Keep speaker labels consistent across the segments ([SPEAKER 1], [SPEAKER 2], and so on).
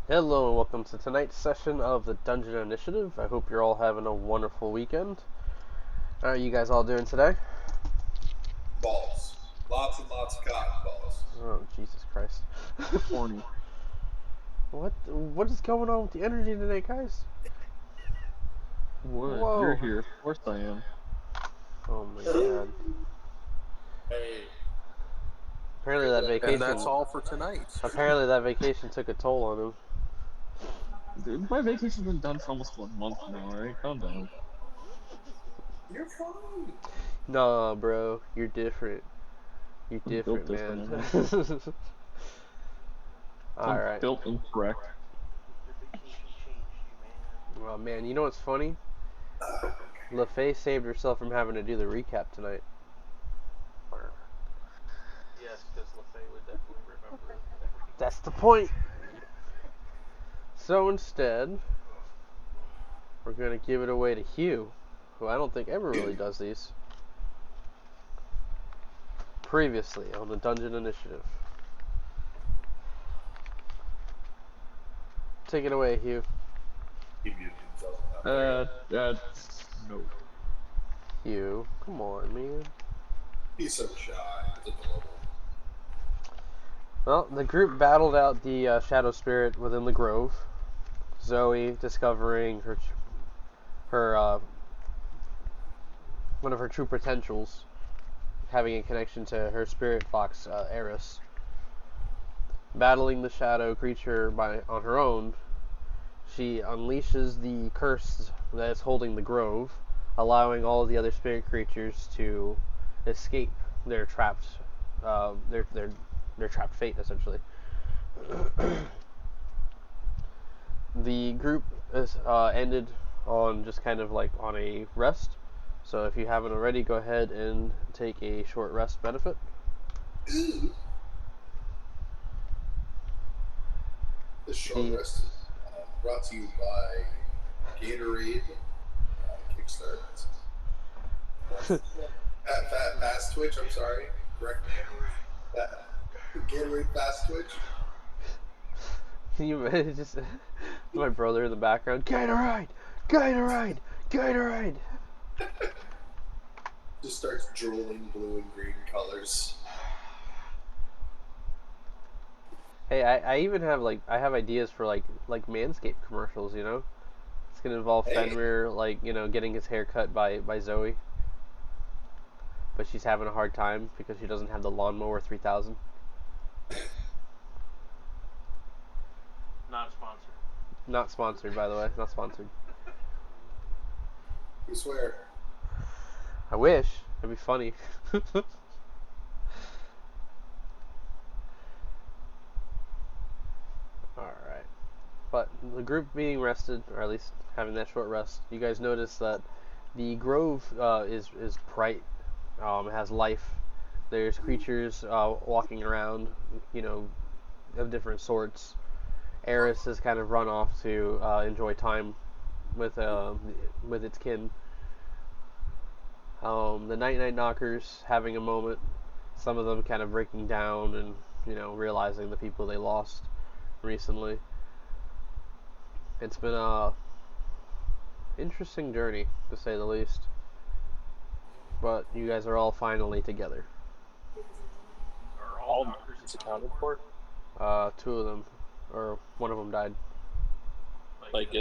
[SPEAKER 1] Hello and welcome to tonight's session of the Dungeon Initiative. I hope you're all having a wonderful weekend. How are you guys all doing today?
[SPEAKER 2] Balls. Lots and lots of cotton balls.
[SPEAKER 1] Oh, Jesus Christ.
[SPEAKER 3] Horny.
[SPEAKER 1] What is going on with the energy today, guys?
[SPEAKER 3] What? You're
[SPEAKER 1] Whoa.
[SPEAKER 3] here. Of course I am.
[SPEAKER 1] Oh my god.
[SPEAKER 2] Hey.
[SPEAKER 1] Apparently that vacation
[SPEAKER 4] And that's all for tonight.
[SPEAKER 1] Apparently that vacation took a toll on him.
[SPEAKER 3] Dude, my vacation's been done for almost 1 month now, alright? Calm down.
[SPEAKER 2] You're fine.
[SPEAKER 1] Nah, bro, you're different. You're
[SPEAKER 3] I'm
[SPEAKER 1] different,
[SPEAKER 3] built different,
[SPEAKER 1] man.
[SPEAKER 3] I'm
[SPEAKER 1] Alright.
[SPEAKER 3] built incorrect.
[SPEAKER 1] Oh man, you know what's funny? LaFay saved herself from having to do the recap tonight.
[SPEAKER 4] Yes, because LaFay would definitely remember everything.
[SPEAKER 1] That's the point. So instead, we're going to give it away to Hugh, who I don't think ever really does these. Previously on the Dungeon Initiative. Take it away, Hugh.
[SPEAKER 2] He muted himself.
[SPEAKER 3] No.
[SPEAKER 1] Hugh, come on, man.
[SPEAKER 2] He's so shy. It's adorable.
[SPEAKER 1] Well, the group battled out the shadow spirit within the grove. Zoe discovering her one of her true potentials, having a connection to her spirit fox, Eris. Battling the shadow creature on her own, she unleashes the curse that is holding the grove, allowing all of the other spirit creatures to escape their trapped their trapped fate, essentially. The group is ended on just kind of like on a rest. So if you haven't already, go ahead and take a short rest benefit.
[SPEAKER 2] Ooh. This short rest is brought to you by Gatorade Kickstart. Fast Twitch, I'm sorry. Correct me. Gatorade Fast Twitch.
[SPEAKER 1] Can you just my brother in the background? Gatorade, Gatorade, Gatorade.
[SPEAKER 2] Just starts drooling blue and green colors.
[SPEAKER 1] Hey, I even have I have ideas for like Manscaped commercials. You know, it's gonna involve Fenrir getting his hair cut by Zoe, but she's having a hard time because she doesn't have the lawnmower 3000.
[SPEAKER 4] Not sponsored.
[SPEAKER 1] Not sponsored, by the way. Not sponsored.
[SPEAKER 2] We swear.
[SPEAKER 1] I wish. It'd be funny. Alright. But the group being rested, or at least having that short rest, you guys notice that the grove is bright. It has life. There's creatures walking around, of different sorts. Eris has kind of run off to enjoy time with its kin. The Night Knockers having a moment. Some of them kind of breaking down and realizing the people they lost recently. It's been a interesting journey, to say the least. But you guys are all finally together.
[SPEAKER 4] Are all knockers accounted for?
[SPEAKER 1] Two of them, or one of them died.
[SPEAKER 4] Like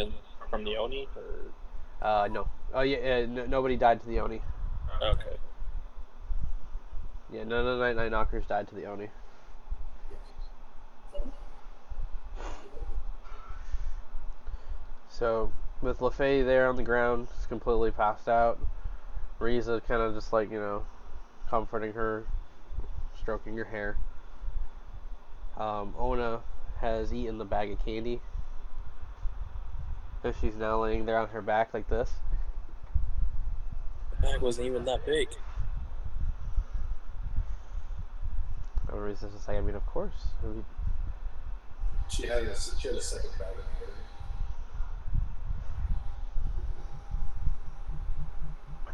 [SPEAKER 4] from the Oni? Or...
[SPEAKER 1] No. Oh yeah, nobody died to the Oni.
[SPEAKER 4] Okay.
[SPEAKER 1] Yeah, none of the Night Knockers died to the Oni. So, with LaFay there on the ground, just completely passed out, Riza kind of just comforting her, stroking her hair. Ona has eaten the bag of candy, and she's now laying there on her back like this.
[SPEAKER 4] The bag wasn't even that big.
[SPEAKER 1] Riza's just like, I mean, of course.
[SPEAKER 2] She had a second bag of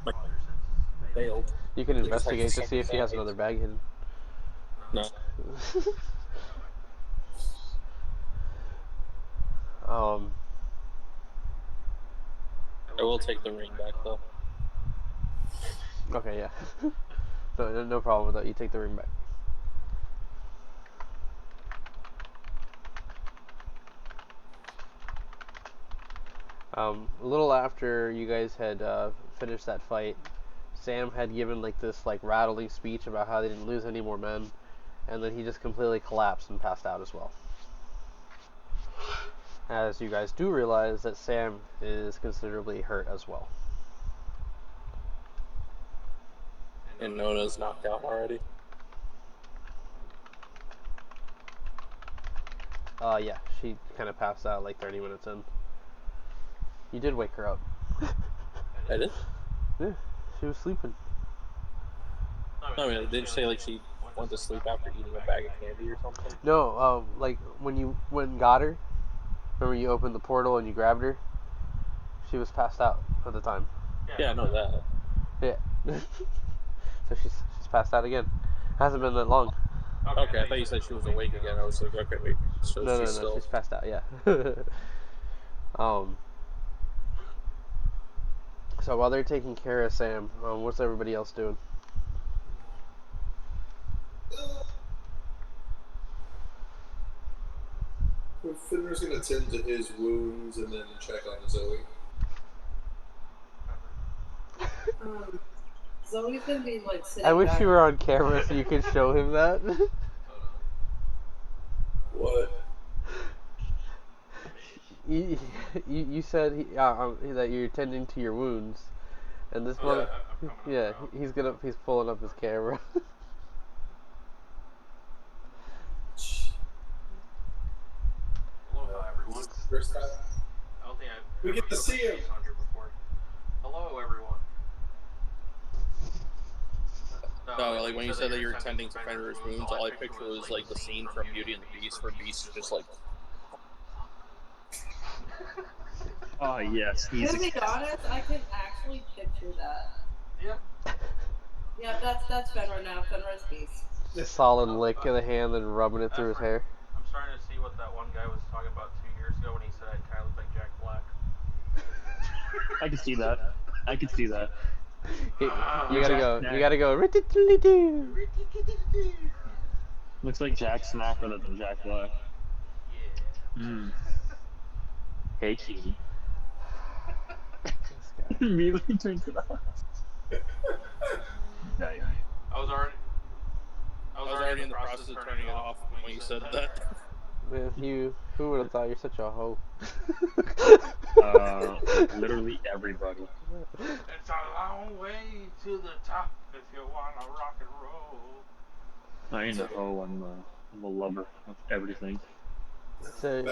[SPEAKER 2] her.
[SPEAKER 4] Failed.
[SPEAKER 1] You can investigate to see if she has another bag hidden.
[SPEAKER 4] No.
[SPEAKER 5] I will take the ring back though.
[SPEAKER 1] Okay, yeah. No problem with that. You take the ring back. A little after you guys had finished that fight, Sam had given like this like rattling speech about how they didn't lose any more men, and then he just completely collapsed and passed out as well. As you guys do realize that Sam is considerably hurt as well.
[SPEAKER 5] And Nona's knocked out already.
[SPEAKER 1] Yeah, she kind of passed out like 30 minutes in. You did wake her up.
[SPEAKER 5] I did?
[SPEAKER 1] Yeah, she was sleeping.
[SPEAKER 5] I mean, did you say like she went to sleep after eating a bag of candy or something?
[SPEAKER 1] No, like when you went and got her, remember you opened the portal and you grabbed her? She was passed out at the time.
[SPEAKER 5] Yeah, I know that.
[SPEAKER 1] Yeah. So she's passed out again. Hasn't been that long.
[SPEAKER 5] Okay, I thought you said she was awake again. I was like, okay, wait. So
[SPEAKER 1] No,
[SPEAKER 5] she's
[SPEAKER 1] no,
[SPEAKER 5] still...
[SPEAKER 1] she's passed out. Yeah. So while they're taking care of Sam, what's everybody else doing?
[SPEAKER 2] Finner's gonna tend to his wounds and then check on Zoe.
[SPEAKER 6] Zoe's gonna be like sitting.
[SPEAKER 1] I wish
[SPEAKER 6] back.
[SPEAKER 1] you were on camera so you could show him that.
[SPEAKER 2] What?
[SPEAKER 1] You said that you're tending to your wounds, and this one, yeah, he's pulling up his camera.
[SPEAKER 4] Aloha, everyone.
[SPEAKER 2] First time.
[SPEAKER 4] I don't think I've
[SPEAKER 2] We
[SPEAKER 4] ever
[SPEAKER 2] get to see him.
[SPEAKER 4] on here before. Hello, everyone.
[SPEAKER 5] No, like when you said that you were tending to Fenrir's wounds, all I pictured was like the scene from Beauty and the Beast where Beast is just like...
[SPEAKER 3] Oh yes, he's
[SPEAKER 6] To be honest, I can actually picture that.
[SPEAKER 4] Yeah.
[SPEAKER 6] Yeah, that's Fenrir now. Fenrir's beast.
[SPEAKER 1] Just solid lick in the hand and rubbing it through his hair.
[SPEAKER 4] I'm starting to see what that one guy was talking about 2 years ago when he said I kind of looked like Jack Black.
[SPEAKER 3] I can see that. I can see that.
[SPEAKER 1] You gotta go. You gotta go.
[SPEAKER 3] Looks like Jack Smack rather than Jack Black.
[SPEAKER 4] Yeah.
[SPEAKER 3] Hey, cutie.
[SPEAKER 1] This guy.
[SPEAKER 3] Immediately turns it off.
[SPEAKER 4] I was already in the process of turning it off when you said that.
[SPEAKER 1] Man, who would have thought you're such a hoe?
[SPEAKER 3] Literally everybody.
[SPEAKER 4] It's a long way to the top if you want to rock and roll.
[SPEAKER 3] I ain't a hoe, I'm a lover of everything.
[SPEAKER 1] So,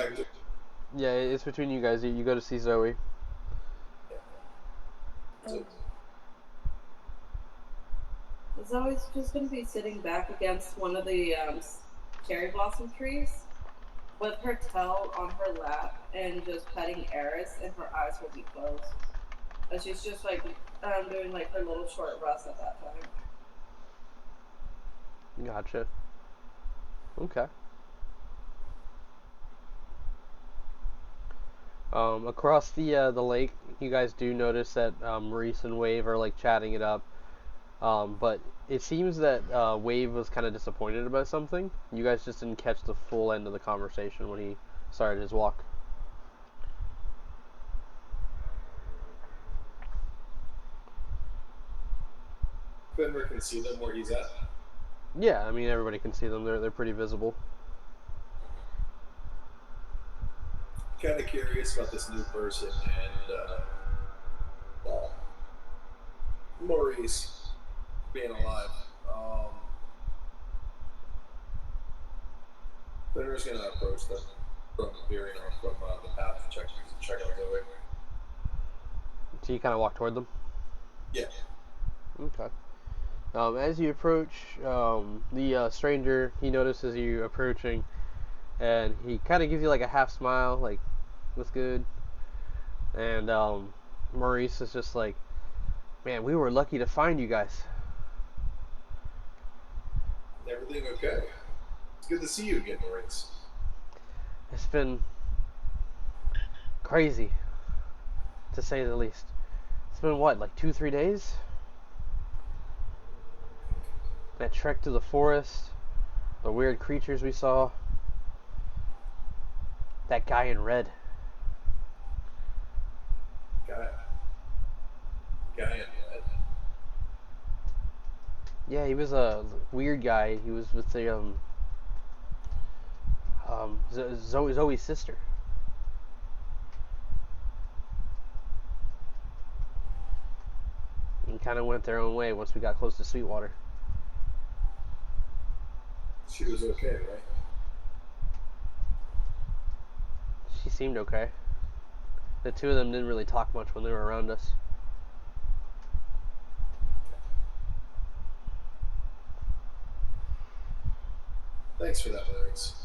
[SPEAKER 1] yeah, it's between you guys. You go to see Zoe.
[SPEAKER 6] Zoe's just gonna be sitting back against one of the cherry blossom trees with her tail on her lap and just petting Eris, and her eyes will be closed. And she's just like doing like her little short rest at that time.
[SPEAKER 1] Gotcha. Okay. Across the lake, you guys do notice that Maurice and Wave are like chatting it up. But it seems that Wave was kind of disappointed about something. You guys just didn't catch the full end of the conversation when he started his walk.
[SPEAKER 2] Fenrir can see them where he's at.
[SPEAKER 1] Yeah, I mean everybody can see them. They're pretty visible.
[SPEAKER 2] Kind of curious about this new person and Maurice being alive. Fenrir's gonna approach them from veering off from the path to check out Zoe.
[SPEAKER 1] So you kind of walk toward them.
[SPEAKER 2] Yeah.
[SPEAKER 1] Okay. As you approach, the stranger, he notices you approaching, and he kind of gives you like a half smile, like, "What's good?" And Maurice is just like, "Man, we were lucky to find you guys."
[SPEAKER 2] Everything okay? It's good to see you again, Maurice.
[SPEAKER 1] It's been Crazy, to say the least. It's been what, like 2-3 days? That trek to the forest, the weird creatures we saw, that guy in red.
[SPEAKER 2] Guy in red.
[SPEAKER 1] Yeah, he was a weird guy. He was with the Zoe's sister. And kind of went their own way once we got close to Sweetwater.
[SPEAKER 2] She was okay, right?
[SPEAKER 1] She seemed okay. The two of them didn't really talk much when they were around us.
[SPEAKER 2] Thanks for that, Maurice.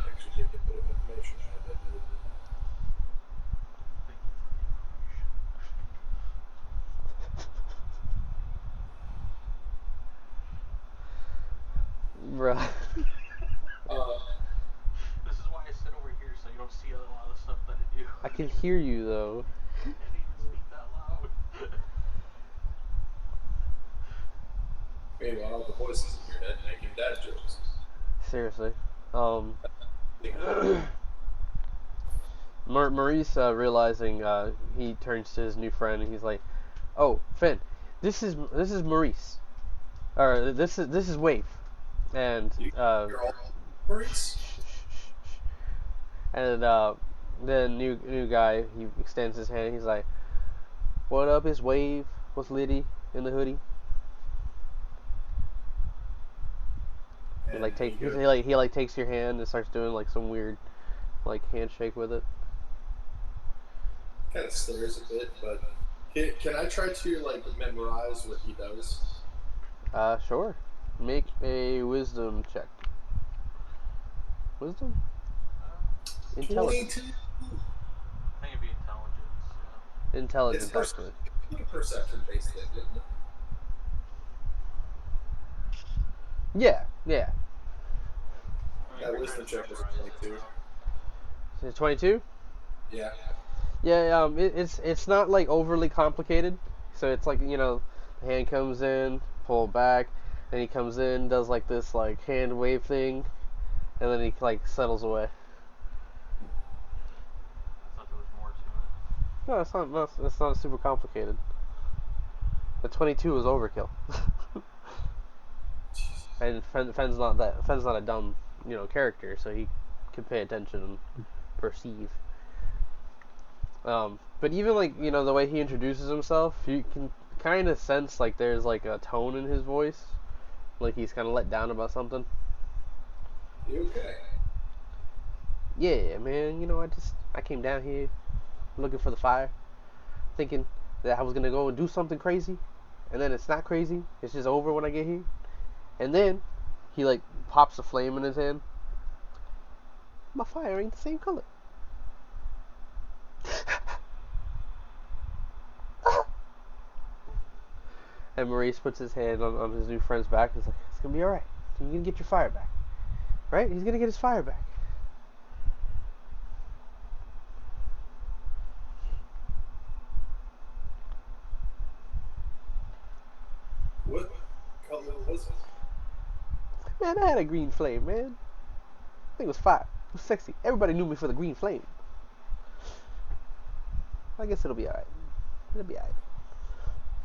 [SPEAKER 2] Actually gave me a bit of information. I bet it.
[SPEAKER 1] Bruh.
[SPEAKER 4] This is why I sit over here so you don't see a lot of the stuff that I do.
[SPEAKER 1] I can hear you though.
[SPEAKER 4] I didn't even speak that loud.
[SPEAKER 2] Meanwhile, the voices in your head making dad jokes.
[SPEAKER 1] Seriously. Maurice realizing he turns to his new friend and he's like, "Oh, Finn, this is Maurice, or this is Wave," and
[SPEAKER 2] You're all Maurice?
[SPEAKER 1] and the new guy, he extends his hand. He's like, "What up? It's Wave. What's Liddy in the hoodie?" He like takes he takes your hand and starts doing like some weird like handshake with it.
[SPEAKER 2] Kind of slurs a bit, but can I try to like memorize what he does?
[SPEAKER 1] Sure. Make a wisdom check. Wisdom? Intelligence.
[SPEAKER 2] 22.
[SPEAKER 4] I think it'd be intelligence.
[SPEAKER 1] Intelligence,
[SPEAKER 2] It's
[SPEAKER 1] actually.
[SPEAKER 2] a perception-based thing, isn't it?
[SPEAKER 1] Yeah.
[SPEAKER 2] That wisdom check was 22.
[SPEAKER 1] Is it 22?
[SPEAKER 2] Yeah.
[SPEAKER 1] Yeah. It's not like overly complicated. So it's like, you know, the hand comes in, pull back, then he comes in, does like this like hand wave thing, and then he like settles away.
[SPEAKER 4] I thought there was more to it.
[SPEAKER 1] No, it's not super complicated. The 22 is overkill. And Fenn's not a dumb, you know, character, so he can pay attention and perceive. But even like, you know, the way he introduces himself, you can kind of sense like there's like a tone in his voice, like he's kind of let down about something.
[SPEAKER 2] You okay?
[SPEAKER 1] Yeah, man. You know, I came down here looking for the fire, thinking that I was gonna go and do something crazy, and then it's not crazy. It's just over when I get here. And then he like pops a flame in his hand. My fire ain't the same color. And Maurice puts his hand on his new friend's back. He's like, "It's gonna be all right. You're gonna get your fire back, right? He's gonna get his fire back."
[SPEAKER 2] What color was it?
[SPEAKER 1] Man, I had a green flame, man. I think it was fire. It was sexy. Everybody knew me for the green flame. I guess it'll be alright. It'll be alright.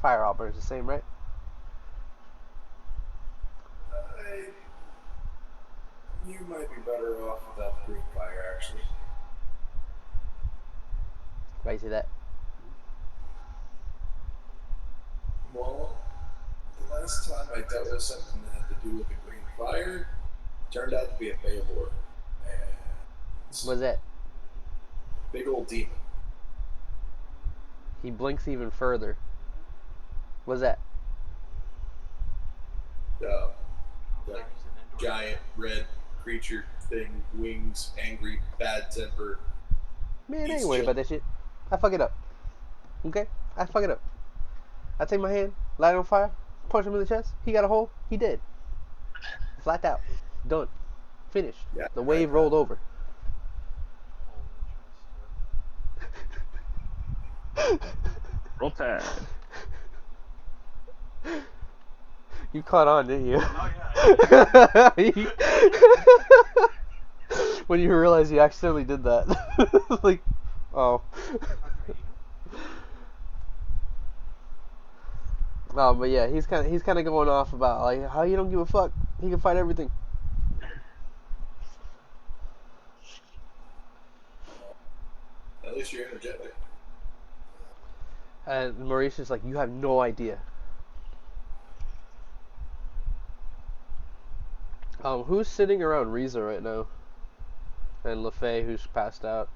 [SPEAKER 1] Fire all burns the same, right?
[SPEAKER 2] You might be better off without the green fire, actually.
[SPEAKER 1] Why you say that?
[SPEAKER 2] Well, the last time I dealt with something that had to do with the green fire, turned out to be a Baylor. And
[SPEAKER 1] What's that?
[SPEAKER 2] big old demon.
[SPEAKER 1] He blinks even further. What's that?
[SPEAKER 2] Like giant red creature thing, wings, angry, bad temper.
[SPEAKER 1] Man, I ain't worried about that shit. I fuck it up. Okay? I fuck it up. I take my hand, light it on fire, punch him in the chest. He got a hole. He dead. Flat out. Done. Finished.
[SPEAKER 2] Yeah,
[SPEAKER 1] The wave rolled over.
[SPEAKER 3] Roll Tide.
[SPEAKER 1] You caught on, didn't you?
[SPEAKER 4] Oh yeah.
[SPEAKER 1] When you realize you accidentally did that. Like, oh. But yeah, he's kind of going off about like how you don't give a fuck. He can fight everything.
[SPEAKER 2] At least you're energetic.
[SPEAKER 1] And Maurice is like, you have no idea. Who's sitting around Riza right now? And LaFay, who's passed out.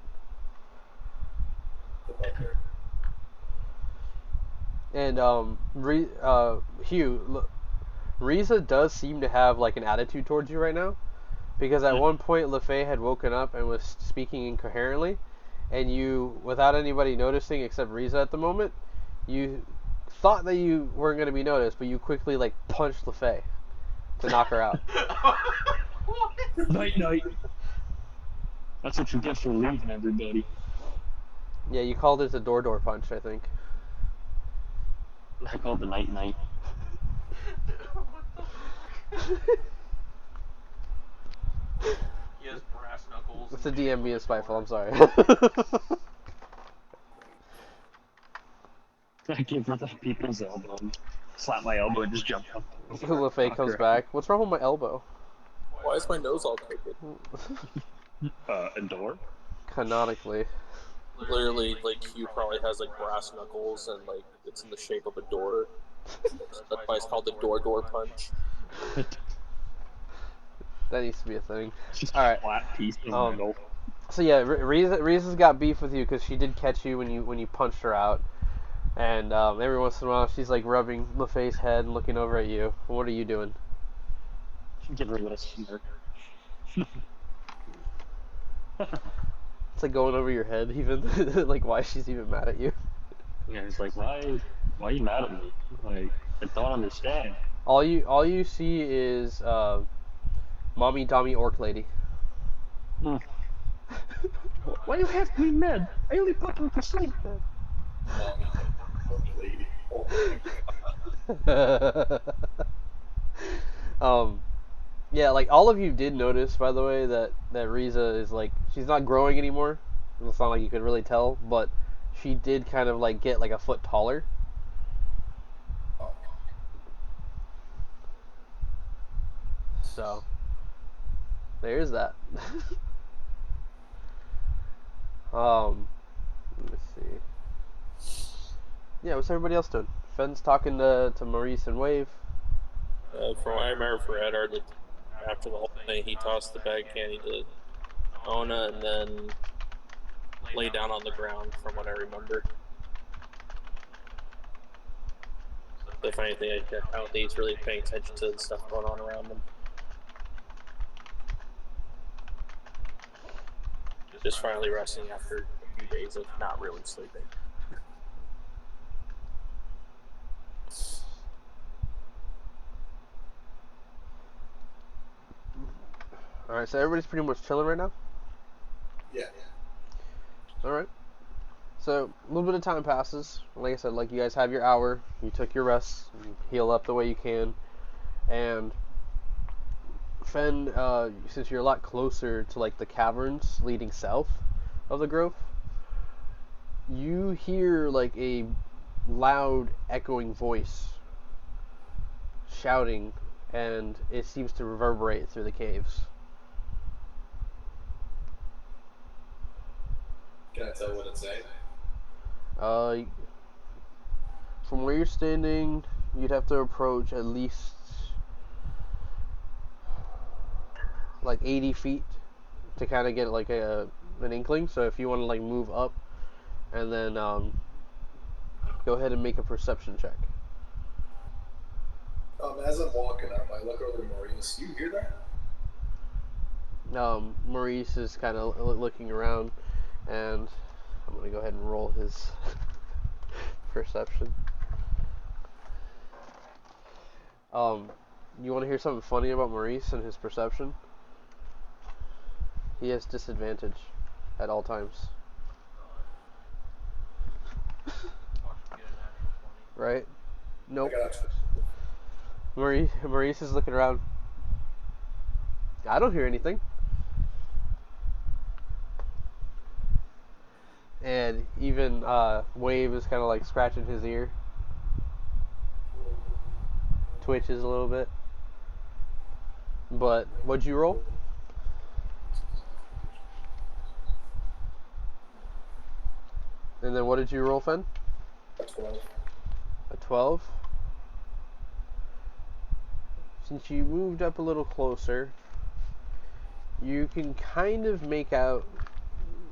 [SPEAKER 1] And Hugh, Riza does seem to have like an attitude towards you right now, because at one point LaFay had woken up and was speaking incoherently, and you, without anybody noticing except Riza at the moment, you thought that you weren't going to be noticed, but you quickly like punched LaFay to knock her out.
[SPEAKER 3] Night, night. That's what you get for leaving, everybody.
[SPEAKER 1] Yeah, you called it a door punch, I think.
[SPEAKER 3] I call it the night, night.
[SPEAKER 4] He has brass knuckles.
[SPEAKER 1] It's the DM being spiteful, I'm sorry.
[SPEAKER 3] I give her the people's elbow. Slap my elbow and just jump up.
[SPEAKER 1] LaFay comes back. What's wrong with my elbow?
[SPEAKER 5] Why is my nose all crooked?
[SPEAKER 3] A door?
[SPEAKER 1] Canonically.
[SPEAKER 5] Literally, like, Hugh probably has, like, brass knuckles and, like, it's in the shape of a door. That's why it's called the door punch.
[SPEAKER 1] That needs to be a thing.
[SPEAKER 3] Just
[SPEAKER 1] All right.
[SPEAKER 3] a flat piece of metal.
[SPEAKER 1] So yeah, Riza's got beef with you because she did catch you when you punched her out, and every once in a while she's like rubbing LaFay's head and looking over at you. What are you doing?
[SPEAKER 3] Give her a little smirk.
[SPEAKER 1] It's like going over your head, even like why she's even mad at you.
[SPEAKER 3] Yeah, it's like, why are you mad at me? Like, I don't understand.
[SPEAKER 1] All you see is mommy dommy orc lady.
[SPEAKER 3] Why you have to be mad? I only put him to sleep.
[SPEAKER 2] Lady. Oh my God.
[SPEAKER 1] Yeah, like all of you did notice, by the way, that Riza is like she's not growing anymore. It's not like you could really tell, but she did kind of like get like a foot taller. So there's that. Let me see. Yeah, what's everybody else doing? Fenn's talking to Maurice and Wave.
[SPEAKER 5] From what I remember for Eddard, like, after the whole thing, he tossed the bag candy to Ona and then lay down on the ground, from what I remember. If anything, I don't think he's really paying attention to the stuff going on around him. Just finally resting after a few days of not really sleeping.
[SPEAKER 1] Alright, so everybody's pretty much chilling right now?
[SPEAKER 2] Yeah.
[SPEAKER 1] Alright. So, a little bit of time passes. Like I said, like you guys have your hour. You took your rest. You heal up the way you can. And Fenn, since you're a lot closer to like the caverns leading south of the grove, you hear like a loud echoing voice shouting, and it seems to reverberate through the caves.
[SPEAKER 2] Can I tell what it's saying?
[SPEAKER 1] From where you're standing, you'd have to approach at least like 80 feet to kind of get like an inkling. So if you want to like move up, and then go ahead and make a perception check.
[SPEAKER 2] As I'm walking up, I look over to Maurice. You hear that?
[SPEAKER 1] Maurice is kind of looking around, and I'm gonna go ahead and roll his perception. You want to hear something funny about Maurice and his perception? He has disadvantage at all times. right? Nope.
[SPEAKER 2] I got
[SPEAKER 1] Maurice is looking around. I don't hear anything. And even Wave is kind of like scratching his ear. Twitches a little bit. But what'd you roll? And then what did you roll, Fen?
[SPEAKER 2] a 12.
[SPEAKER 1] A 12. Since you moved up a little closer, you can kind of make out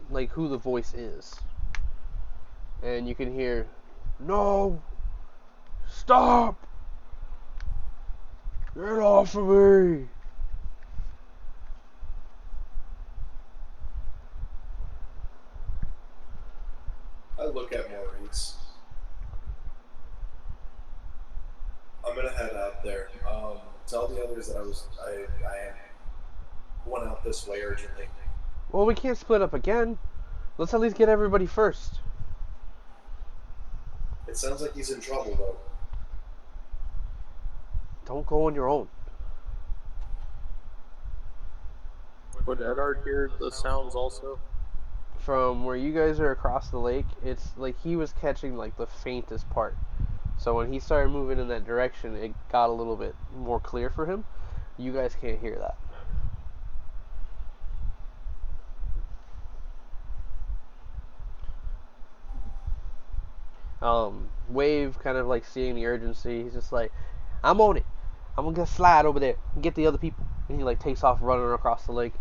[SPEAKER 1] like who the voice is. And you can hear, "No! Stop! Get off of me!"
[SPEAKER 2] I look at Maurice. I'm gonna head out there. Tell the others that I went out this way urgently.
[SPEAKER 1] Well, we can't split up again. Let's at least get everybody first.
[SPEAKER 2] It sounds like he's in trouble though.
[SPEAKER 1] Don't go on your own.
[SPEAKER 5] Would Edard hear the sounds also?
[SPEAKER 1] From where you guys are across the lake, it's like he was catching like the faintest part. So when he started moving in that direction, it got a little bit more clear for him. You guys can't hear that. Wave kind of like seeing the urgency. He's just like, "I'm on it. I'm gonna slide over there and get the other people." And he like takes off running across the lake.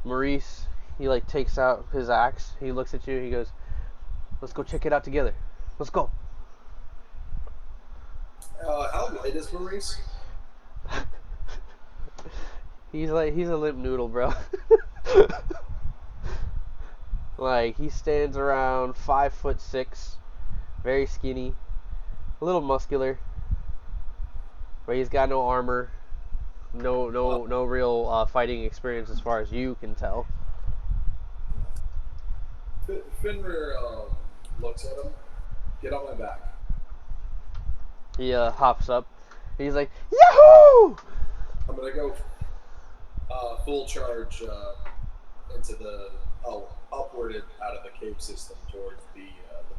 [SPEAKER 1] Maurice, he like takes out his axe. He looks at you. He goes, "Let's go check it out together. Let's go."
[SPEAKER 2] How light is Maurice?
[SPEAKER 1] He's a limp noodle, bro. Like he stands around 5'6", very skinny, a little muscular, but he's got no armor, no real fighting experience as far as you can tell.
[SPEAKER 2] Finrir looks at him. Get on my back.
[SPEAKER 1] He hops up. He's like, "Yahoo!"
[SPEAKER 2] I'm gonna go full charge into the upwarded out of the cave system towards the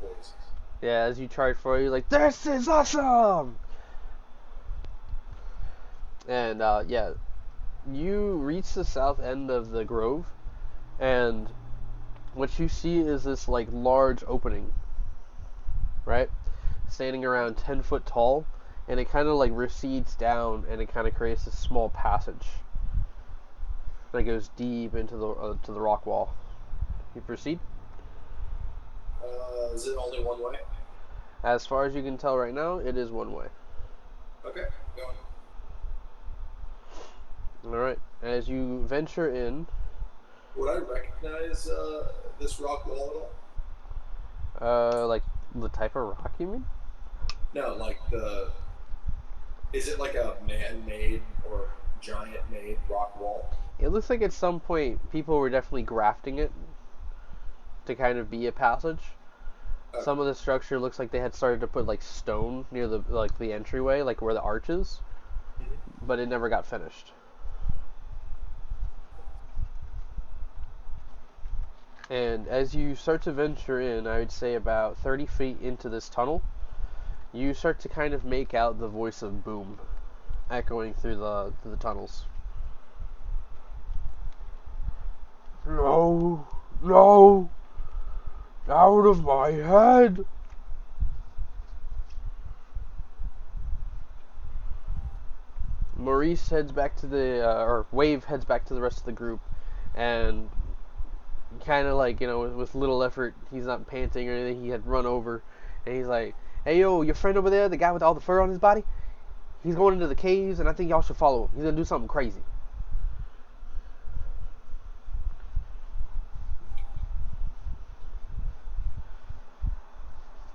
[SPEAKER 2] boys.
[SPEAKER 1] Yeah, as you charge for it, you're like, "This is awesome!" And yeah, you reach the south end of the grove, and what you see is this like large opening, right? Standing around 10 foot tall, and it kind of like recedes down, and it kind of creates this small passage that goes deep into the to the rock wall. You proceed.
[SPEAKER 2] Is it only one way?
[SPEAKER 1] As far as you can tell right now, it is one way.
[SPEAKER 2] Okay, going.
[SPEAKER 1] All right. As you venture in,
[SPEAKER 2] Would I recognize this rock wall at all?
[SPEAKER 1] like the type of rock you mean?
[SPEAKER 2] No, like is it like a man-made or giant-made rock wall?
[SPEAKER 1] It looks like at some point people were definitely grafting it to kind of be a passage. Some of the structure looks like they had started to put like stone near the entryway, like where the arch is, but it never got finished. And as you start to venture in, I would say about 30 feet into this tunnel, you start to kind of make out the voice of Boom echoing through the tunnels. "No, no, out of my head." Maurice heads back to or Wave heads back to the rest of the group, and kind of like, with little effort, he's not panting or anything, he had run over, and he's like, "Hey, yo, your friend over there, the guy with all the fur on his body, he's going into the caves, and I think y'all should follow him. He's gonna do something crazy."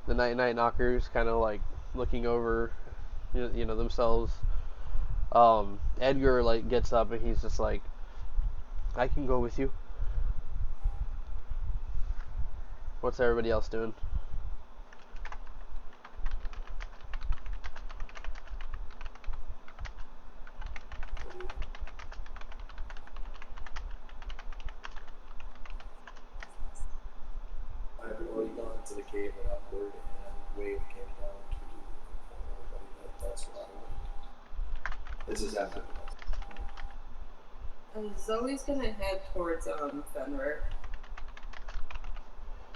[SPEAKER 1] The night knockers kind of like looking over, themselves. Edgar like gets up and he's just like, "I can go with you." What's everybody else doing?
[SPEAKER 2] the cave and upward, and Wave came down to inform everybody that that's where I went. This is after the
[SPEAKER 6] Zoe's gonna head towards Fenrir.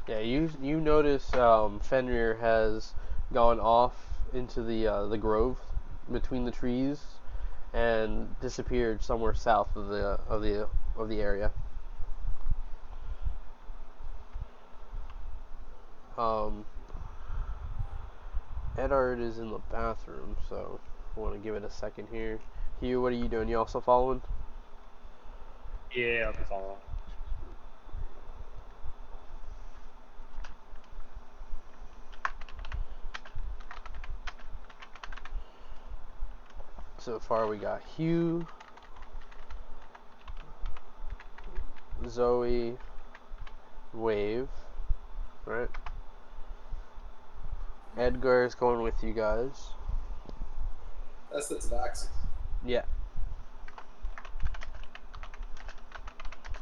[SPEAKER 1] Yeah, you notice Fenrir has gone off into the grove between the trees and disappeared somewhere south of the area. Eddard is in the bathroom, so I want to give it a second here. Hugh, what are you doing? You also following?
[SPEAKER 3] Yeah, I'll be following.
[SPEAKER 1] So far we got Hugh, Zoe, Wave, right? Edgar is going with you guys.
[SPEAKER 2] That's the tabaxi.
[SPEAKER 1] Yeah.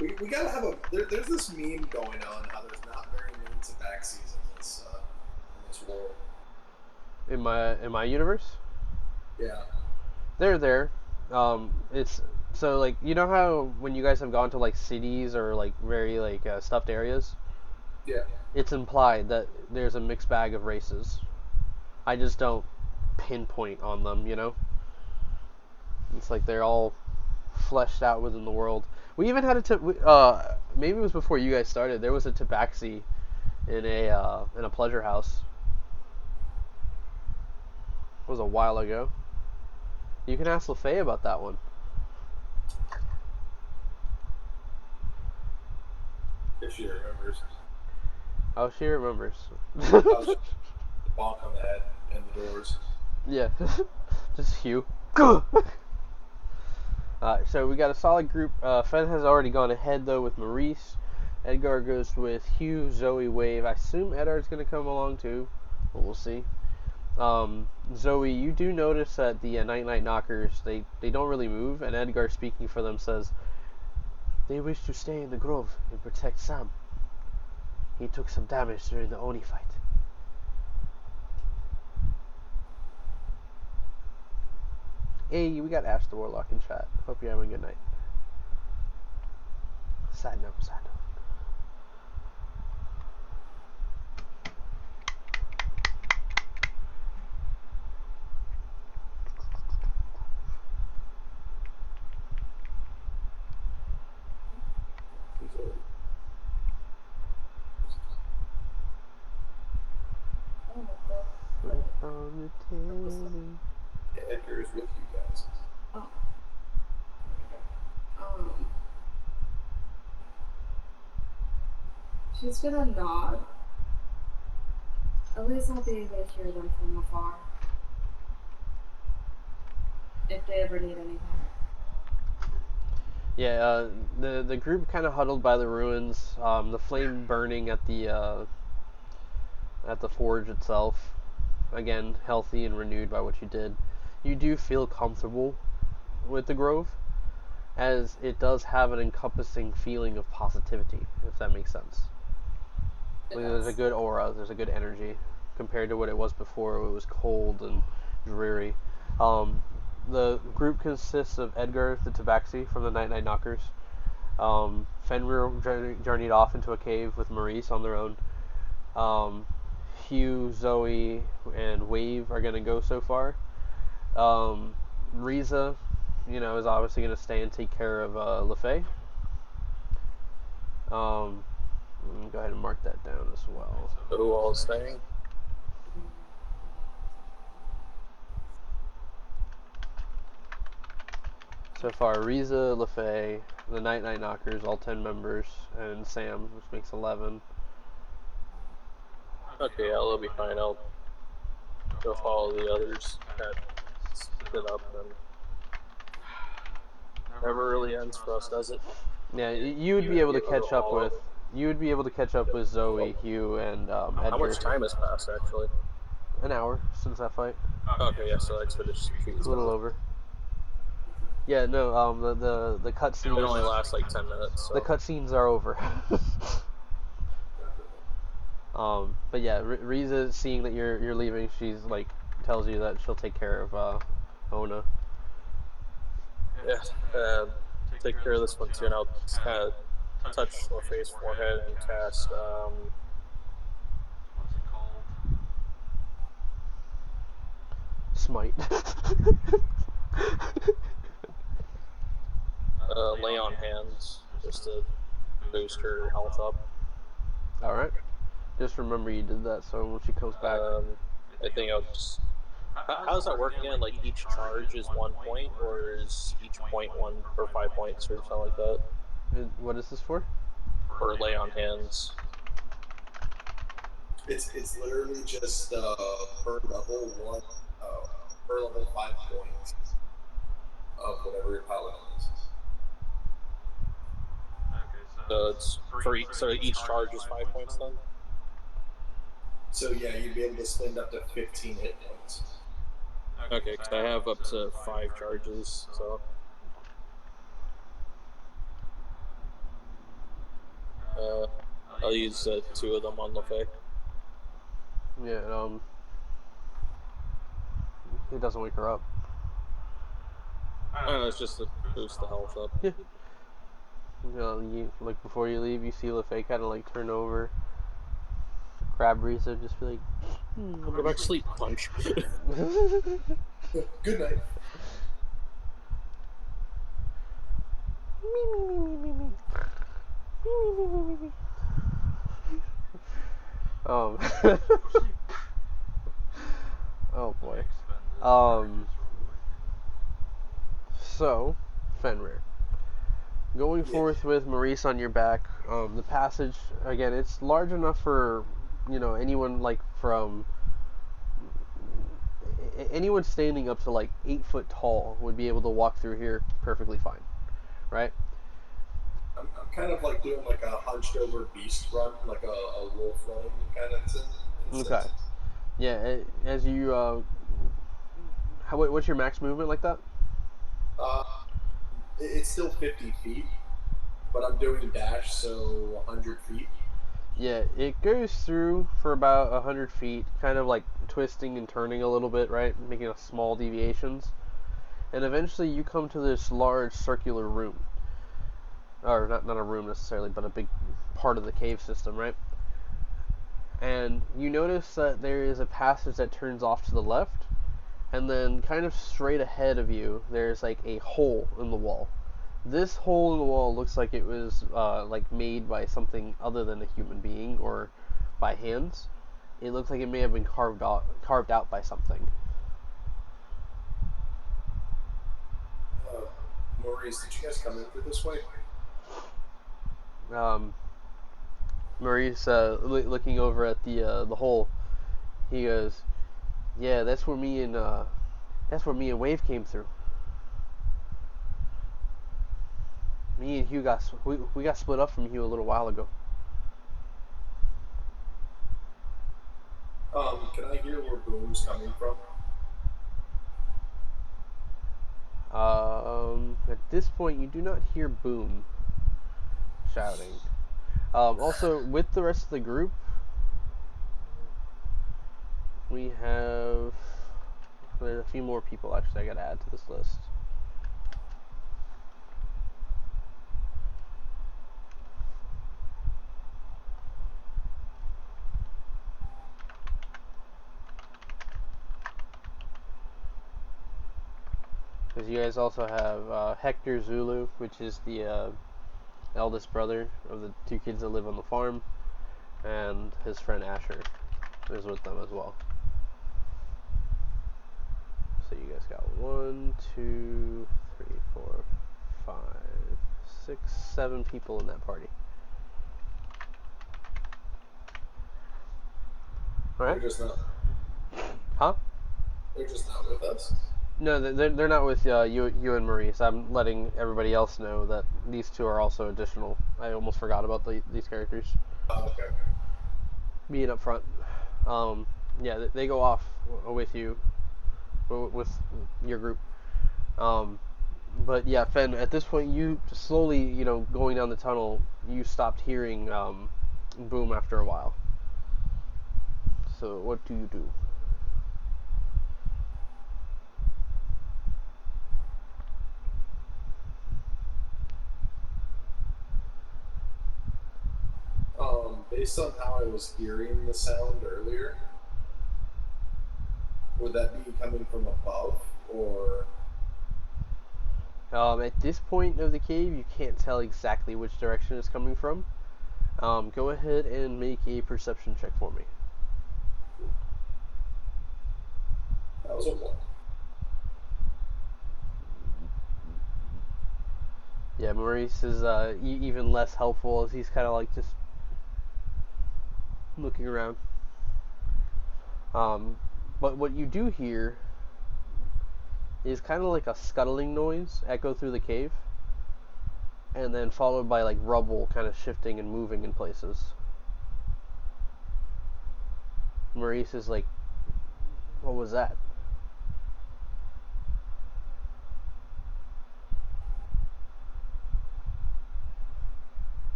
[SPEAKER 2] We gotta have there's this meme going on how there's not very many tabaxis in this world.
[SPEAKER 1] In my universe?
[SPEAKER 2] Yeah.
[SPEAKER 1] They're there. It's so like you know how when you guys have gone to like cities or like very like stuffed areas,
[SPEAKER 2] Yeah.
[SPEAKER 1] it's implied that there's a mixed bag of races. I just don't pinpoint on them, you know. It's like they're all fleshed out within the world. We even had maybe it was before you guys started. There was a tabaxi in a pleasure house. It was a while ago. You can ask LaFay about that one.
[SPEAKER 2] If she remembers.
[SPEAKER 1] Oh, she remembers.
[SPEAKER 2] The bonk on the head and the doors.
[SPEAKER 1] Yeah, just Hugh. So we got a solid group. Fen has already gone ahead though with Maurice. Edgar goes with Hugh, Zoe, Wave. I assume Eddard's going to come along too, but we'll see. Zoe, you do notice that the Night Knockers, they don't really move, and Edgar, speaking for them, says, they wish to stay in the grove and protect Sam. He took some damage during the Oni fight. Hey, we got Ash the Warlock in chat. Hope you're having a good night. Side note.
[SPEAKER 2] Yeah, Edgar is with you guys.
[SPEAKER 6] Oh. She's gonna nod. At least I'll be able to hear them from afar. If they ever need any help.
[SPEAKER 1] Yeah, the group kind of huddled by the ruins. The flame burning at the forge itself. Again, healthy and renewed by what you did. You do feel comfortable with the grove, as it does have an encompassing feeling of positivity, if that makes sense. Like, there's a good aura, there's a good energy, compared to what it was before. It was cold and dreary. The group consists of Edgar, the Tabaxi from the Night Knockers. Fenrir journeyed off into a cave with Maurice on their own. Hugh, Zoe, and Wave are going to go so far. Riza, is obviously going to stay and take care of LaFay. Go ahead and mark that down as well.
[SPEAKER 5] Who all staying?
[SPEAKER 1] So far, Riza, LaFay, the Night Knockers, all 10 members, and Sam, which makes 11.
[SPEAKER 5] Okay, I'll be fine. I'll go follow the others that split up, and never really ends for us, does it?
[SPEAKER 1] Yeah, you would be able to catch up with. You would be able to catch up with Zoe, Hugh, and Edgar.
[SPEAKER 5] How much time has passed, actually?
[SPEAKER 1] An hour since that fight.
[SPEAKER 5] Okay, yeah, so Expedition Treat is
[SPEAKER 1] A little over. Yeah, no, the cutscenes.
[SPEAKER 5] It only lasts like 10 minutes. So.
[SPEAKER 1] The cutscenes are over. But yeah, Riza, seeing that you're leaving, she's like tells you that she'll take care of Ona.
[SPEAKER 5] Yeah. Take care of this one too, and I'll just kind of touch LaFay's forehead and cast
[SPEAKER 4] What's it called?
[SPEAKER 1] Smite.
[SPEAKER 5] lay on hands just to boost her health up.
[SPEAKER 1] All right. Just remember you did that, so when she comes back.
[SPEAKER 5] I think I'll just. How does that work again? Like each charge is 1 point, or is each point 1 or 5 points, or something like that?
[SPEAKER 1] What is this for?
[SPEAKER 5] Or lay on hands.
[SPEAKER 2] It's literally just per level one, per level 5 points of whatever your paladin is.
[SPEAKER 4] Okay,
[SPEAKER 5] So it's so each charge is 5 points then.
[SPEAKER 2] So yeah, you'd be able to spend up to 15 hit points.
[SPEAKER 5] Okay, because I have up to 5 charges, so. I'll use 2 of them on LaFay.
[SPEAKER 1] Yeah. It doesn't wake her up.
[SPEAKER 5] I don't know, it's just to boost the health up.
[SPEAKER 1] Yeah. You like before you leave, you see LaFay kind of like turn over, grab Risa, just be like,
[SPEAKER 5] Go back to sleep, punch.
[SPEAKER 2] Good night.
[SPEAKER 1] Oh boy. So, Fenrir. Going forth with Maurice on your back, the passage, again, it's large enough for, anyone like from, anyone standing up to like 8 foot tall would be able to walk through here perfectly fine, right?
[SPEAKER 2] I'm kind of like doing like a hunched over beast run, like a wolf running kind of thing.
[SPEAKER 1] Okay. Yeah, as you, what's your max movement like that?
[SPEAKER 2] It's still 50 feet, but I'm doing dash, so 100 feet.
[SPEAKER 1] Yeah, it goes through for about 100 feet, kind of like twisting and turning a little bit, right? Making a small deviations. And eventually you come to this large circular room. Or not a room necessarily, but a big part of the cave system, right? And you notice that there is a passage that turns off to the left, and then kind of straight ahead of you, there's like a hole in the wall. This hole in the wall looks like it was like made by something other than a human being or by hands. It looks like it may have been carved out by something.
[SPEAKER 2] Maurice, did you guys come in through this way?
[SPEAKER 1] Maurice, looking over at the hole, he goes, "Yeah, that's where me and Wave came through. Me and Hugh we got split up from Hugh a little while ago."
[SPEAKER 2] Can I hear where Boom's coming from?
[SPEAKER 1] At this point, you do not hear Boom shouting. Also, with the rest of the group, we have there's a few more people actually I gotta add to this list. Because you guys also have Hector Zulu, which is the eldest brother of the 2 kids that live on the farm, and his friend Asher is with them as well. So you guys got 1, 2, 3, 4, 5, 6, 7 people in that party. Alright?
[SPEAKER 2] They're just not.
[SPEAKER 1] Huh?
[SPEAKER 2] They're just not with us.
[SPEAKER 1] No, they're not with you and Maurice. I'm letting everybody else know that these 2 are also additional. I almost forgot about these characters.
[SPEAKER 2] Oh, okay.
[SPEAKER 1] Being up front. Yeah, they go off with you, with your group. But yeah, Fen, at this point, you slowly, going down the tunnel, you stopped hearing Boom after a while. So what do you do?
[SPEAKER 2] Based on how I was hearing the sound earlier, would that be coming from above or?
[SPEAKER 1] At this point of the cave, you can't tell exactly which direction it's coming from. Go ahead and make a perception check for me.
[SPEAKER 2] That was a 1.
[SPEAKER 1] Yeah, Maurice is even less helpful as he's kind of like just looking around. But what you do hear is kind of like a scuttling noise echo through the cave, and then followed by like rubble kind of shifting and moving in places. Maurice is like, what was that?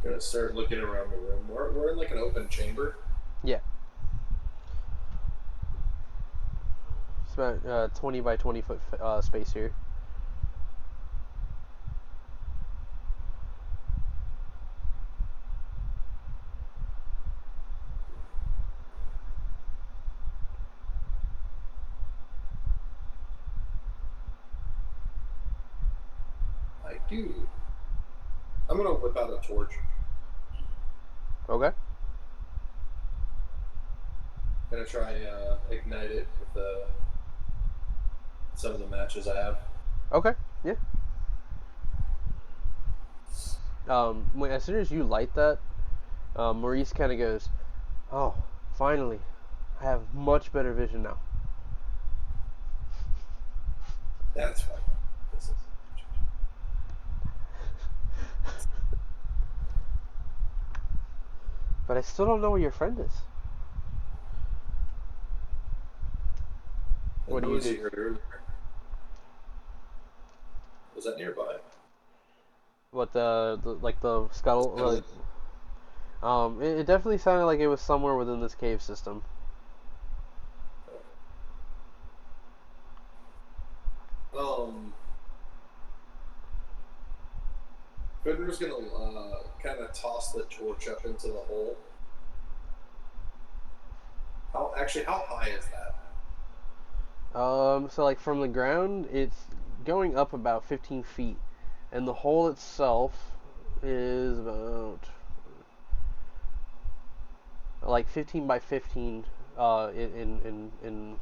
[SPEAKER 2] Gonna start looking around the room. We're in like an open chamber.
[SPEAKER 1] Yeah. It's about 20 by 20 foot space here.
[SPEAKER 2] I do. I'm gonna whip out a torch.
[SPEAKER 1] Okay.
[SPEAKER 2] Gonna try ignite it with some of the matches I have.
[SPEAKER 1] Okay. Yeah. As soon as you light that, Maurice kind of goes, "Oh, finally, I have much better vision now."
[SPEAKER 2] That's fine.
[SPEAKER 1] But I still don't know where your friend is. What do you do?
[SPEAKER 2] You heard earlier? Was that nearby?
[SPEAKER 1] What the scuttle? Like, it definitely sounded like it was somewhere within this cave system.
[SPEAKER 2] Gooder's gonna kind of toss the torch up into the hole. How high is that?
[SPEAKER 1] So like from the ground, it's going up about 15 feet, and the hole itself is about like 15 by 15 in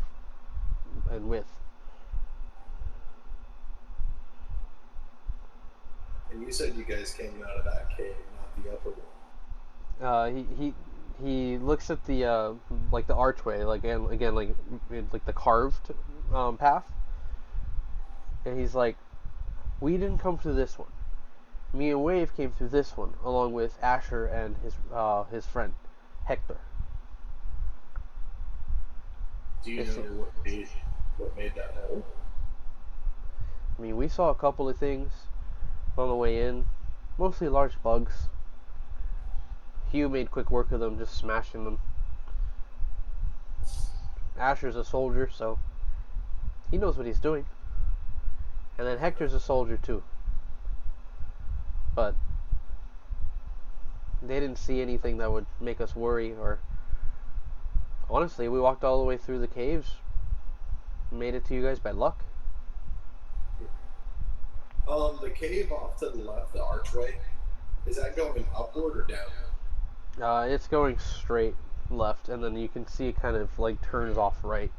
[SPEAKER 1] width.
[SPEAKER 2] And you said you guys came out of that cave, not the upper one.
[SPEAKER 1] He looks at the like the archway, like again like the carved path, and he's like, "We didn't come through this one. Me and Wave came through this one, along with Asher and his friend, Hector."
[SPEAKER 2] Do you know what made that hole?
[SPEAKER 1] I mean, we saw a couple of things on the way in, mostly large bugs. Hugh made quick work of them, just smashing them. Asher's a soldier, so he knows what he's doing. And then Hector's a soldier too. But they didn't see anything that would make us worry, or honestly, we walked all the way through the caves, made it to you guys by luck.
[SPEAKER 2] The cave off to the left, the archway, is that going upward or down?
[SPEAKER 1] It's going straight left, and then you can see it kind of like turns off right.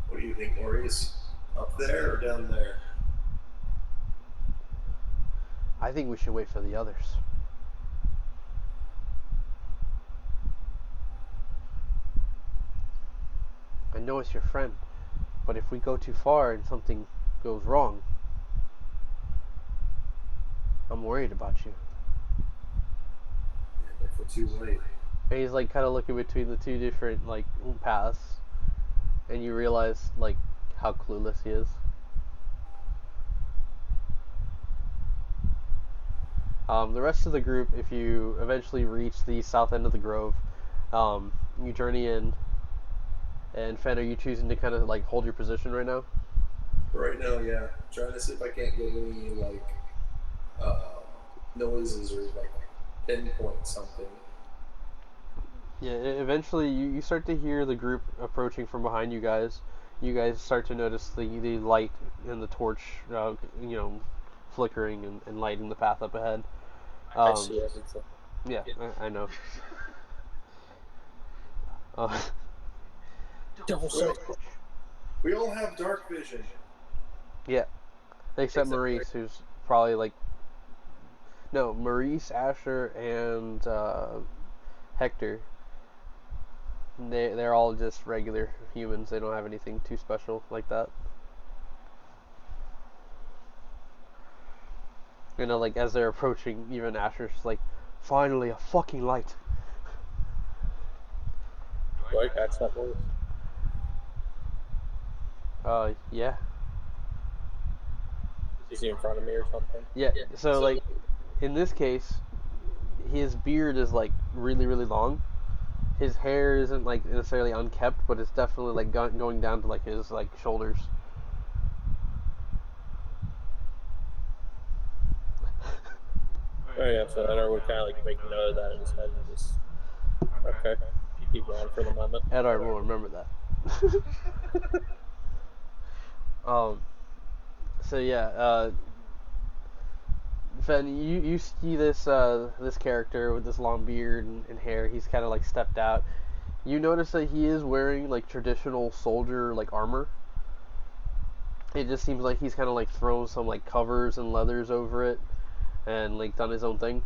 [SPEAKER 2] What do you think, Maurice? Up there or down there?
[SPEAKER 1] I think we should wait for the others. I know it's your friend, but if we go too far and something goes wrong, I'm worried about you.
[SPEAKER 2] And if we're too late.
[SPEAKER 1] And he's like kind of looking between the two different like paths, and you realize like how clueless he is. The rest of the group, if you eventually reach the south end of the grove, you journey in. And Fen, are you choosing to kind of like hold your position right now?
[SPEAKER 2] Right now, yeah. Trying to see if I can't get any like noises or like pinpoint something.
[SPEAKER 1] Yeah, eventually you start to hear the group approaching from behind you guys. You guys start to notice the light in the torch, flickering and lighting the path up ahead.
[SPEAKER 5] I see everything.
[SPEAKER 1] Yeah, I know. Uh,
[SPEAKER 5] Double
[SPEAKER 2] We all,
[SPEAKER 5] sight.
[SPEAKER 2] we all have dark vision.
[SPEAKER 1] yeah, except Maurice, who's probably like no Maurice, Asher, and Hector. They're all just regular humans. They don't have anything too special like that. Like as they're approaching, even Asher's like, finally a fucking light.
[SPEAKER 5] Do I catch that voice?
[SPEAKER 1] Yeah.
[SPEAKER 5] Is he in front of me or something?
[SPEAKER 1] Yeah, so like, in this case, his beard is like really, really long. His hair isn't like necessarily unkept, but it's definitely like going down to like his like shoulders.
[SPEAKER 5] Oh yeah, so Edar would kind of like make note of that in his head and just okay, keep going for the moment.
[SPEAKER 1] Edard will remember that. So yeah, Fen, you see this character with this long beard and hair. He's kind of like stepped out. You notice that he is wearing like traditional soldier like armor. It just seems like he's kind of like thrown some like covers and leathers over it, and like done his own thing.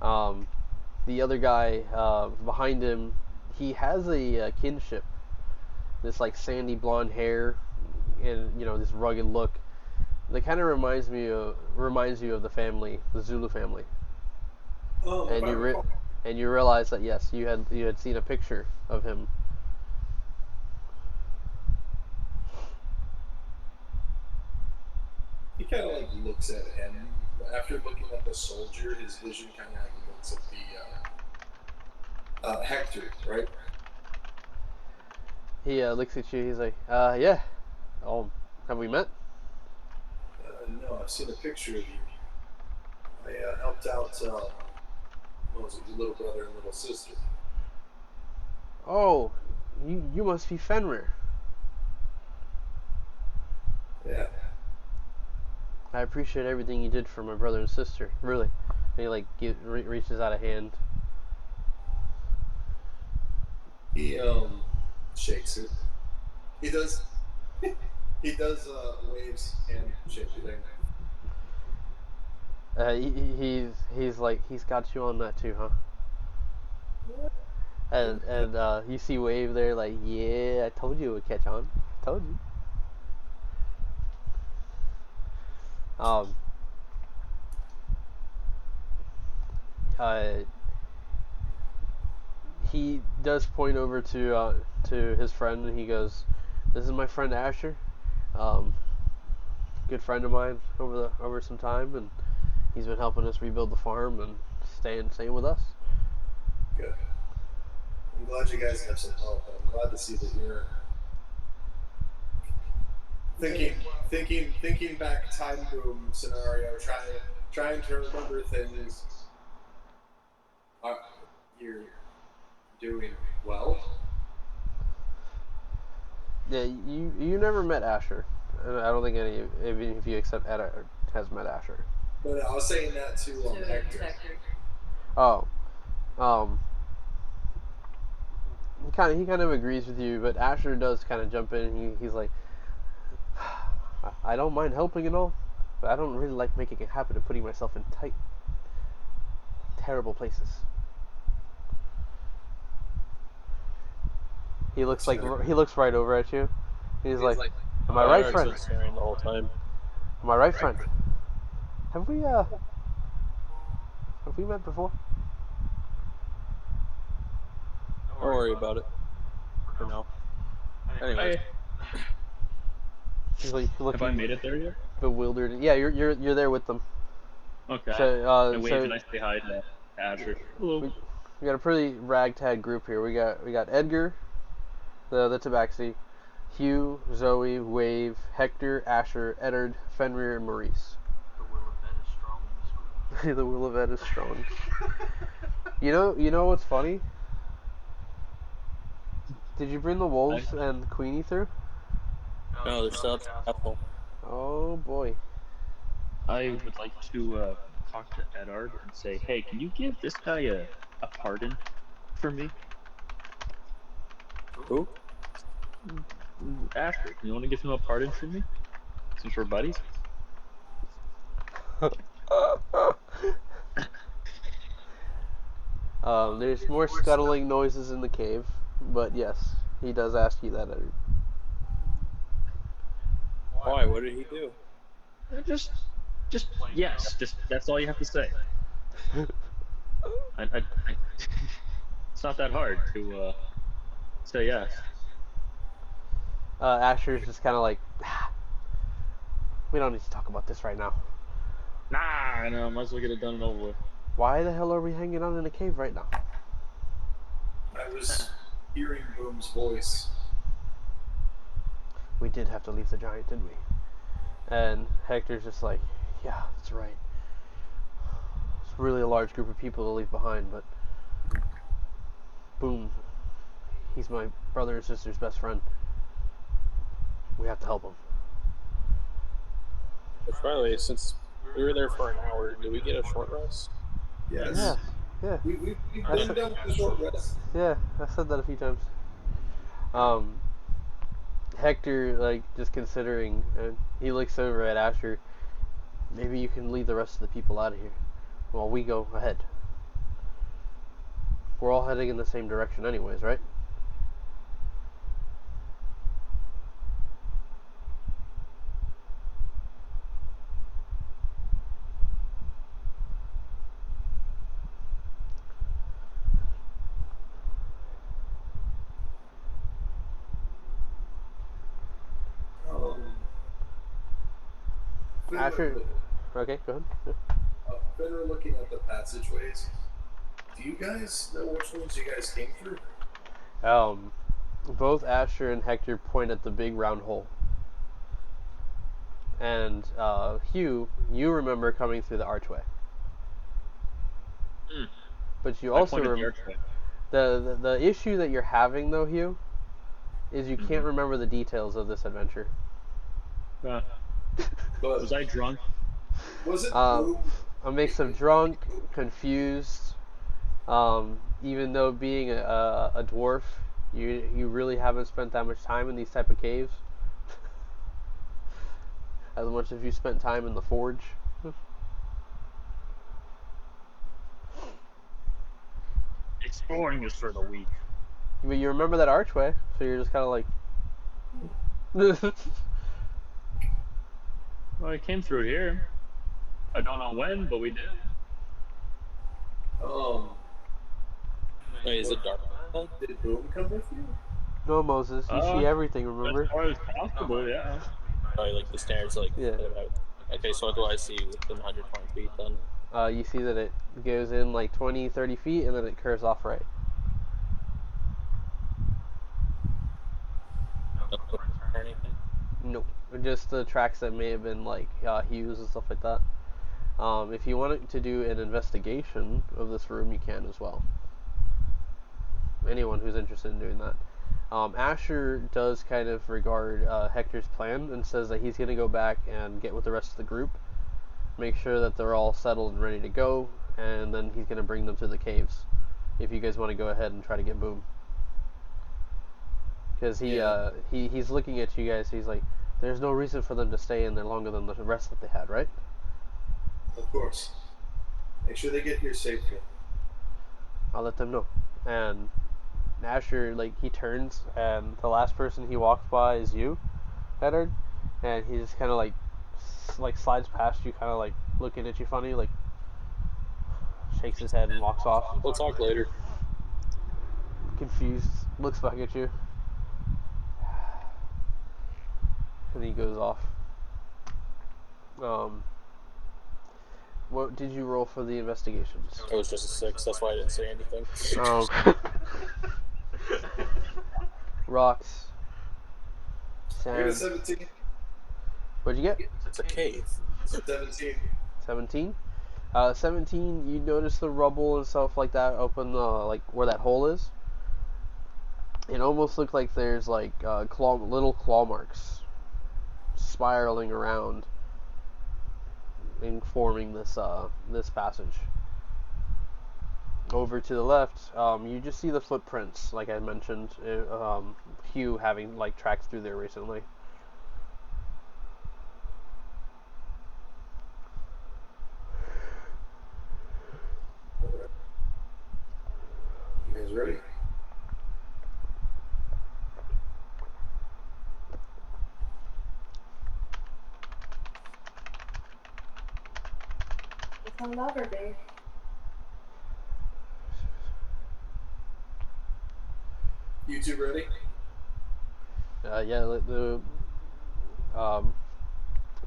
[SPEAKER 1] The other guy behind him, he has a kinship. This like sandy blonde hair, and this rugged look. That kind of reminds you of the family, the Zulu family.
[SPEAKER 2] Oh,
[SPEAKER 1] And you realize that yes, you had seen a picture of him.
[SPEAKER 2] He kind of like looks at him. After looking at the soldier, his vision kind of like looks at the Hector, right?
[SPEAKER 1] He looks at you. He's like, yeah. Oh, have we met?
[SPEAKER 2] No, I've seen a picture of you. I helped out, what was it, your little brother and little sister.
[SPEAKER 1] Oh, you must be Fenrir.
[SPEAKER 2] Yeah.
[SPEAKER 1] I appreciate everything you did for my brother and sister. Really. And he like reaches out a hand.
[SPEAKER 2] He shakes it. He does. He does waves and shake the thing.
[SPEAKER 1] He's like he's got you on that too, huh? And you see Wave there like, yeah, I told you it would catch on. I told you. He does point over to his friend and he goes, "This is my friend Asher, good friend of mine over some time, and he's been helping us rebuild the farm and staying with us."
[SPEAKER 2] Good. I'm glad you guys have some help. I'm glad to see that you're thinking back time boom scenario, trying to remember things. You're doing well.
[SPEAKER 1] Yeah, you never met Asher. And I don't think any even if you except Ed has met Asher.
[SPEAKER 2] But I was saying that to Hector.
[SPEAKER 1] Oh, he kind of agrees with you, but Asher does kind of jump in. And he's like, I don't mind helping and all, but I don't really like making it happen and putting myself in tight, terrible places. He looks right over at you. He's like, "Am I right, friend?
[SPEAKER 5] Staring the whole time.
[SPEAKER 1] Am I right, friend? Have we met before?"
[SPEAKER 5] Don't worry about it. For now. Anyway.
[SPEAKER 1] He's like looking
[SPEAKER 3] Have I made it there yet?
[SPEAKER 1] bewildered. Yeah, you're there with them.
[SPEAKER 3] Okay.
[SPEAKER 1] So,
[SPEAKER 3] I wave and I say hi to Asher. Hello.
[SPEAKER 1] we got a pretty ragtag group here. We got Edgar, the Tabaxi, Hugh, Zoe, Wave, Hector, Asher, Eddard, Fenrir, and Maurice.
[SPEAKER 7] The will of Ed is strong in this group.
[SPEAKER 1] The will of Ed is strong. You know what's funny? Did you bring the wolves and Queenie through?
[SPEAKER 5] No, they're still at the castle.
[SPEAKER 1] Oh boy.
[SPEAKER 3] I would like to talk to Eddard and say, hey, can you give this guy a pardon for me?
[SPEAKER 5] Who?
[SPEAKER 3] Asher, you want to give him a pardon for me? Since we're buddies?
[SPEAKER 1] There's more scuttling noises in the cave, but yes, he does ask you that, Eddard.
[SPEAKER 5] Why? What did he do?
[SPEAKER 3] Just yes. Just that's all you have to say. I it's not that hard to say yes.
[SPEAKER 1] Asher's just kind of like, we don't need to talk about this right now.
[SPEAKER 3] Nah, no, might as well get it done and over with.
[SPEAKER 1] Why the hell are we hanging out in a cave right now?
[SPEAKER 2] I was hearing Boom's voice.
[SPEAKER 1] We did have to leave the giant, didn't we? And Hector's just like, yeah, that's right. It's really a large group of people to leave behind, but Boom, he's my brother and sister's best friend. We have to help him.
[SPEAKER 5] Which, by the way, since we were there for an hour, did we get a short rest?
[SPEAKER 2] Yes.
[SPEAKER 1] Yeah.
[SPEAKER 2] We've been done with the short rest.
[SPEAKER 1] Yeah, I said that a few times. Hector, like, just considering, and he looks over at Asher. Maybe you can lead the rest of the people out of here while we go ahead. We're all heading in the same direction anyways, right? Asher, okay, go ahead. Yeah.
[SPEAKER 2] Fenrir looking at the passageways. Do you guys know which ones you guys came through?
[SPEAKER 1] Both Asher and Hector point at the big round hole. And Hugh, you remember coming through the archway. But you also remember the issue that you're having though, Hugh, is you can't remember the details of this adventure.
[SPEAKER 3] Was I drunk?
[SPEAKER 2] Was it
[SPEAKER 1] A mix of drunk, confused. Even though being a dwarf, you really haven't spent that much time in these type of caves. As much as you spent time in the forge.
[SPEAKER 3] Exploring is for the weak.
[SPEAKER 1] But you remember that archway, so you're just kind of like.
[SPEAKER 3] Well, I came through here. I don't know when, but we did.
[SPEAKER 5] Wait, is it dark?
[SPEAKER 2] Did Boom come with you?
[SPEAKER 1] No, Moses, you see everything, remember?
[SPEAKER 3] As far as possible, yeah.
[SPEAKER 5] Probably like the stairs, like.
[SPEAKER 1] Yeah.
[SPEAKER 5] Okay, so what do I see within 120 feet then?
[SPEAKER 1] You see that it goes in like 20, 30 feet, and then it curves off right.
[SPEAKER 5] Or anything?
[SPEAKER 1] Nope. Just the tracks that may have been like Hughes and stuff like that. If you wanted to do an investigation of this room, you can as well. Anyone who's interested in doing that. Asher does kind of regard Hector's plan and says that he's going to go back and get with the rest of the group, make sure that they're all settled and ready to go, and then he's going to bring them to the caves. If you guys want to go ahead and try to get Boom. Because he's looking at you guys, he's like, there's no reason for them to stay in there longer than the rest that they had, right?
[SPEAKER 2] Of course. Make sure they get here safely.
[SPEAKER 1] I'll let them know. And Asher, like, he turns, and the last person he walks by is you, Eddard, and he just kind of like slides past you, kind of like looking at you funny, like shakes his head and walks off.
[SPEAKER 5] We'll talk later.
[SPEAKER 1] Confused, looks back at you, and he goes off. What did you roll for the investigations?
[SPEAKER 5] It was just a 6. That's why I didn't say anything.
[SPEAKER 1] Oh. Rocks.
[SPEAKER 2] I got a
[SPEAKER 1] Sand.
[SPEAKER 2] 17.
[SPEAKER 1] What'd you get?
[SPEAKER 5] It's a cave.
[SPEAKER 2] 17.
[SPEAKER 1] 17. 17. You notice the rubble and stuff like that. Open the like where that hole is. It almost looks like there's like little claw marks spiraling around and forming this this passage. Over to the left, you just see the footprints, like I mentioned. Hugh having like tracked through there recently.
[SPEAKER 2] You guys ready?
[SPEAKER 6] It's a lover, babe.
[SPEAKER 2] You two ready?
[SPEAKER 1] Yeah, the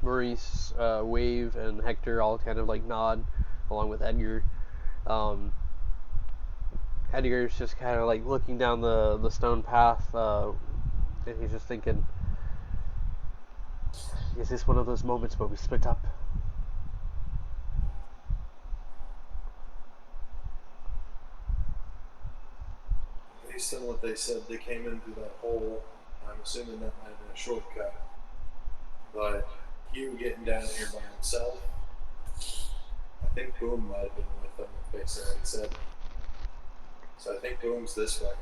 [SPEAKER 1] Maurice, Wave, and Hector all kind of like nod, along with Edgar. Edgar's just kind of like looking down the stone path, and he's just thinking, is this one of those moments where we split up?
[SPEAKER 2] Based on what they said, they came in through that hole. I'm assuming that might have been a shortcut. But Hugh getting down here by himself, I think Boom might have been with them based on what he said. So I think Boom's this way.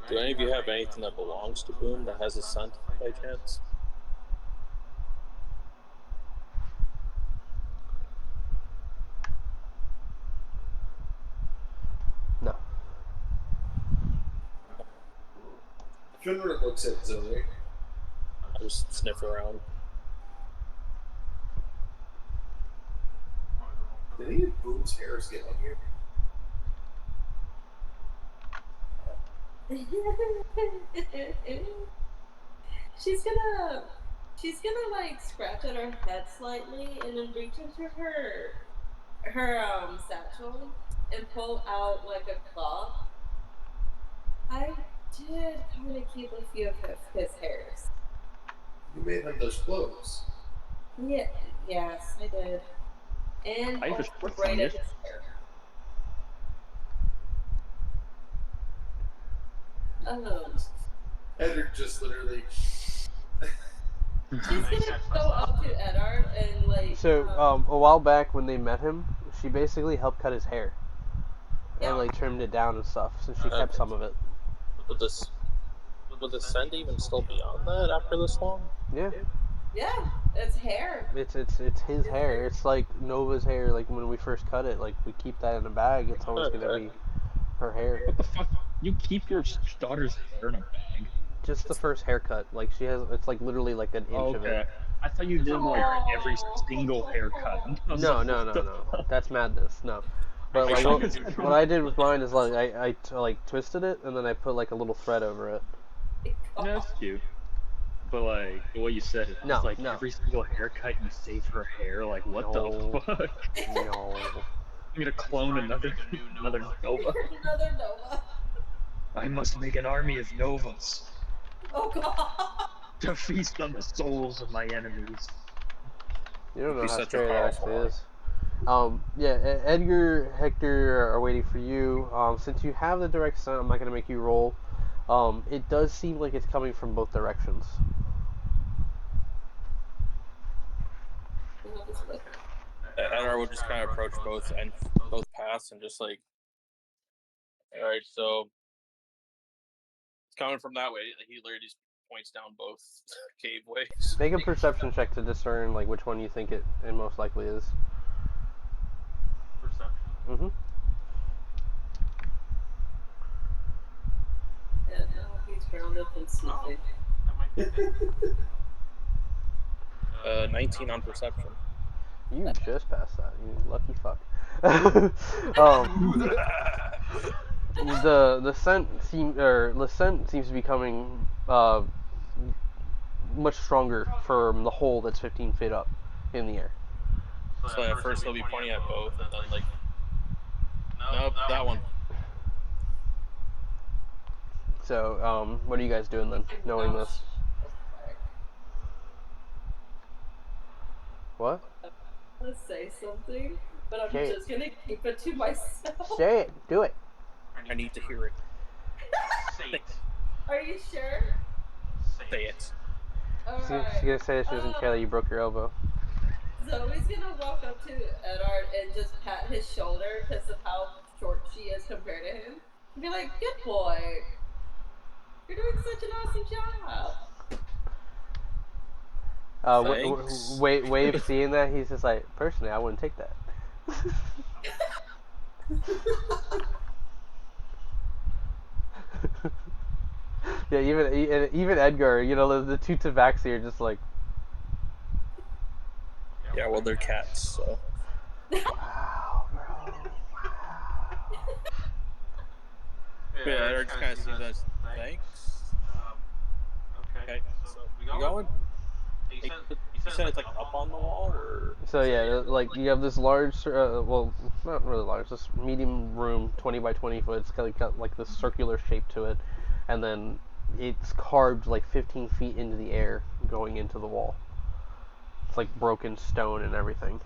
[SPEAKER 5] Do any of you have anything that belongs to Boom that has a scent by chance?
[SPEAKER 1] No.
[SPEAKER 2] Finra looks at Zoe.
[SPEAKER 5] I just sniff around.
[SPEAKER 2] Did any of Boom's hairs get on here?
[SPEAKER 6] She's gonna like scratch at her head slightly and then reach into her satchel and pull out like a claw. I did kind of keep a few of his hairs.
[SPEAKER 2] You made him those clothes.
[SPEAKER 6] Yeah, yes, I did. And
[SPEAKER 3] I
[SPEAKER 6] also
[SPEAKER 3] just put
[SPEAKER 6] braided
[SPEAKER 3] fungus.
[SPEAKER 6] his hair.
[SPEAKER 2] Edric just literally.
[SPEAKER 6] She's gonna go up to Eddard and like.
[SPEAKER 1] So, a while back when they met him, she basically helped cut his hair.
[SPEAKER 6] Yeah.
[SPEAKER 1] And like trimmed it down and stuff, so she kept some of it.
[SPEAKER 5] Would the scent even still be on that after this long?
[SPEAKER 1] Yeah.
[SPEAKER 6] Yeah, it's hair.
[SPEAKER 1] It's his hair. It's like Nova's hair. Like when we first cut it, like we keep that in a bag. It's always gonna be her hair.
[SPEAKER 3] What the fuck? You keep your daughter's hair in a bag?
[SPEAKER 1] Just the first haircut. Like she has. It's like literally like an inch of
[SPEAKER 3] Okay.
[SPEAKER 1] it.
[SPEAKER 3] I thought you did like every single haircut. I was
[SPEAKER 1] No,
[SPEAKER 3] like,
[SPEAKER 1] no,
[SPEAKER 3] what
[SPEAKER 1] no,
[SPEAKER 3] the
[SPEAKER 1] no.
[SPEAKER 3] fuck?
[SPEAKER 1] That's madness. No. But
[SPEAKER 3] I
[SPEAKER 1] like
[SPEAKER 3] thought you
[SPEAKER 1] what I did with mine is like I like twisted it and then I put like a little thread over it.
[SPEAKER 3] Yeah, that's cute. But like the way you said it, I was like every single haircut you save her hair. Like what the fuck?
[SPEAKER 1] No.
[SPEAKER 3] I'm gonna clone another Nova.
[SPEAKER 6] Another Nova.
[SPEAKER 3] I must make an army of Novas
[SPEAKER 6] Oh god.
[SPEAKER 3] to feast on the souls of my enemies.
[SPEAKER 1] You don't know
[SPEAKER 5] Be
[SPEAKER 1] how
[SPEAKER 5] such a
[SPEAKER 1] scary that
[SPEAKER 5] powerful
[SPEAKER 1] actually is. Yeah, Edgar, Hector are waiting for you. Since you have the direct scent, I'm not gonna make you roll. It does seem like it's coming from both directions.
[SPEAKER 5] Eddard would just kind of approach both paths and just like, all right, so it's coming from that way. He literally just points down both cave ways.
[SPEAKER 1] Make a perception check to discern like which one you think it most likely is.
[SPEAKER 7] Perception.
[SPEAKER 1] Mm-hmm.
[SPEAKER 6] Yeah, no, he's grounded and sniffing.
[SPEAKER 7] That might be
[SPEAKER 5] 19 on perception.
[SPEAKER 1] You just passed that. You lucky fuck. The scent seems to be coming uh, much stronger from the hole that's 15 feet up in the air.
[SPEAKER 5] So at first they'll be pointing at both, and then like, nope, that one.
[SPEAKER 1] So, what are you guys doing then, knowing this? What?
[SPEAKER 6] Let's say something, but I'm
[SPEAKER 1] Say it.
[SPEAKER 6] just gonna keep it to myself.
[SPEAKER 1] Say it. Do it.
[SPEAKER 5] I need to hear it.
[SPEAKER 6] Are you sure?
[SPEAKER 5] Say it.
[SPEAKER 1] She's
[SPEAKER 6] Alright.
[SPEAKER 1] gonna say that she doesn't care that you broke your elbow.
[SPEAKER 6] Zoe's gonna walk up to Edard and just pat his shoulder because of how short she is compared to him. And be like, good boy. You're doing such an awesome job.
[SPEAKER 5] Thanks.
[SPEAKER 1] Wave seeing that, he's just like, personally, I wouldn't take that. Yeah, even Edgar, you know, the two tabaxi are just like,
[SPEAKER 5] Yeah, well, they're cats, so.
[SPEAKER 1] wow, bro.
[SPEAKER 5] Yeah, it just kind of seems as thanks. Okay, so you going? You said it's like up on the wall, or?
[SPEAKER 1] So yeah, like you have this large, well, not really large, this medium room, 20 by 20 foot. It's got like this circular shape to it, and then it's carved like 15 feet into the air, going into the wall. It's like broken stone and everything.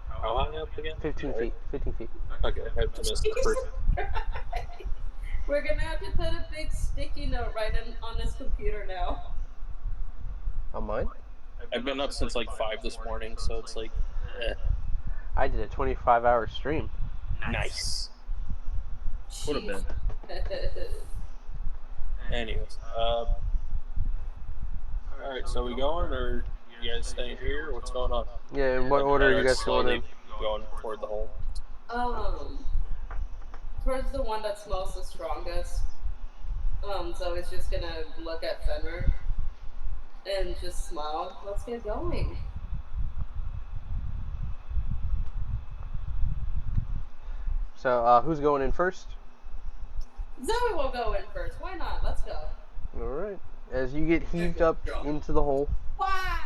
[SPEAKER 5] How high up again?
[SPEAKER 1] 15 feet. 15 feet.
[SPEAKER 5] Okay, I have to miss the first.
[SPEAKER 6] We're gonna have to put a big sticky note right on his computer now.
[SPEAKER 1] On mine?
[SPEAKER 5] I've been up since like 5 this morning, so it's like,
[SPEAKER 1] I did a 25-hour stream.
[SPEAKER 5] nice.
[SPEAKER 3] Would have been.
[SPEAKER 5] Anyways, alright, so we going, or you guys staying here, or what's going on?
[SPEAKER 1] Yeah, in what order are you guys going in?
[SPEAKER 5] Going toward the hole.
[SPEAKER 6] Towards the one that smells the strongest. Zoe's just gonna look at Fenrir and just smile. Let's get going.
[SPEAKER 1] So, who's going in first?
[SPEAKER 6] Zoe will go in first. Why not? Let's go.
[SPEAKER 1] Alright. As you get heaved up into the hole,
[SPEAKER 6] Why?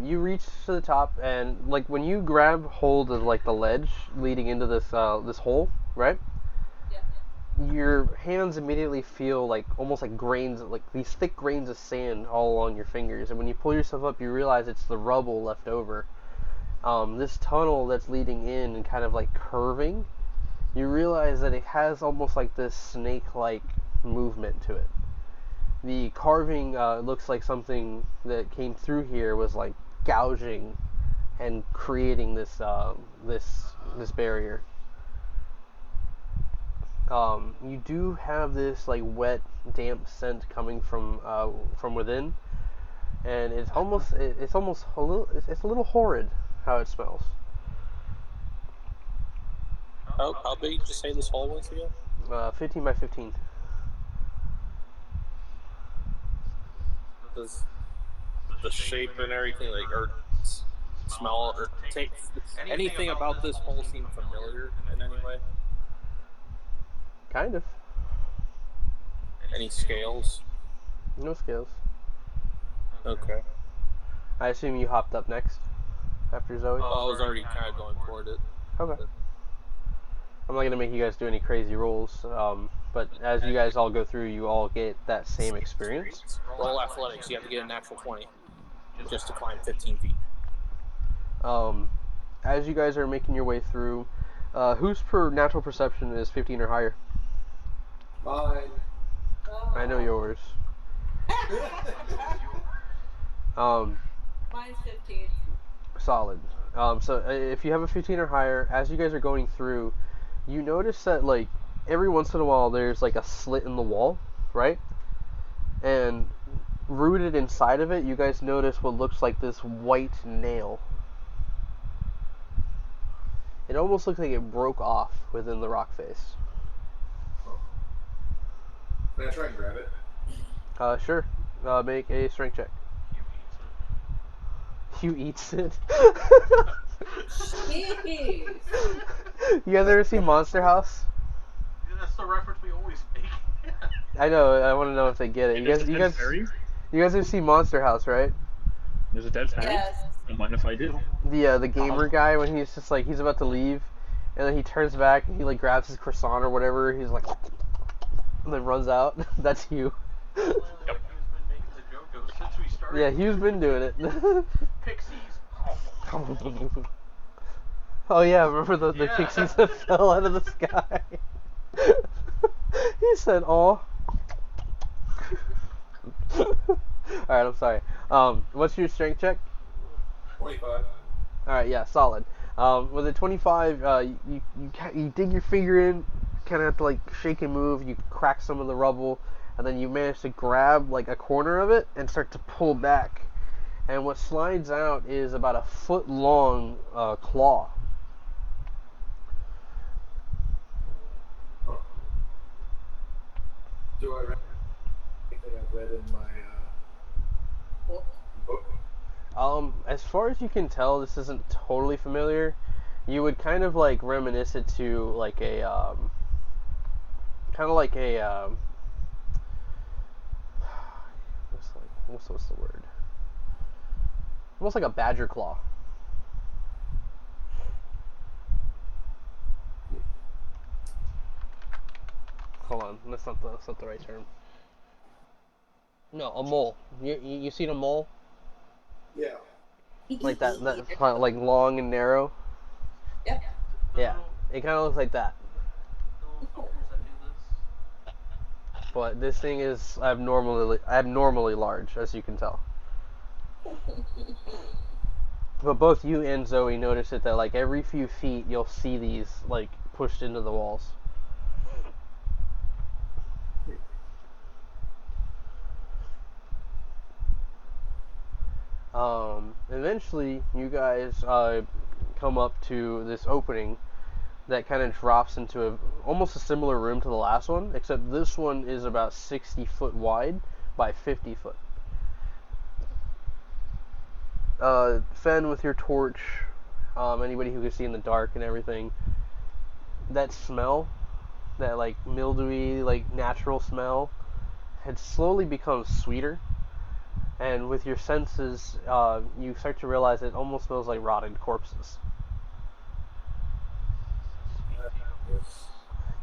[SPEAKER 1] you reach to the top, and like when you grab hold of like the ledge leading into this this hole, right?
[SPEAKER 6] Yeah.
[SPEAKER 1] Your hands immediately feel like almost like grains, like these thick grains of sand all along your fingers. And when you pull yourself up, you realize it's the rubble left over. This tunnel that's leading in and kind of like curving, you realize that it has almost like this snake-like movement to it. The carving looks like something that came through here was like gouging and creating this this barrier. You do have this like wet, damp scent coming from within, and it's almost a little horrid how it smells.
[SPEAKER 5] How big did you say this hole was again?
[SPEAKER 1] 15 by 15.
[SPEAKER 5] Does the shape and everything, like, or smell, or taste, anything about this hole seem familiar in any way?
[SPEAKER 1] Kind of.
[SPEAKER 5] Any scales?
[SPEAKER 1] No scales.
[SPEAKER 5] Okay.
[SPEAKER 1] I assume you hopped up next after Zoe.
[SPEAKER 5] Oh, I was already kind of going toward it.
[SPEAKER 1] Okay. I'm not gonna make you guys do any crazy rolls, but as you guys all go through, you all get that same experience.
[SPEAKER 5] Roll athletics. You have to get a natural 20 just to climb 15 feet.
[SPEAKER 1] As you guys are making your way through, whose natural perception is 15 or higher?
[SPEAKER 2] Mine.
[SPEAKER 1] I know yours.
[SPEAKER 6] Mine's 15.
[SPEAKER 1] Solid. So if you have a 15 or higher, as you guys are going through, you notice that like every once in a while there's like a slit in the wall, right? And rooted inside of it, you guys notice what looks like this white nail. It almost looks like it broke off within the rock face.
[SPEAKER 2] Can I try and grab it?
[SPEAKER 1] Sure. Make a strength check. Hugh eats it.
[SPEAKER 6] Jeez.
[SPEAKER 1] You guys ever see Monster House?
[SPEAKER 7] That's the reference we always make.
[SPEAKER 1] I know. I want to know if they get it.
[SPEAKER 3] Hey, there's a dead
[SPEAKER 1] You
[SPEAKER 3] fairy.
[SPEAKER 1] guys ever see Monster House, right?
[SPEAKER 3] There's a dead fairy.
[SPEAKER 6] Yes.
[SPEAKER 3] Don't mind if I do.
[SPEAKER 1] The gamer guy when he's just like he's about to leave, and then he turns back and he like grabs his croissant or whatever. He's like, and then runs out. That's Hugh.
[SPEAKER 7] Like he's been making the joke of since we started.
[SPEAKER 1] Yeah, Hugh's been doing it.
[SPEAKER 7] Pixies.
[SPEAKER 1] Oh yeah, remember the
[SPEAKER 7] Yeah.
[SPEAKER 1] pixies that fell out of the sky? He said, "Oh." All right, I'm sorry. What's your strength check?
[SPEAKER 2] 25.
[SPEAKER 1] All right, yeah, solid. With a 25, you dig your finger in, kind of have to like shake and move. You crack some of the rubble, and then you manage to grab like a corner of it and start to pull back. And what slides out is about a foot long claw.
[SPEAKER 2] Do I read anything I've read in my book?
[SPEAKER 1] As far as you can tell, this isn't totally familiar. You would kind of like reminisce it to like a kind of like a what's the word? Almost like a badger claw. Hold on, that's not the right term. No, a mole. You seen a mole?
[SPEAKER 2] Yeah.
[SPEAKER 1] Like that kind of like long and narrow.
[SPEAKER 6] Yep.
[SPEAKER 1] Yeah, it kind of looks like that.
[SPEAKER 7] The little fuckers that do this.
[SPEAKER 1] But this thing is abnormally large, as you can tell. But both you and Zoe notice it that like every few feet you'll see these like pushed into the walls. Eventually you guys come up to this opening that kind of drops into almost a similar room to the last one, except this one is about 60 foot wide by 50 foot. Fen, with your torch, anybody who can see in the dark and everything, that smell, that like mildewy, like natural smell, had slowly become sweeter. And with your senses, you start to realize it almost smells like rotted corpses.
[SPEAKER 2] Yes.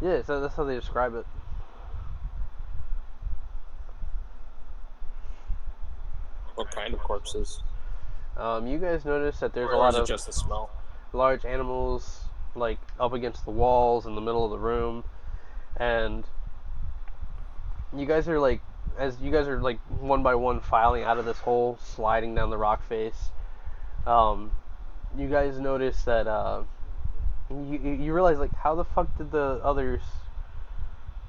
[SPEAKER 1] Yeah, so that's how they describe it.
[SPEAKER 5] What kind of corpses?
[SPEAKER 1] You guys notice that there's a
[SPEAKER 5] Or
[SPEAKER 1] lot
[SPEAKER 5] is it
[SPEAKER 1] of
[SPEAKER 5] just the smell?
[SPEAKER 1] large animals like up against the walls in the middle of the room, and you guys are like, as you guys are like one by one filing out of this hole, sliding down the rock face. You guys notice that you realize like how the fuck did the others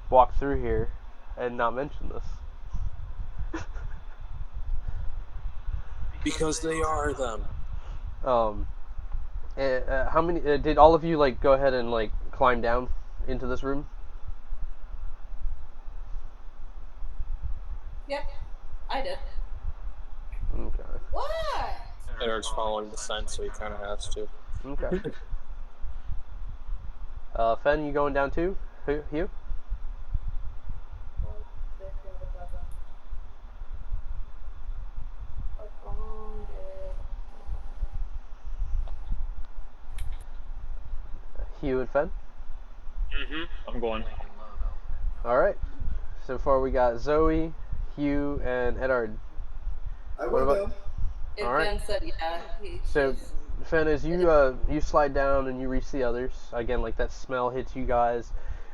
[SPEAKER 1] walk through here and not mention this?
[SPEAKER 5] Because they are them.
[SPEAKER 1] How many did all of you like go ahead and like climb down into this room?
[SPEAKER 6] Yep. I did.
[SPEAKER 1] Okay.
[SPEAKER 6] What?
[SPEAKER 5] Edward's following the scent, so he kind of has to.
[SPEAKER 1] Okay. Fen, you going down too? Hugh? Hugh and Fen?
[SPEAKER 3] I'm going.
[SPEAKER 1] Alright. So far we got Zoe, Hugh, and Edard.
[SPEAKER 2] I
[SPEAKER 1] What
[SPEAKER 2] went
[SPEAKER 1] about-
[SPEAKER 2] down.
[SPEAKER 6] And
[SPEAKER 1] All right.
[SPEAKER 6] Ben said, yeah.
[SPEAKER 1] So, Fen, as you slide down and you reach the others, again, like that smell hits you guys.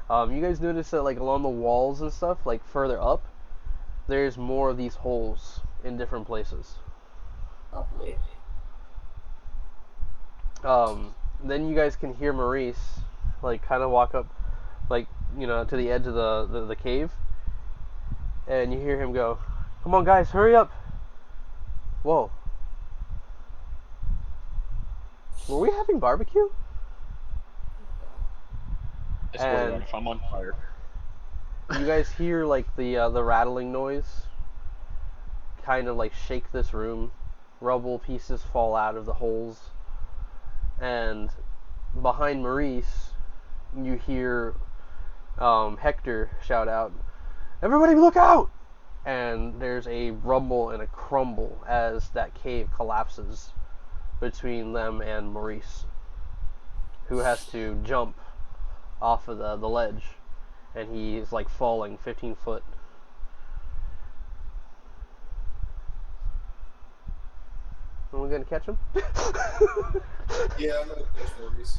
[SPEAKER 1] You guys notice that like along the walls and stuff, like further up, there's more of these holes in different places.
[SPEAKER 6] Lovely.
[SPEAKER 1] Then you guys can hear Maurice, like kind of walk up, like to the edge of the cave, and you hear him go, "Come on, guys, hurry up!" Whoa. Were we having barbecue?
[SPEAKER 3] I swear to
[SPEAKER 1] And-
[SPEAKER 3] God, if I'm on fire.
[SPEAKER 1] You guys hear like the rattling noise kind of like shake this room, rubble pieces fall out of the holes. And behind Maurice, you hear Hector shout out, "Everybody look out!" And there's a rumble and a crumble as that cave collapses between them and Maurice, who has to jump off of the ledge, and he's like falling 15 foot. Are we gonna catch him?
[SPEAKER 2] Yeah, I'm gonna catch Maurice.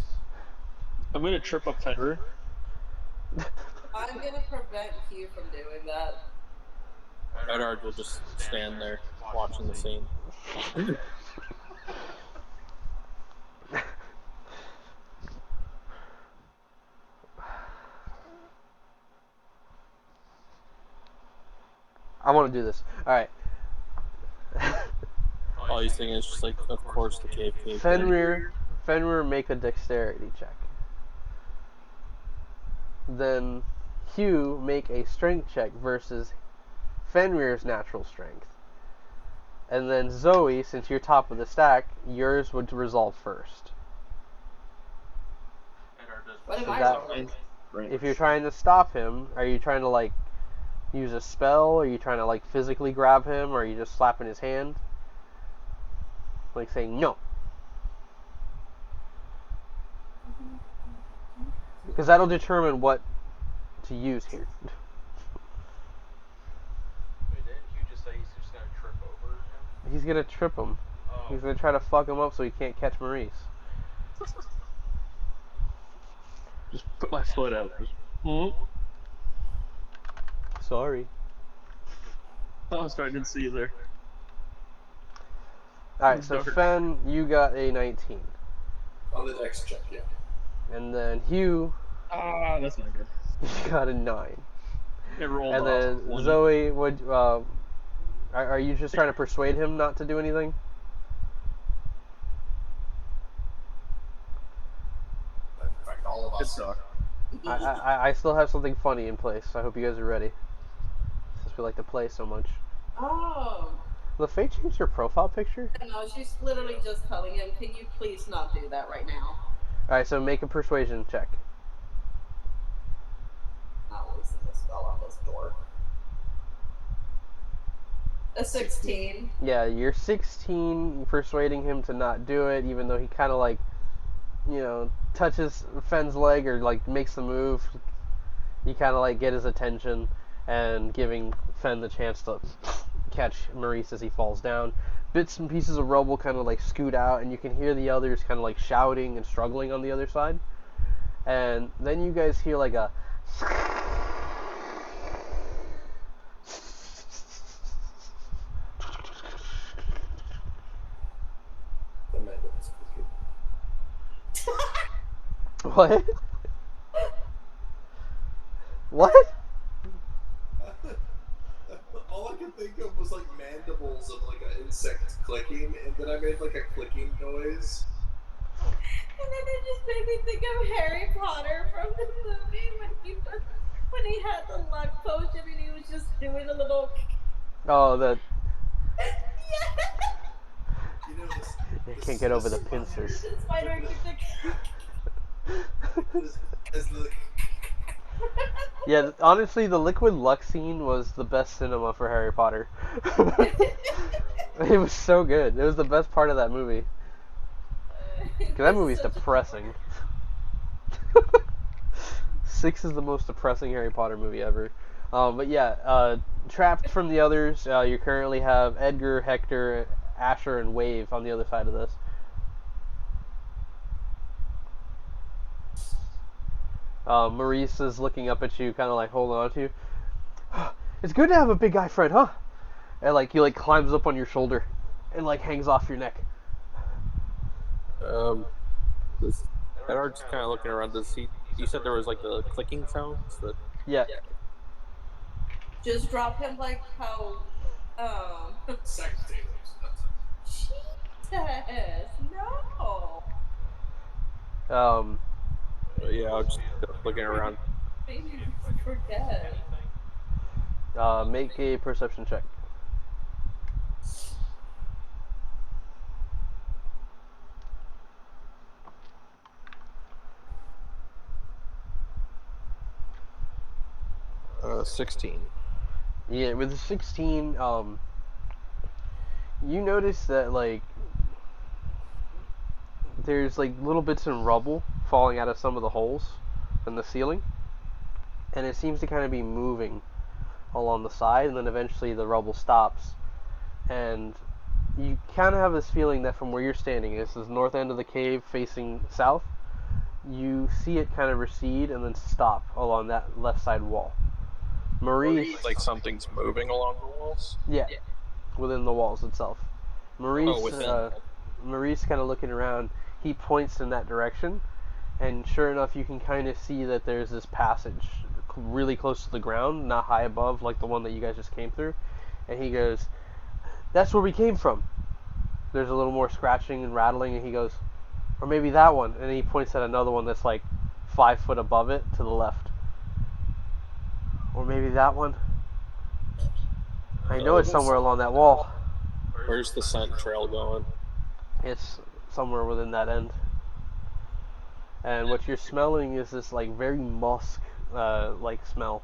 [SPEAKER 3] I'm gonna trip up Fenrir.
[SPEAKER 6] I'm gonna prevent Hugh from doing that.
[SPEAKER 5] Edard will just stand there watching the scene.
[SPEAKER 1] I want to do this. All right.
[SPEAKER 5] All he's thinking is just like, of course, the cave.
[SPEAKER 1] Fenrir, make a dexterity check. Then Hugh, make a strength check versus Fenrir's natural strength. And then Zoe, since you're top of the stack, yours would resolve first.
[SPEAKER 6] What am
[SPEAKER 1] Is
[SPEAKER 6] I
[SPEAKER 1] that-
[SPEAKER 6] rolling?
[SPEAKER 1] If you're trying to stop him, are you trying to like use a spell? Are you trying to like physically grab him? Or are you just slapping his hand? Like saying no. Because that'll determine what to use here.
[SPEAKER 7] Wait, didn't you just say he's just gonna trip over him?
[SPEAKER 1] He's gonna trip him.
[SPEAKER 7] Oh.
[SPEAKER 1] He's gonna try to fuck him up so he can't catch Maurice.
[SPEAKER 3] Just put my foot out. Just,
[SPEAKER 1] Sorry.
[SPEAKER 3] oh, sorry, I didn't see you there.
[SPEAKER 1] Alright, so
[SPEAKER 3] Dark.
[SPEAKER 1] Fen, you got a 19.
[SPEAKER 2] On the dex check, yeah.
[SPEAKER 1] And then Hugh,
[SPEAKER 3] Ah, that's not good.
[SPEAKER 1] you got a 9.
[SPEAKER 3] It rolled
[SPEAKER 1] And
[SPEAKER 3] off
[SPEAKER 1] then
[SPEAKER 3] 20.
[SPEAKER 1] Zoe, are you just trying to persuade him not to do anything?
[SPEAKER 2] In fact, all of
[SPEAKER 3] Good
[SPEAKER 2] us.
[SPEAKER 3] talk.
[SPEAKER 1] I still have something funny in place. I hope you guys are ready. Since we like to play so much.
[SPEAKER 6] Oh.
[SPEAKER 1] LaFay changed her profile picture?
[SPEAKER 6] No, she's literally just telling him, can you please not do that right now?
[SPEAKER 1] Alright, so make a persuasion check.
[SPEAKER 6] Not wasting a spell on this door. A 16.
[SPEAKER 1] Yeah, you're 16, persuading him to not do it, even though he kind of like, you know, touches Fenn's leg or like makes the move. You kind of like get his attention and giving Fenn the chance to catch Maurice as he falls down. Bits and pieces of rubble kind of like scoot out, and you can hear the others kind of like shouting and struggling on the other side. And then you guys hear like a
[SPEAKER 2] The mandibles cookie.
[SPEAKER 1] what? What?
[SPEAKER 2] All I could think of was like mandibles of like an insect clicking, and then I made like a clicking noise.
[SPEAKER 6] And then it just made me think of Harry Potter from the movie when he had the luck potion and he was just doing a little.
[SPEAKER 1] Oh, that
[SPEAKER 2] You know, this,
[SPEAKER 1] you can't get over the pincers.
[SPEAKER 6] The spider.
[SPEAKER 2] as the
[SPEAKER 1] Yeah, honestly, the liquid luck scene was the best cinema for Harry Potter. It was so good. It was the best part of that movie. 'Cause that movie's depressing. 6 is the most depressing Harry Potter movie ever. But yeah, trapped from the others, you currently have Edgar, Hector, Asher, and Wave on the other side of this. Maurice is looking up at you, kind of like holding on to you. It's good to have a big guy friend, huh? And like he like climbs up on your shoulder and like hangs off your neck.
[SPEAKER 5] Edard's kind of looking around. Does he? You said there was like the clicking sounds. That
[SPEAKER 1] Yeah.
[SPEAKER 6] Just drop him like how.
[SPEAKER 2] sex tables.
[SPEAKER 6] Jesus, no.
[SPEAKER 5] yeah, I was just looking around.
[SPEAKER 6] Maybe forget.
[SPEAKER 1] Make a perception check.
[SPEAKER 5] 16.
[SPEAKER 1] Yeah, with the 16, you notice that like there's like little bits of rubble falling out of some of the holes in the ceiling, and it seems to kind of be moving along the side, and then eventually the rubble stops, and you kind of have this feeling that from where you're standing, this is the north end of the cave facing south, you see it kind of recede and then stop along that left side wall. Maurice,
[SPEAKER 5] Like something's moving along the walls.
[SPEAKER 1] yeah, within the walls itself. Maurice,
[SPEAKER 5] within.
[SPEAKER 1] Maurice kind of looking around, he points in that direction, and sure enough, you can kind of see that there's this passage really close to the ground, not high above like the one that you guys just came through. And he goes, "That's where we came from." There's a little more scratching and rattling, and he goes, "Or maybe that one." And he points at another one that's like 5 foot above it to the left. "Or maybe that one. I know it's somewhere along that wall."
[SPEAKER 5] Where's the scent trail going?
[SPEAKER 1] It's somewhere within that end. And what you're smelling is this like very musk like smell.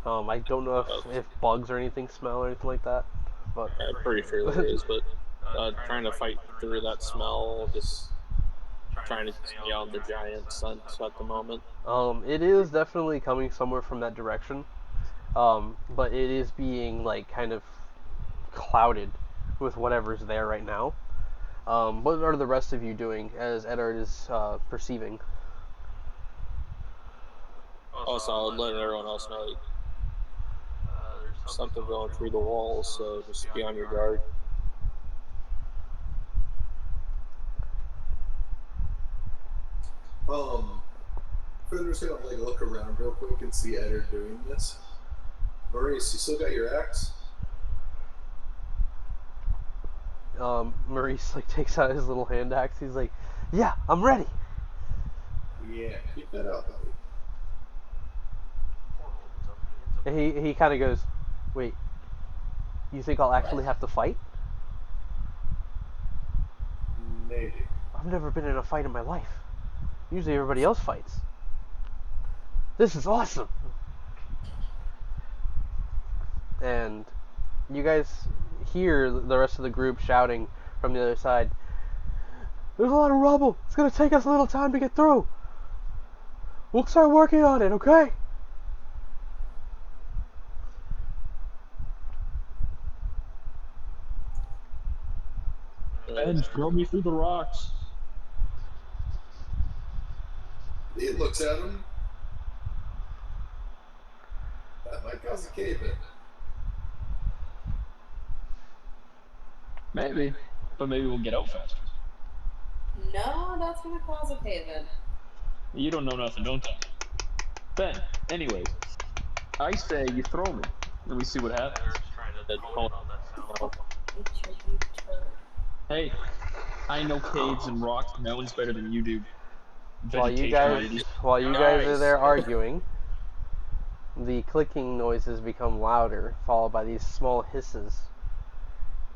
[SPEAKER 1] I don't know if bugs or anything smell or anything like that, but
[SPEAKER 5] I'm pretty sure there is, but trying to fight through that smell, just trying to stay out the giant scent at the moment.
[SPEAKER 1] it is definitely coming somewhere from that direction. But it is being like kind of clouded with whatever's there right now. What are the rest of you doing as Eddard is perceiving?
[SPEAKER 5] Also, I would let everyone else know like, there's something going through the walls, so just be on your guard.
[SPEAKER 2] Fenrir's gonna like look around real quick and see Eddard doing this. Maurice, you still got your axe?
[SPEAKER 1] Maurice like takes out his little hand axe. He's like, "Yeah, I'm ready."
[SPEAKER 2] Yeah, keep that out, buddy.
[SPEAKER 1] And he kind of goes, "Wait, you think I'll actually have to fight?"
[SPEAKER 2] Maybe.
[SPEAKER 1] "I've never been in a fight in my life. Usually everybody else fights. This is awesome." And you guys hear the rest of the group shouting from the other side, "There's a lot of rubble. It's going to take us a little time to get through. We'll start working on it, okay?"
[SPEAKER 3] Ben, throw me through the rocks.
[SPEAKER 2] He looks at him. That might cause a cave in.
[SPEAKER 3] Maybe, but maybe we'll get out faster.
[SPEAKER 6] No, that's gonna cause a cave in.
[SPEAKER 3] You don't know nothing, don't you? Ben, anyways, I say you throw me, and we see what happens. Hey, I know caves and rocks and mountains better than you do.
[SPEAKER 1] While you
[SPEAKER 3] Vegetation
[SPEAKER 1] guys are there arguing, the clicking noises become louder, followed by these small hisses.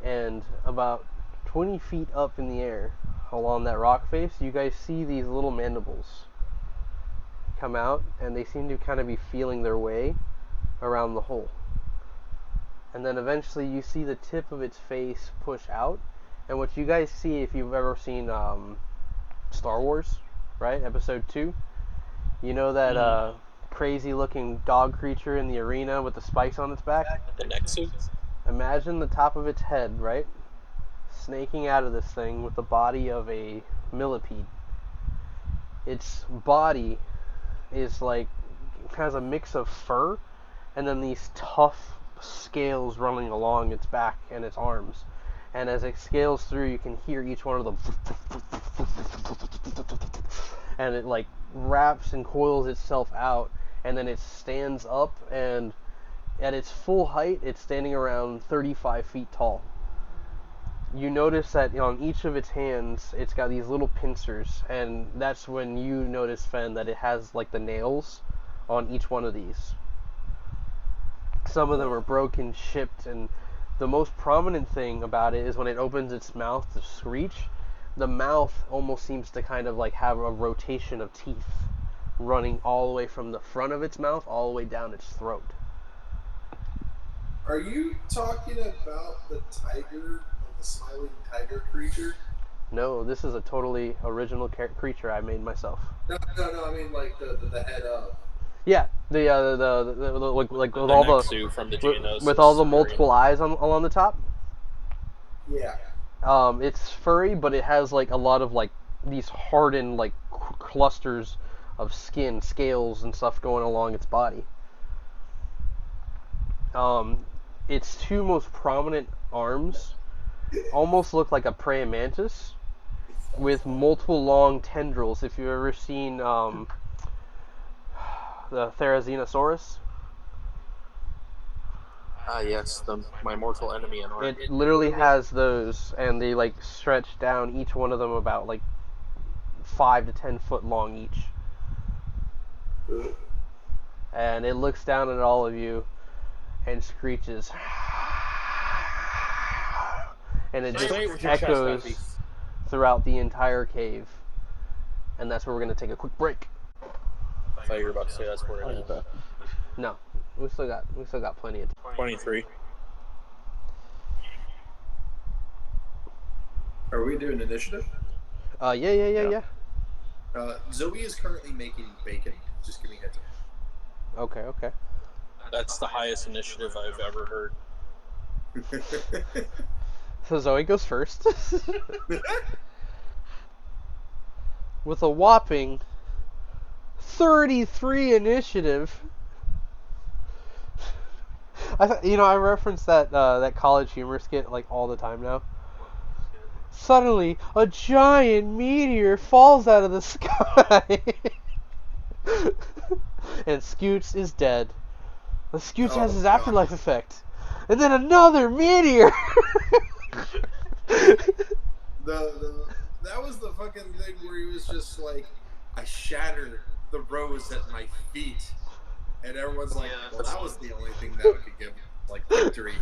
[SPEAKER 1] And about 20 feet up in the air, along that rock face, you guys see these little mandibles come out, and they seem to kind of be feeling their way around the hole. And then eventually you see the tip of its face push out, and what you guys see, if you've ever seen Star Wars, right, episode 2, you know that crazy looking dog creature in the arena with the spikes on its back?
[SPEAKER 5] The neck suits?
[SPEAKER 1] Imagine the top of its head, right, snaking out of this thing with the body of a millipede. Its body is like, has a mix of fur and then these tough scales running along its back and its arms. And as it scales through, you can hear each one of them, and it like wraps and coils itself out, and then it stands up, and at its full height, it's standing around 35 feet tall. You notice that on each of its hands, it's got these little pincers, and that's when you notice, Fen, that it has like the nails on each one of these. Some of them are broken, chipped, and the most prominent thing about it is when it opens its mouth to screech, the mouth almost seems to kind of like have a rotation of teeth running all the way from the front of its mouth all the way down its throat.
[SPEAKER 2] Are you talking about the tiger, like the smiling tiger creature?
[SPEAKER 1] No, this is a totally original creature I made myself.
[SPEAKER 2] No, I mean like the head of.
[SPEAKER 1] Yeah, the like with
[SPEAKER 5] The
[SPEAKER 1] all the
[SPEAKER 5] Nexu from the Geonosis.
[SPEAKER 1] with all the multiple eyes along the top.
[SPEAKER 2] Yeah.
[SPEAKER 1] It's furry, but it has like a lot of like these hardened like clusters of skin, scales, and stuff going along its body. Its two most prominent arms almost look like a praying mantis with multiple long tendrils. If you've ever seen the Therizinosaurus,
[SPEAKER 5] Yes, my mortal enemy in art.
[SPEAKER 1] it literally has those, and they like stretch down, each one of them about like 5 to 10 foot long each. And it looks down at all of you and screeches. And it just echoes throughout the entire cave. And that's where we're going to take a quick break.
[SPEAKER 5] I thought you were about to say that's where it is.
[SPEAKER 1] No, we still got plenty of time.
[SPEAKER 5] 23.
[SPEAKER 2] Are we doing initiative?
[SPEAKER 1] Yeah.
[SPEAKER 2] Zoe is currently making bacon. Just give me a heads up.
[SPEAKER 1] Okay.
[SPEAKER 5] That's the highest initiative I've ever heard.
[SPEAKER 1] So Zoe goes first. With a whopping 33 initiative. I reference that College Humor skit like all the time now. Suddenly, a giant meteor falls out of the sky. And Scoots is dead. The Scoots has his afterlife effect. And then another meteor!
[SPEAKER 2] That was the fucking thing where he was just like, I shattered the rose at my feet. And everyone's like, well, that was the only thing that could give, like, victory.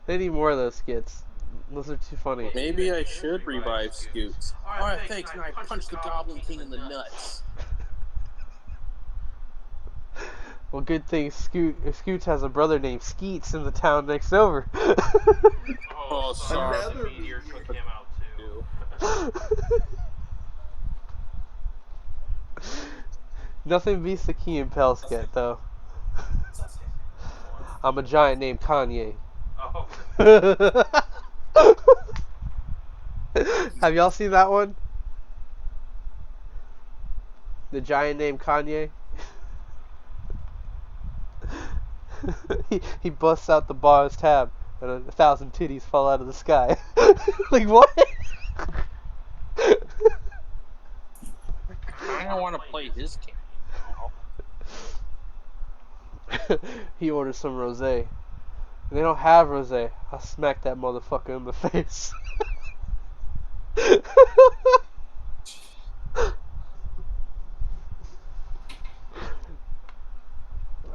[SPEAKER 1] They need more of those skits. Those are too funny.
[SPEAKER 5] Maybe I should revive Scoots. Alright, thanks, and I punched the Goblin King in the nuts.
[SPEAKER 1] Well, good thing Scoots has a brother named Skeets in the town next over.
[SPEAKER 5] Oh, sorry.
[SPEAKER 7] The meteor took him out too.
[SPEAKER 1] Nothing beats the Key and Peele skit, though. I'm a giant named Kanye.
[SPEAKER 7] Oh.
[SPEAKER 1] Have y'all seen that one? The giant named Kanye? he busts out the bar's tab and 1,000 titties fall out of the sky. Like, what?
[SPEAKER 5] I don't want to play his game.
[SPEAKER 1] He orders some rosé. They don't have rosé. I'll smack that motherfucker in the face.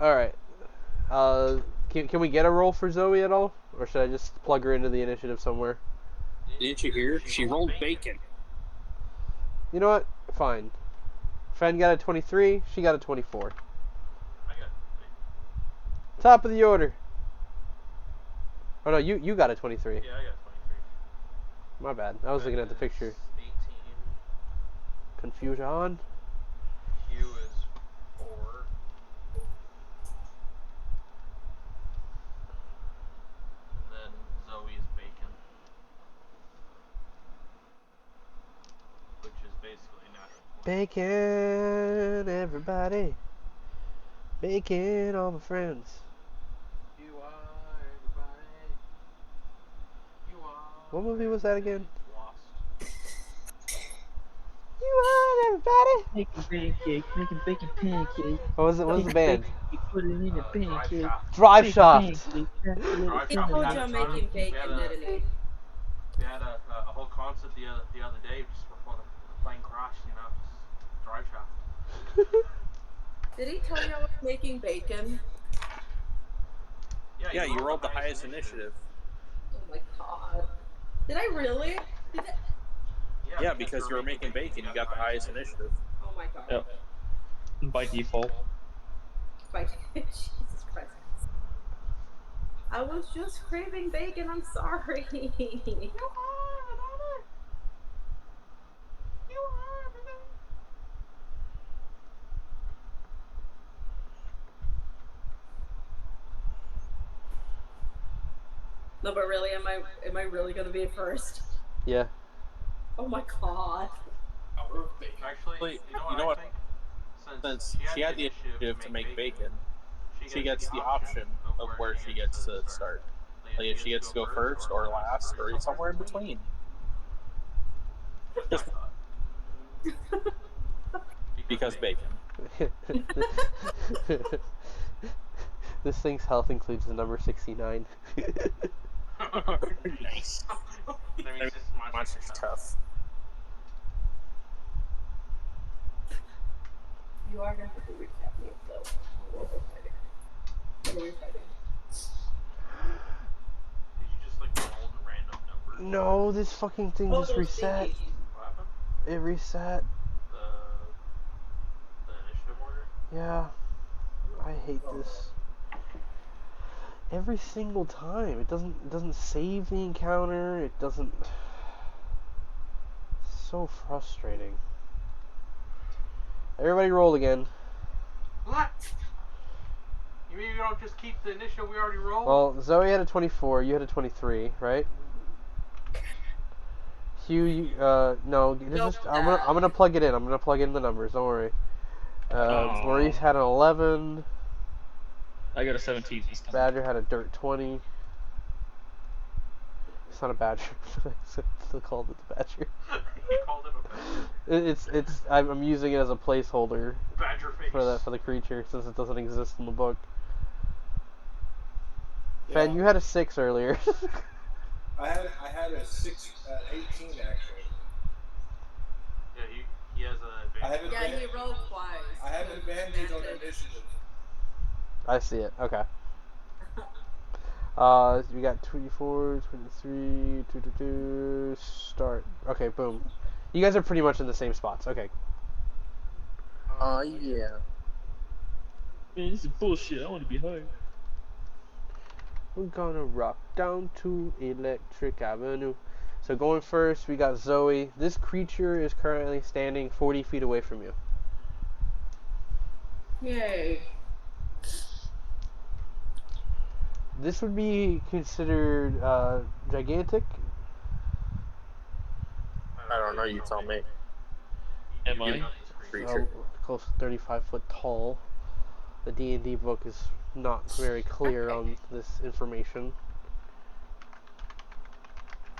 [SPEAKER 1] Alright. Can we get a roll for Zoe at all? Or should I just plug her into the initiative somewhere?
[SPEAKER 5] Didn't you hear? She rolled bacon.
[SPEAKER 1] You know what? Fine. Fen got a 23, she got a 24.
[SPEAKER 7] I got
[SPEAKER 1] Top of the order. Oh no, you got a 23.
[SPEAKER 7] Yeah, I got 23.
[SPEAKER 1] My bad. I was looking at the picture.
[SPEAKER 7] 18.
[SPEAKER 1] Confusion.
[SPEAKER 7] Q is 4. And then Zoe is bacon. Which is basically natural.
[SPEAKER 1] Bacon, everybody. Bacon, all my friends.
[SPEAKER 7] You are everybody. You are.
[SPEAKER 1] What movie was that again?
[SPEAKER 7] Lost.
[SPEAKER 1] You are everybody.
[SPEAKER 3] Making pancake, making bacon pancake.
[SPEAKER 1] What was it? What was the band?
[SPEAKER 3] You put it in a pancake.
[SPEAKER 1] Drive Shaft.
[SPEAKER 3] Pancake,
[SPEAKER 6] He told you I'm making bacon, didn't he?
[SPEAKER 7] We had a whole concert the other day just before the plane crashed, just drive shaft.
[SPEAKER 6] Did he tell you I was making bacon?
[SPEAKER 5] Yeah, you rolled the highest initiative.
[SPEAKER 6] Oh my god. Did I really?
[SPEAKER 5] Yeah, because you were making bacon, you got the highest initiative.
[SPEAKER 6] Oh my god.
[SPEAKER 3] Yep. By default.
[SPEAKER 6] Jesus Christ. I was just craving bacon. I'm sorry. No, but really, am I really gonna be first?
[SPEAKER 1] Yeah.
[SPEAKER 6] Oh my god.
[SPEAKER 7] Actually,
[SPEAKER 5] You know what? Since she had the initiative to make bacon, she gets the option of where she gets to start. Like if she gets to go first or last or somewhere in between. Just because bacon.
[SPEAKER 1] This thing's health includes the number 69.
[SPEAKER 5] Nice.
[SPEAKER 7] That means this
[SPEAKER 5] Monster's tough.
[SPEAKER 6] You are gonna have to recap me though. What we're fighting. What are we fighting?
[SPEAKER 7] Did you just like roll the random number?
[SPEAKER 1] No, this fucking thing just
[SPEAKER 6] those
[SPEAKER 1] reset.
[SPEAKER 6] thingies.
[SPEAKER 7] What happened?
[SPEAKER 1] It reset.
[SPEAKER 7] The initiative order?
[SPEAKER 1] Yeah. I hate this. Every single time. It doesn't save the encounter. It doesn't. So frustrating. Everybody roll again.
[SPEAKER 7] What? You mean you don't just keep the initiative we already rolled?
[SPEAKER 1] Well, Zoe had a 24, you had a 23, right? Hugh, you, no, just, I'm gonna plug it in. I'm gonna plug in the numbers. Don't worry. Maurice had an 11.
[SPEAKER 3] I got a 17 this time.
[SPEAKER 1] Badger had a dirt 20. It's not a badger, but I still called it the badger.
[SPEAKER 7] You called it a badger?
[SPEAKER 1] It's. I'm using it as a placeholder
[SPEAKER 7] Badger face.
[SPEAKER 1] for the creature since it doesn't exist in the book.
[SPEAKER 2] Yeah.
[SPEAKER 1] Fan, you had a 6 earlier.
[SPEAKER 2] I had a 18 actually.
[SPEAKER 7] Yeah, he has a advantage.
[SPEAKER 2] I have
[SPEAKER 6] Yeah, he rolled twice.
[SPEAKER 2] I have an advantage on initiative.
[SPEAKER 1] I see it. Okay. We got 24, 23, 22, start. Okay, boom. You guys are pretty much in the same spots. Okay.
[SPEAKER 5] Yeah.
[SPEAKER 3] Man, this is bullshit. I want to be high.
[SPEAKER 1] We're gonna rock down to Electric Avenue. So going first, we got Zoe. This creature is currently standing 40 feet away from you.
[SPEAKER 6] Yay.
[SPEAKER 1] This would be considered gigantic.
[SPEAKER 5] I don't know, you tell me.
[SPEAKER 3] Am I?
[SPEAKER 5] Creature.
[SPEAKER 1] Close to 35 foot tall. The D&D book is not very clear on this information.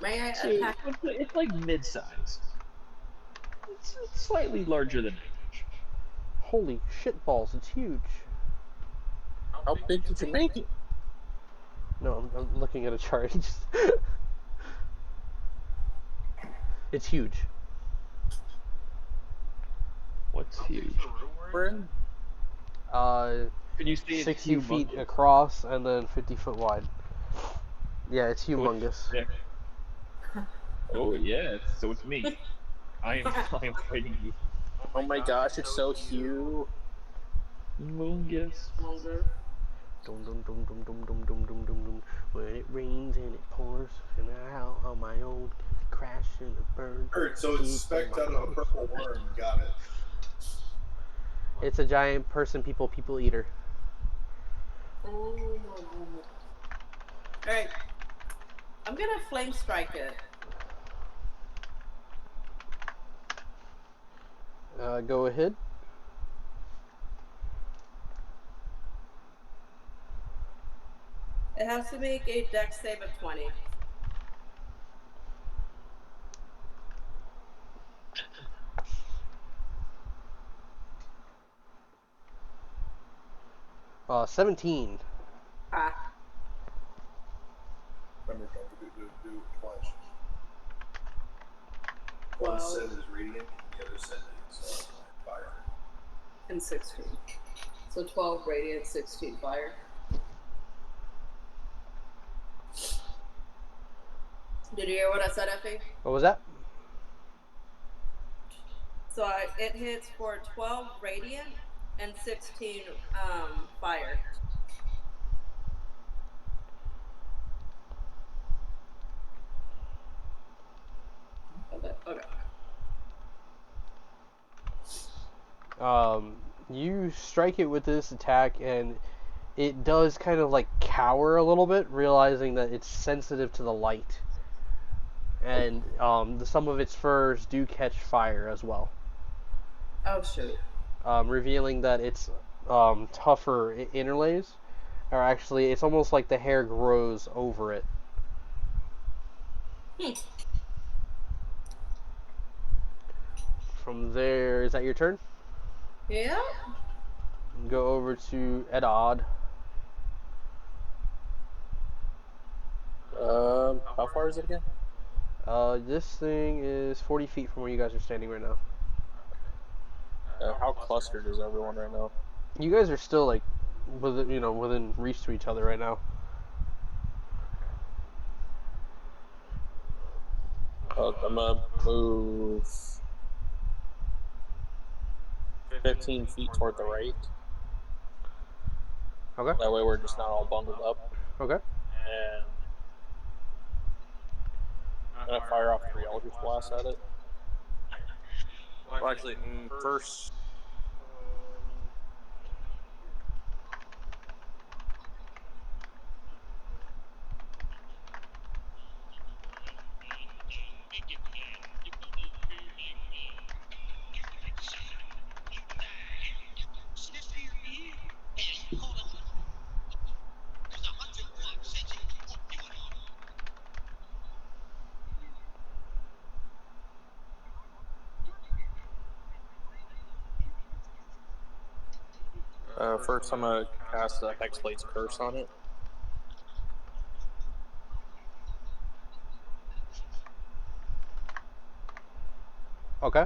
[SPEAKER 6] May I
[SPEAKER 3] So
[SPEAKER 6] attack?
[SPEAKER 3] it's like mid-size. It's slightly larger than average.
[SPEAKER 1] Holy shit balls, it's huge.
[SPEAKER 5] How big did you make it?
[SPEAKER 1] No, I'm looking at a chart. It's huge.
[SPEAKER 3] What's huge?
[SPEAKER 5] We're in.
[SPEAKER 3] Can you see
[SPEAKER 1] 60
[SPEAKER 3] it's
[SPEAKER 1] feet
[SPEAKER 3] humongous?
[SPEAKER 1] across and then 50 foot wide. Yeah, it's humongous.
[SPEAKER 3] Yeah. Oh yeah, so it's me. I am fighting you.
[SPEAKER 5] Oh my gosh, it's so huge.
[SPEAKER 3] Humongous.
[SPEAKER 6] Longer.
[SPEAKER 1] Dum dum dum dum dum dum dum dum dum dum. When it rains and it pours, and I'm out on my own, crash and a burn.
[SPEAKER 2] So it's specked out of a purple worm. Got it.
[SPEAKER 1] It's a giant people eater.
[SPEAKER 6] Alright. I'm gonna flame strike it.
[SPEAKER 1] Go ahead.
[SPEAKER 6] It has to make a dex save of 20.
[SPEAKER 1] Uh, 17.
[SPEAKER 6] Ah.
[SPEAKER 2] Remember, don't do it twice.
[SPEAKER 6] Well.
[SPEAKER 2] One set is radiant, the other set is fire.
[SPEAKER 6] And 16. So 12 radiant, 16 fire. Did you hear what I said, Effie?
[SPEAKER 1] What was that?
[SPEAKER 6] So it hits for 12 radiant and 16 fire. Okay.
[SPEAKER 1] You strike it with this attack, and it does kind of like cower a little bit, realizing that it's sensitive to the light. And some of its furs do catch fire as well.
[SPEAKER 6] Oh, shoot.
[SPEAKER 1] Revealing that its tougher interlays are actually, it's almost like the hair grows over it. From there, is that your turn?
[SPEAKER 6] Yeah.
[SPEAKER 1] Go over to Edod.
[SPEAKER 5] How far is it again?
[SPEAKER 1] This thing is 40 feet from where you guys are standing right now.
[SPEAKER 5] How clustered is everyone right now?
[SPEAKER 1] You guys are still like within reach to each other right now.
[SPEAKER 5] I'm gonna move 15 feet toward the right.
[SPEAKER 1] Okay.
[SPEAKER 5] That way we're just not all bundled up.
[SPEAKER 1] Okay.
[SPEAKER 5] And I'm gonna fire off 3 Eldritch Blasts at it. Well, actually, first. First, I'm gonna cast a Hexblade's Curse on it.
[SPEAKER 1] Okay.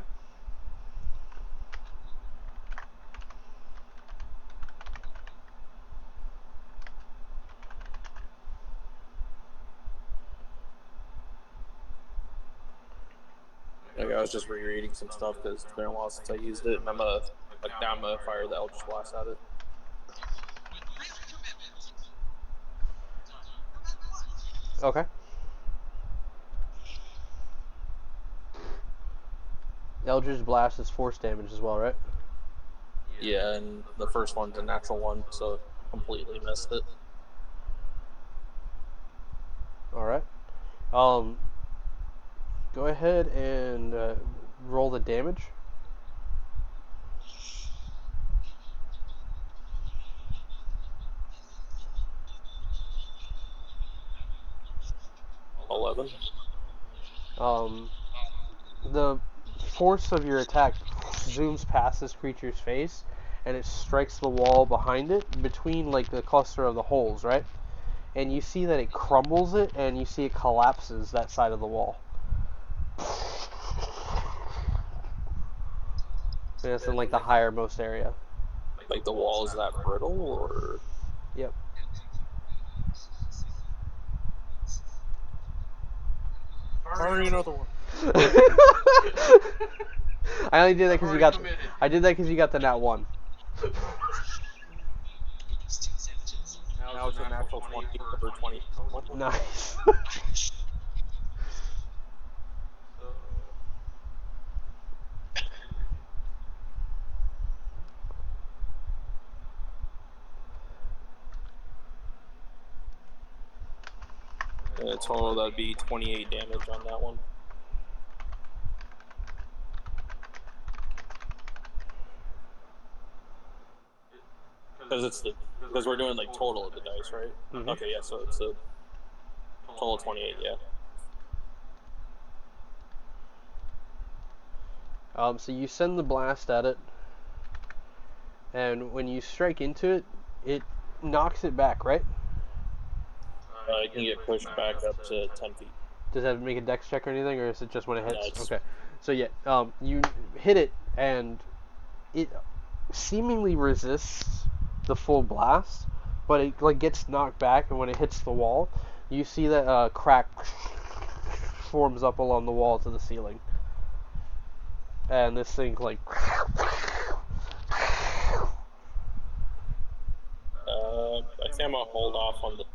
[SPEAKER 5] I was just rereading some stuff because it's been a while since I used it, and I'm gonna fire the Eldritch Blast at it.
[SPEAKER 1] Okay. Eldritch Blast is force damage as well, right?
[SPEAKER 5] Yeah, and the first one's a natural 1, so completely missed it.
[SPEAKER 1] Alright. Go ahead and roll the damage. The force of your attack zooms past this creature's face, and it strikes the wall behind it, between like the cluster of the holes, right? And you see that it crumbles it, and you see it collapses that side of the wall. And it's in like the highermost area.
[SPEAKER 5] Like the wall is that brittle, or?
[SPEAKER 1] Yep.
[SPEAKER 5] Fire another one.
[SPEAKER 1] I only did that because you got. I did that because you got the nat 1.
[SPEAKER 5] Now it's a natural 20 for 20.
[SPEAKER 1] Nice.
[SPEAKER 5] Total, that'd be 28 damage on that one. Because we're doing like total of the dice, right?
[SPEAKER 1] Mm-hmm.
[SPEAKER 5] Okay, yeah, so it's a total 28, yeah.
[SPEAKER 1] So you send the blast at it, and when you strike into it, it knocks it back, right?
[SPEAKER 5] It can get pushed back up to 10 feet.
[SPEAKER 1] Does that make a dex check or anything, or is it just when it hits?
[SPEAKER 5] No,
[SPEAKER 1] okay. So yeah, you hit it, and it seemingly resists the full blast, but it like gets knocked back, and when it hits the wall, you see that crack forms up along the wall to the ceiling. and this thing like.
[SPEAKER 5] I think I'm gonna hold off on the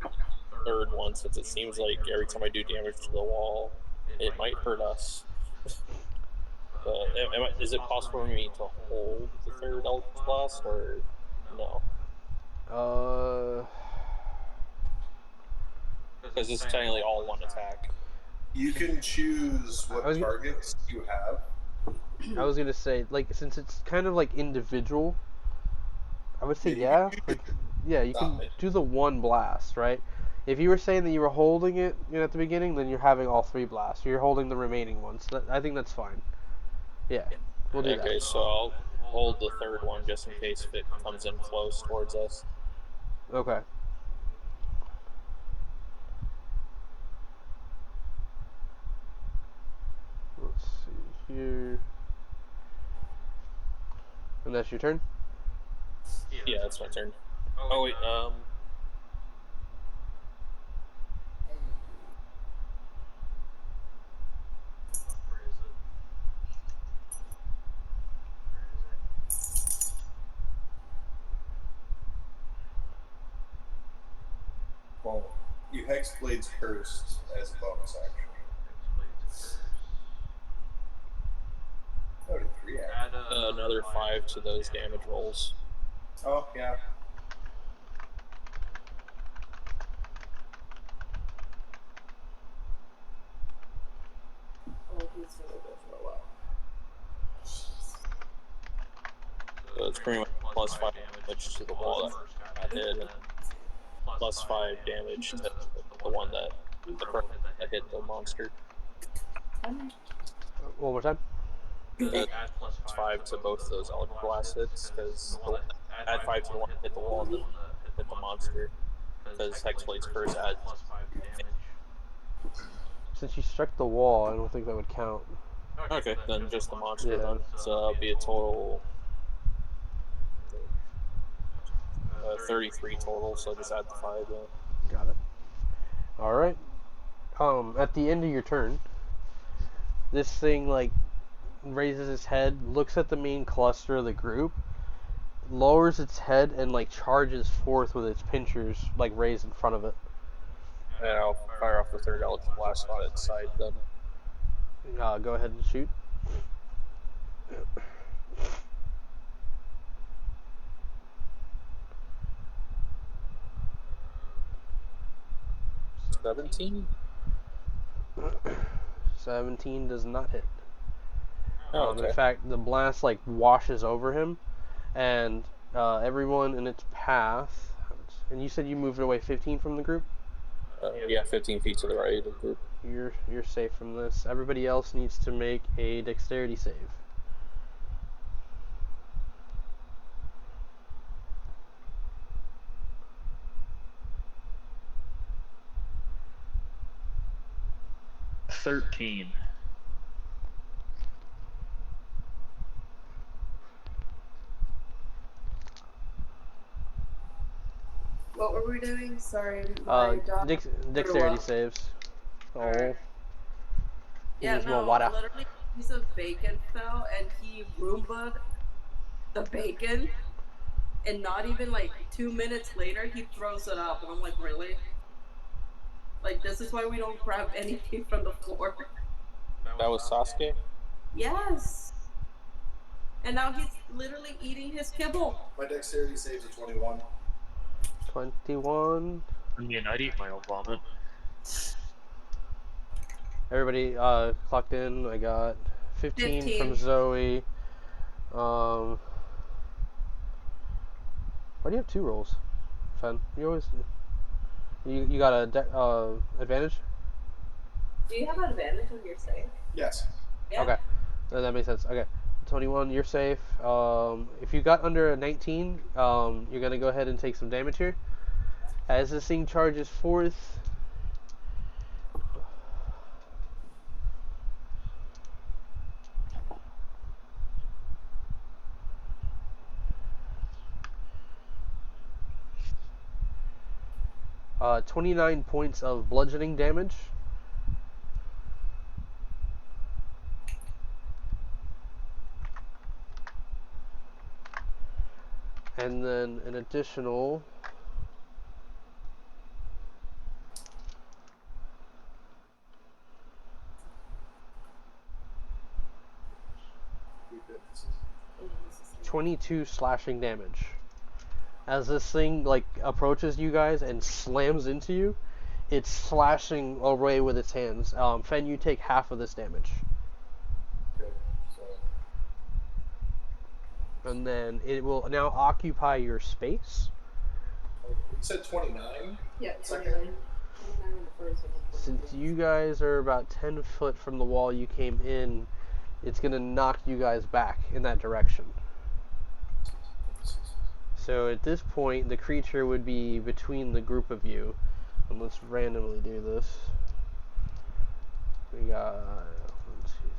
[SPEAKER 5] third one since it seems like every time I do damage to the wall, it might hurt us. Is it possible for me to hold the third Eldritch Blast or no? Because it's technically all one attack.
[SPEAKER 2] You can choose what targets you have.
[SPEAKER 1] I was gonna say, like, since it's kind of like individual, I would say yeah. Like, yeah, you can do the one blast, right? If you were saying that you were holding it, at the beginning, then you're having all 3 blasts. You're holding the remaining ones. I think that's fine. Yeah, we'll do that.
[SPEAKER 5] Okay, so I'll hold the third one just in case if it comes in close towards us.
[SPEAKER 1] Okay. Let's see here. And that's your turn?
[SPEAKER 5] Yeah, that's my turn. Oh wait,
[SPEAKER 2] Well, you Hexblade's Cursed as a bonus action. Oh, 3 action.
[SPEAKER 5] another 5 to those damage rolls.
[SPEAKER 2] Oh, yeah.
[SPEAKER 6] Oh, he's gonna go for a while.
[SPEAKER 5] So it's pretty much plus 5 damage to the wall that got hit, and plus 5 damage to the one that hit the monster.
[SPEAKER 1] One more time?
[SPEAKER 5] Add plus 5 to both those Eldritch Blast hits, because add 5 to the one that hit the wall and then hit the monster, because Hexblade's Curse adds plus 5 damage.
[SPEAKER 1] Since you struck the wall, I don't think that would count.
[SPEAKER 5] Okay, then just the monster
[SPEAKER 1] Yeah.
[SPEAKER 5] then. So that'll be a total 33 total, so just add the 5 in.
[SPEAKER 1] Got it. Alright. At the end of your turn, this thing, like, raises its head, looks at the main cluster of the group, lowers its head, and, like, charges forth with its pinchers, like, raised in front of it.
[SPEAKER 5] And I'll fire off the third Eldritch Blast on its side then.
[SPEAKER 1] Go ahead and shoot.
[SPEAKER 5] $17?
[SPEAKER 1] 17 does not hit.
[SPEAKER 5] Oh, okay.
[SPEAKER 1] In fact, the blast, like, washes over him, and everyone in its path. And you said you moved away 15 from the group?
[SPEAKER 5] Yeah, 15 feet to the right of the group.
[SPEAKER 1] You're safe from this. Everybody else needs to make a dexterity save.
[SPEAKER 3] $13.
[SPEAKER 6] What were we doing? Sorry,
[SPEAKER 1] Dexterity saves. Oh.
[SPEAKER 6] Right. Yeah, no, literally, a piece of bacon fell and he Roomba'd the bacon, and not even like 2 minutes later, he throws it up. And I'm like, really? Like, this is why we don't grab anything from the floor.
[SPEAKER 5] That was Sasuke?
[SPEAKER 6] Yes. And now he's literally eating his kibble.
[SPEAKER 2] My dexterity saves a 21.
[SPEAKER 1] 21.
[SPEAKER 3] I mean, I'd eat my own vomit.
[SPEAKER 1] Everybody clocked in. I got 15 from Zoe. Why do you have 2 rolls, Fen? You always... You got a advantage?
[SPEAKER 6] Do you have an advantage on your save?
[SPEAKER 2] Yes.
[SPEAKER 6] Yeah.
[SPEAKER 1] Okay. That makes sense. Okay. 21, you're safe. If you got under a 19, you're going to go ahead and take some damage here. As this thing charges forth... 29 points of bludgeoning damage. And then an additional.
[SPEAKER 2] We fitnesses.
[SPEAKER 1] 22 slashing damage. As this thing like approaches you guys and slams into you, it's slashing away with its hands. Fen, you take half of this damage.
[SPEAKER 2] Okay, so
[SPEAKER 1] And then it will now occupy your space.
[SPEAKER 2] you said 29.
[SPEAKER 6] Yeah,
[SPEAKER 2] Second.
[SPEAKER 6] 29. 29 on the first one.
[SPEAKER 1] Since you guys are about 10 foot from the wall you came in, it's going to knock you guys back in that direction. So at this point, the creature would be between the group of you. And let's randomly do this. We got 1, 2, 3.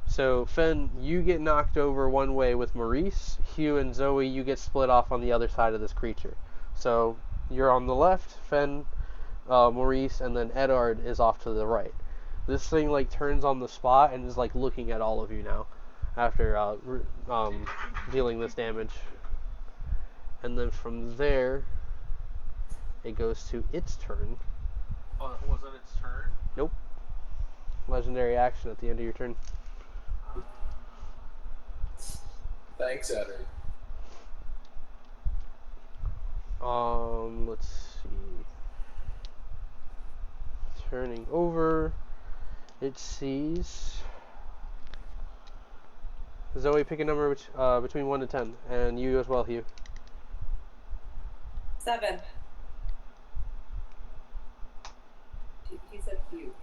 [SPEAKER 1] So Fen, you get knocked over one way with Maurice. Hugh and Zoe, you get split off on the other side of this creature. So you're on the left, Fen, Maurice, and then Edard is off to the right. This thing like turns on the spot and is like looking at all of you now after dealing this damage. And then from there, it goes to its turn.
[SPEAKER 7] Oh, was it its turn?
[SPEAKER 1] Nope. Legendary action at the end of your turn.
[SPEAKER 2] Thanks, Edward.
[SPEAKER 1] Let's see. Turning over, it sees Zoe. Pick a number between 1 to 10, and you as well, Hugh.
[SPEAKER 6] 7. He said Hugh.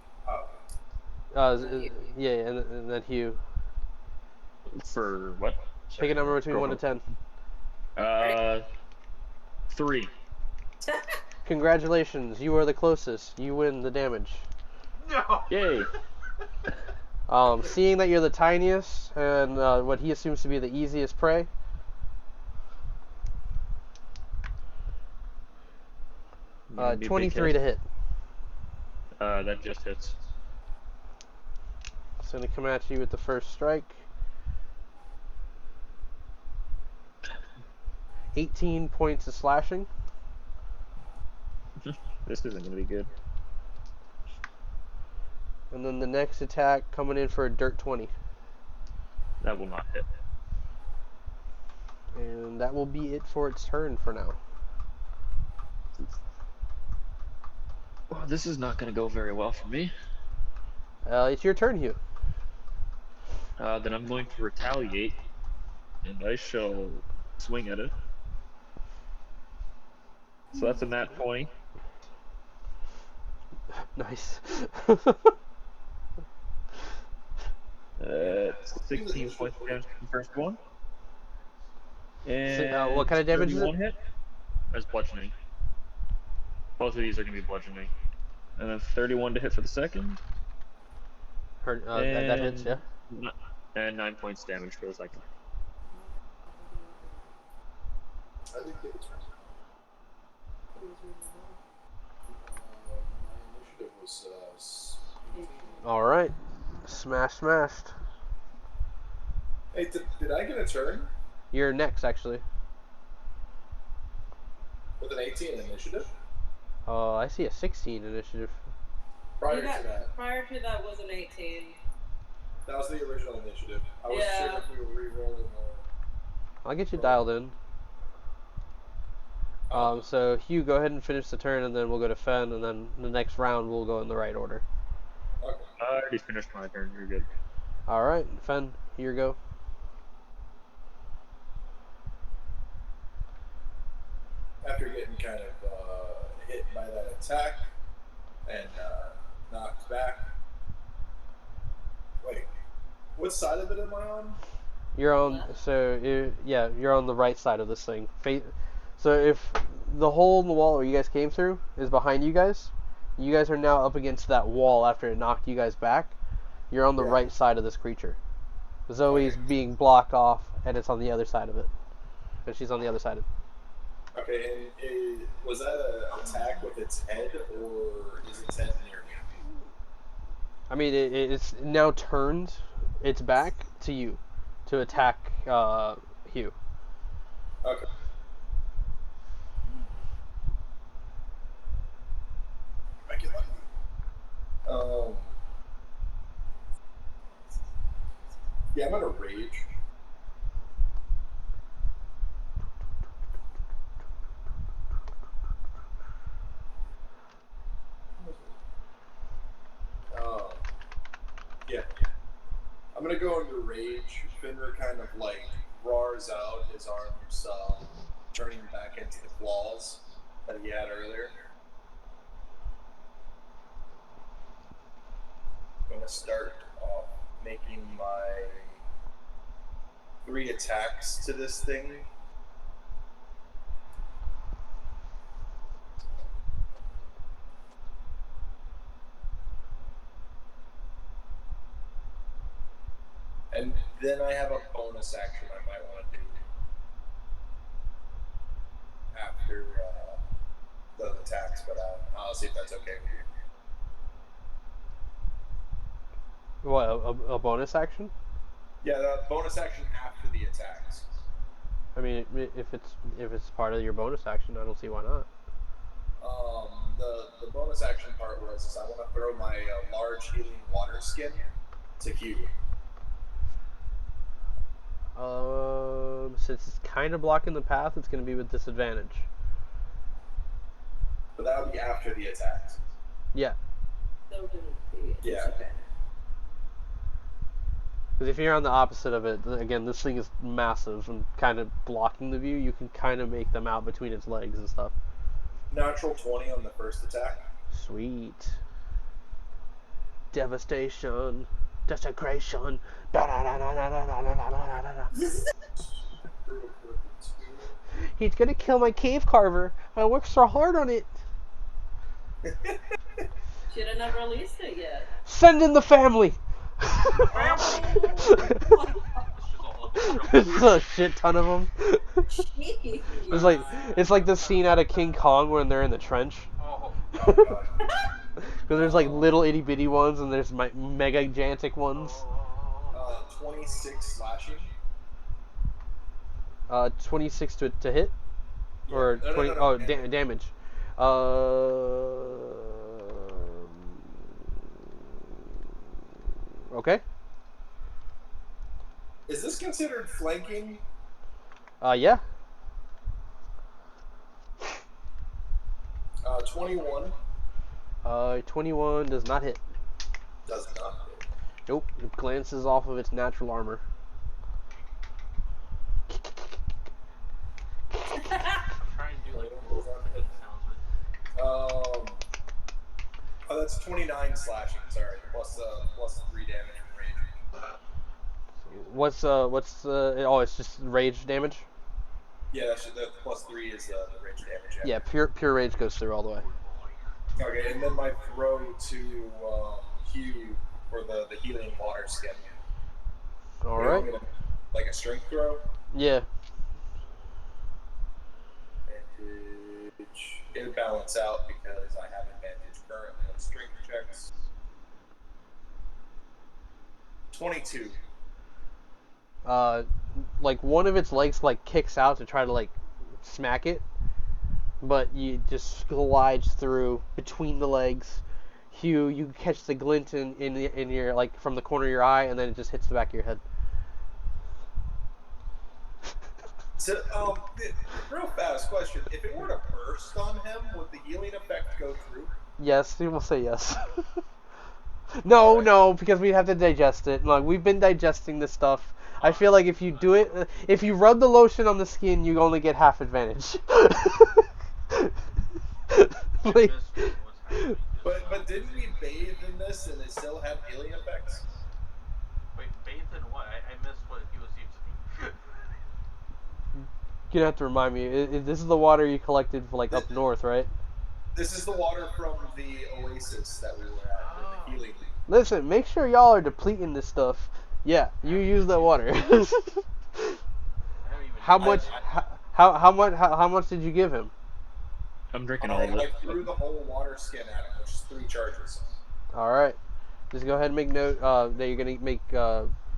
[SPEAKER 1] Yeah, and then Hugh.
[SPEAKER 3] For what?
[SPEAKER 1] Pick a number between 1 to 10.
[SPEAKER 3] 3.
[SPEAKER 1] Congratulations, you are the closest. You win the damage.
[SPEAKER 7] No.
[SPEAKER 3] Yay!
[SPEAKER 1] Seeing that you're the tiniest and what he assumes to be the easiest prey,
[SPEAKER 3] Gonna be a big
[SPEAKER 1] 23
[SPEAKER 3] hit.
[SPEAKER 1] to hit.
[SPEAKER 3] That just hits.
[SPEAKER 1] It's gonna come at you with the first strike. 18 points of slashing.
[SPEAKER 3] This isn't gonna be good.
[SPEAKER 1] And then the next attack coming in for a dirt 20.
[SPEAKER 3] That will not hit.
[SPEAKER 1] And that will be it for its turn for now.
[SPEAKER 3] Well, this is not gonna go very well for me.
[SPEAKER 1] It's your turn, Hugh.
[SPEAKER 3] Then I'm going to retaliate, and I shall swing at it. So that's a nat 20.
[SPEAKER 1] Nice.
[SPEAKER 3] 16 points of damage to the first one. And
[SPEAKER 1] what kind of damage is it?
[SPEAKER 3] 31 hit? That's bludgeoning. Both of these are going to be bludgeoning. And then 31 to hit for the second.
[SPEAKER 1] That hits, yeah.
[SPEAKER 3] And 9 points damage for the second.
[SPEAKER 2] I think it was my initiative was 18.
[SPEAKER 1] Alright. Smashed.
[SPEAKER 2] Hey, did I get a turn
[SPEAKER 1] You're next, actually.
[SPEAKER 2] with an 18 initiative?
[SPEAKER 1] I see a 16 initiative.
[SPEAKER 2] Prior to that,
[SPEAKER 6] Prior to that was an 18.
[SPEAKER 2] that was the original initiative. I was
[SPEAKER 6] Yeah.
[SPEAKER 2] sure if we were re-rolling or...
[SPEAKER 1] I'll get you dialed in. So Hugh, go ahead and finish the turn, and then we'll go to Fen, and then the next round we'll go in the right order.
[SPEAKER 2] Okay.
[SPEAKER 3] I already finished my turn. You're good.
[SPEAKER 1] Alright, Fen, here you go.
[SPEAKER 2] After getting kind of hit by that attack and knocked back. Wait, what side of it am I on?
[SPEAKER 1] You're on, you're on the right side of this thing. So if the hole in the wall where you guys came through is behind you guys are now up against that wall after it knocked you guys back. You're on the right side of this creature. Zoe's being blocked off, and it's on the other side of it. And she's on the other side of it.
[SPEAKER 2] Okay, and was that an attack with its head, or is its head near me?
[SPEAKER 1] I mean, it's now turned its back to you to attack Hugh.
[SPEAKER 2] Okay. I get lucky. Yeah, I'm gonna rage. Yeah. I'm gonna go into rage. Finra kind of like roars out, his arms turning back into the claws that he had earlier. I'm gonna start off making my 3 attacks to this thing. And then I have a bonus action I might want to do after the attacks, but I'll see if that's okay with you.
[SPEAKER 1] What, a bonus action?
[SPEAKER 2] Yeah, the bonus action after the attacks.
[SPEAKER 1] I mean, if it's part of your bonus action, I don't see why not.
[SPEAKER 2] The bonus action part was I want to throw my large healing water skin to Hugh.
[SPEAKER 1] Since it's kind of blocking the path, it's going to be with disadvantage.
[SPEAKER 2] But that would be after the attacks.
[SPEAKER 1] Yeah.
[SPEAKER 6] So it wouldn't be a disadvantage.
[SPEAKER 1] Because if you're on the opposite of it, again, this thing is massive and kind of blocking the view. You can kind of make them out between its legs and stuff.
[SPEAKER 2] Natural 20 on the first attack.
[SPEAKER 1] Sweet. Devastation. Desecration. He's gonna kill my cave carver. I worked so hard on it.
[SPEAKER 6] Should have never released it yet.
[SPEAKER 1] Send in the family. There's a shit ton of them. It's like the scene out of King Kong when they're in the trench.
[SPEAKER 7] Oh.
[SPEAKER 1] Because there's like little itty bitty ones and there's mega gigantic ones.
[SPEAKER 2] 26 slashing.
[SPEAKER 1] 26 to hit?
[SPEAKER 2] Yeah.
[SPEAKER 1] Or
[SPEAKER 2] No,
[SPEAKER 1] 20?
[SPEAKER 2] no,
[SPEAKER 1] Oh,
[SPEAKER 2] damage.
[SPEAKER 1] damage. Okay.
[SPEAKER 2] Is this considered flanking?
[SPEAKER 1] Yeah.
[SPEAKER 2] 21.
[SPEAKER 1] 21 does not hit.
[SPEAKER 2] Does not hit.
[SPEAKER 1] Nope. It glances off of its natural armor.
[SPEAKER 7] Try and do like cool sounds.
[SPEAKER 2] Oh, that's 29 slashing. Sorry, plus 3 damage from rage.
[SPEAKER 1] What's oh, it's just rage damage?
[SPEAKER 2] Yeah, the plus 3 is the rage damage.
[SPEAKER 1] Yeah, pure rage goes through all the way.
[SPEAKER 2] Okay, and then my throw to Hugh for the healing water skin.
[SPEAKER 1] All right.
[SPEAKER 2] Like a strength throw.
[SPEAKER 1] Yeah.
[SPEAKER 2] Advantage. It'll balance out because I have advantage currently on strength checks. 22.
[SPEAKER 1] Like one of its legs like kicks out to try to like smack it, but you just glides through between the legs. Hugh, you catch the glint in your like from the corner of your eye, and then it just hits the back of your head.
[SPEAKER 2] So, real fast question: if it were to burst on him, would the healing effect go through?
[SPEAKER 1] Yes, we will say yes. No, because we have to digest it. Like we've been digesting this stuff. I feel like if you do it, if you rub the lotion on the skin, you only get half advantage. Like,
[SPEAKER 2] but didn't we bathe in this and it still had healing effects?
[SPEAKER 7] Wait, bathed in what? I missed what he was using.
[SPEAKER 1] you're gonna have to remind me. This is the water you collected for, like up north, right?
[SPEAKER 2] This is the water from the oasis that we were at, the healing.
[SPEAKER 1] Listen, make sure y'all are depleting this stuff. Yeah, you use that water. How much? How much did you give him?
[SPEAKER 3] I'm drinking all of
[SPEAKER 2] I
[SPEAKER 3] it.
[SPEAKER 2] threw the whole water skin at him, which is 3 charges.
[SPEAKER 1] All right, just go ahead and make note that you're gonna make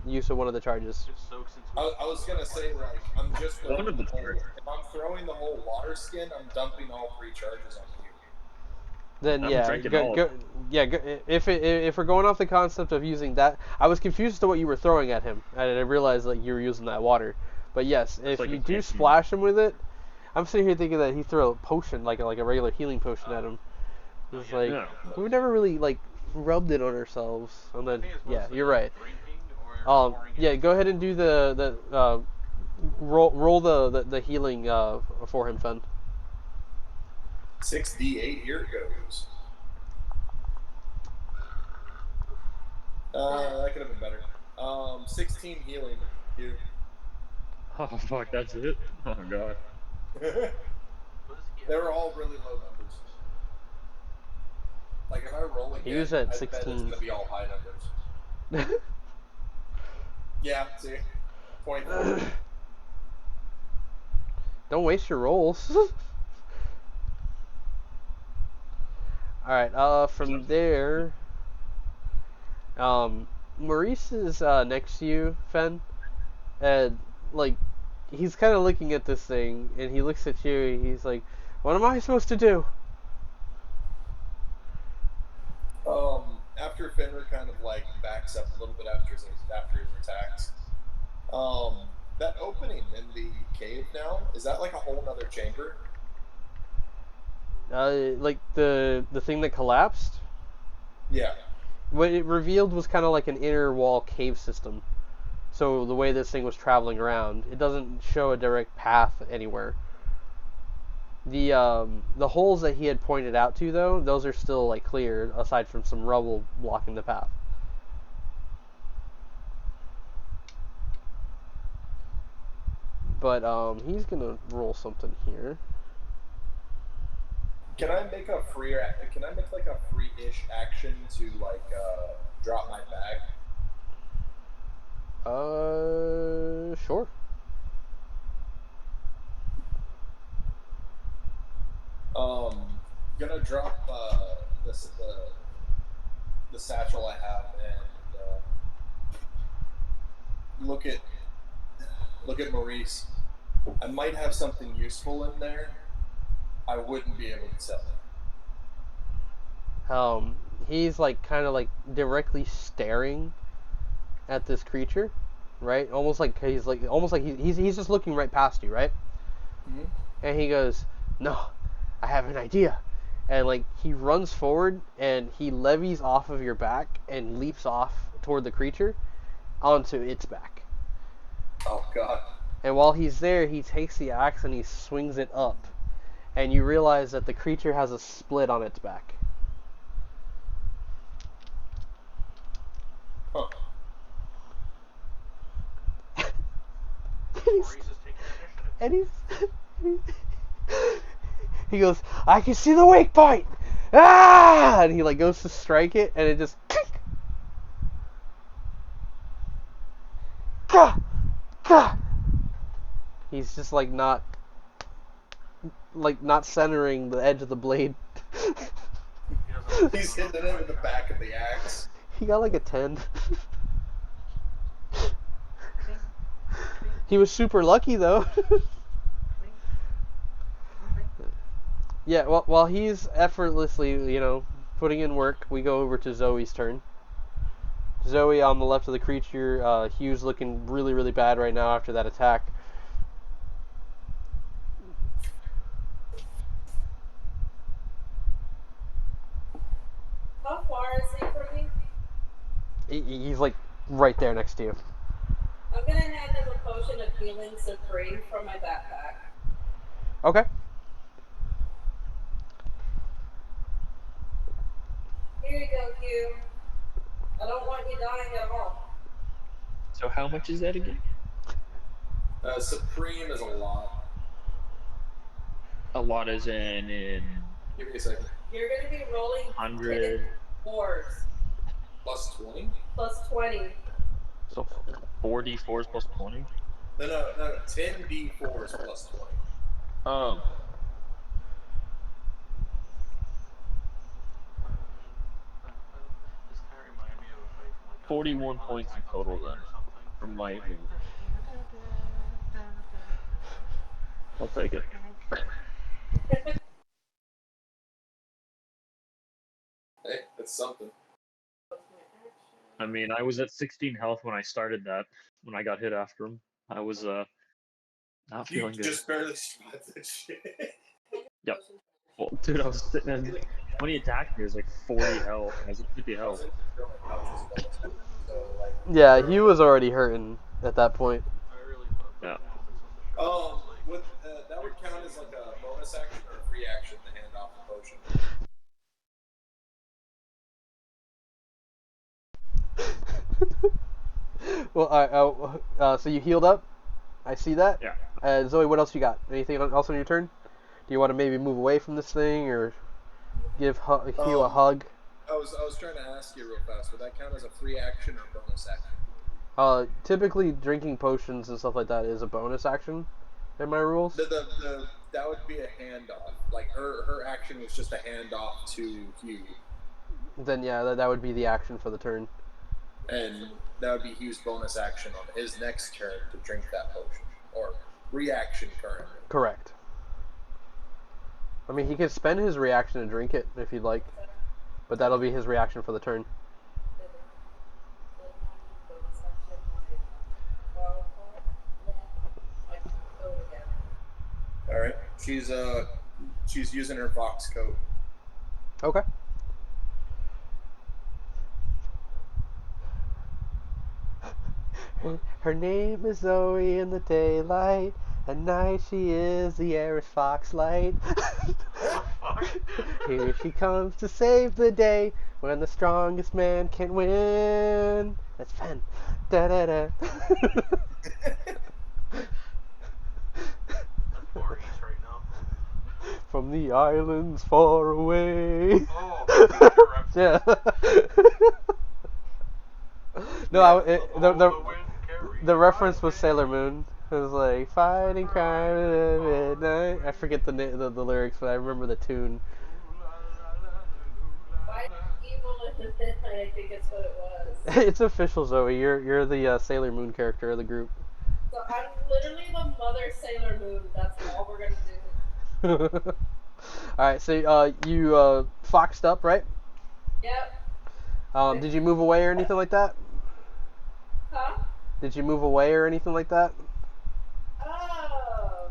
[SPEAKER 1] use of one of the charges.
[SPEAKER 7] Just soaks into
[SPEAKER 2] I was gonna say, like, I'm just
[SPEAKER 3] one of the
[SPEAKER 2] if I'm throwing the whole water skin, I'm dumping all 3 charges on you.
[SPEAKER 1] Then
[SPEAKER 3] I'm
[SPEAKER 1] yeah,
[SPEAKER 3] drinking
[SPEAKER 1] go,
[SPEAKER 3] all
[SPEAKER 1] go,
[SPEAKER 3] of it.
[SPEAKER 1] yeah. Go, if we're going off the concept of using that, I was confused as to what you were throwing at him, and I realized like you were using that water. But yes,
[SPEAKER 3] It's
[SPEAKER 1] if
[SPEAKER 3] like a
[SPEAKER 1] you do
[SPEAKER 3] canteen.
[SPEAKER 1] splash him with it, I'm sitting here thinking that he throw a potion like a regular healing potion at him. It's like
[SPEAKER 3] No.
[SPEAKER 1] we've never really like rubbed it on ourselves, and
[SPEAKER 7] I
[SPEAKER 1] then
[SPEAKER 7] think it's
[SPEAKER 1] yeah,
[SPEAKER 7] mostly
[SPEAKER 1] you're right.
[SPEAKER 7] drinking or pouring it
[SPEAKER 1] Yeah,
[SPEAKER 7] in
[SPEAKER 1] go ahead
[SPEAKER 7] something
[SPEAKER 1] and do
[SPEAKER 7] else.
[SPEAKER 1] the roll the healing for him, Fen.
[SPEAKER 2] 6d8, here it goes. That could have been better. 16 healing, you.
[SPEAKER 3] Oh fuck, that's it. Oh god.
[SPEAKER 2] They were all really low numbers. Like if I roll again,
[SPEAKER 1] He was at
[SPEAKER 2] I bet it's
[SPEAKER 1] 16.
[SPEAKER 2] gonna be all high numbers. Yeah, see, 24.
[SPEAKER 1] Don't waste your rolls. All right. From there, Maurice is next to you, Fen, and like he's kind of looking at this thing, and he looks at you. And he's like, "What am I supposed to do?"
[SPEAKER 2] After Fenrir kind of like backs up a little bit after his attacks, that opening in the cave now, is that like a whole nother chamber?
[SPEAKER 1] Like the thing that collapsed.
[SPEAKER 2] Yeah.
[SPEAKER 1] What it revealed was kind of like an inner wall cave system. So the way this thing was traveling around, it doesn't show a direct path anywhere. The holes that he had pointed out to though, those are still like clear aside from some rubble blocking the path. But he's gonna roll something here.
[SPEAKER 2] Can I make a Can I make like a free-ish action to like drop my bag?
[SPEAKER 1] Sure.
[SPEAKER 2] Gonna drop the satchel I have and look at Maurice. I might have something useful in there. I wouldn't be able to sell it.
[SPEAKER 1] He's like kind of like directly staring at this creature, right? Almost like he's just looking right past you, right?
[SPEAKER 2] Mm-hmm.
[SPEAKER 1] And he goes, "No, I have an idea." And like he runs forward and he levies off of your back and leaps off toward the creature onto its back.
[SPEAKER 2] Oh god.
[SPEAKER 1] And while he's there, he takes the axe and he swings it up. And you realize that the creature has a split on its back.
[SPEAKER 2] Huh.
[SPEAKER 1] and he goes, "I can see the weak point!" Ah! And he like goes to strike it, and it just Gah! Gah! He's just like not centering the edge of the blade.
[SPEAKER 2] He's hitting it with the back of the axe.
[SPEAKER 1] He got like a 10. He was super lucky though. Yeah, well, while he's effortlessly, putting in work, we go over to Zoe's turn. Zoe on the left of the creature. Hugh's looking really, really bad right now after that attack.
[SPEAKER 6] How far is he from me?
[SPEAKER 1] He's like right there next to you.
[SPEAKER 6] I'm gonna hand him a potion of healing supreme from my backpack.
[SPEAKER 1] Okay.
[SPEAKER 6] Here you go, Hugh. I don't want you dying at all.
[SPEAKER 3] So how much is that again?
[SPEAKER 2] Supreme is a lot.
[SPEAKER 3] A lot as in
[SPEAKER 2] Give me a second.
[SPEAKER 6] You're gonna be rolling
[SPEAKER 3] 100
[SPEAKER 6] 4s.
[SPEAKER 2] Plus 20?
[SPEAKER 6] Plus 20.
[SPEAKER 3] So 4d4s plus 20?
[SPEAKER 2] No. 10d4s plus 20.
[SPEAKER 3] Oh.
[SPEAKER 7] This kind of reminded me of a fight from like
[SPEAKER 3] 41 points in total then, from my I'll take it.
[SPEAKER 2] Hey, that's something.
[SPEAKER 3] I mean, I was at 16 health when I started that. When I got hit after him, I was not
[SPEAKER 2] You
[SPEAKER 3] feeling good.
[SPEAKER 2] just barely survived that shit.
[SPEAKER 3] Yep. Well, dude, I was sitting in. When he attacked me, it was like 40 health. I was at 50 health.
[SPEAKER 1] Yeah, he was already hurting at that point.
[SPEAKER 7] I really thought
[SPEAKER 3] Yeah.
[SPEAKER 7] those moments on the show.
[SPEAKER 2] With that would count as like a bonus action or a free action to hand off the potion.
[SPEAKER 1] Well, so you healed up. I see that.
[SPEAKER 3] Yeah.
[SPEAKER 1] Zoe, what else you got? Anything else on your turn? Do you want to maybe move away from this thing or give Hugh a hug?
[SPEAKER 2] I was trying to ask you real fast. Would that count as a free action or bonus action?
[SPEAKER 1] Typically drinking potions and stuff like that is a bonus action in my rules.
[SPEAKER 2] That would be a handoff. Like her action was just a handoff to Hugh.
[SPEAKER 1] Then yeah, that would be the action for the turn.
[SPEAKER 2] And that would be Hugh's bonus action on his next turn to drink that potion. Or reaction currently.
[SPEAKER 1] Correct. I mean, he could spend his reaction to drink it if he'd like. But that'll be his reaction for the turn.
[SPEAKER 2] Alright. She's using her fox coat.
[SPEAKER 1] Okay. Her name is Zoe in the daylight. At night she is the Eris Foxlight. Here she comes to save the day when the strongest man can win. That's Pen. Da da da.
[SPEAKER 7] That's Maurice right now.
[SPEAKER 1] From the islands far away.
[SPEAKER 7] Oh, future reference.
[SPEAKER 1] Yeah. No, the reference was Sailor Moon. It was like fighting crime at midnight. I forget the lyrics, but I remember the tune.
[SPEAKER 6] Why evil in the midnight? I think it's what it was.
[SPEAKER 1] It's official, Zoe. You're the Sailor Moon character of the group.
[SPEAKER 6] So I'm literally the mother Sailor Moon. That's all we're gonna do.
[SPEAKER 1] All right, so you foxed up, right?
[SPEAKER 6] Yep.
[SPEAKER 1] Did you move away or anything like that?
[SPEAKER 6] Huh?
[SPEAKER 1] Did you move away or anything like that?
[SPEAKER 6] Oh.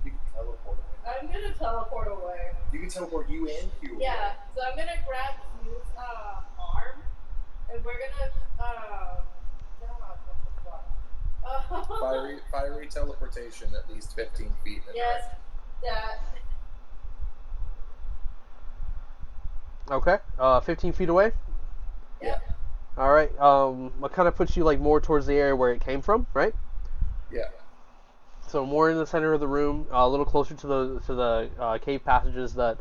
[SPEAKER 2] You can teleport away.
[SPEAKER 6] I'm gonna teleport away.
[SPEAKER 2] You can teleport you and Hugh.
[SPEAKER 6] Yeah. So I'm gonna grab Hugh's arm, and we're gonna God, what the fuck?
[SPEAKER 2] Fiery teleportation at least 15 feet.
[SPEAKER 6] Yes. That.
[SPEAKER 1] Okay. 15 feet away.
[SPEAKER 6] Yep.
[SPEAKER 1] All right. What kind of puts you like more towards the area where it came from, right?
[SPEAKER 2] Yeah.
[SPEAKER 1] So more in the center of the room, a little closer to the cave passages that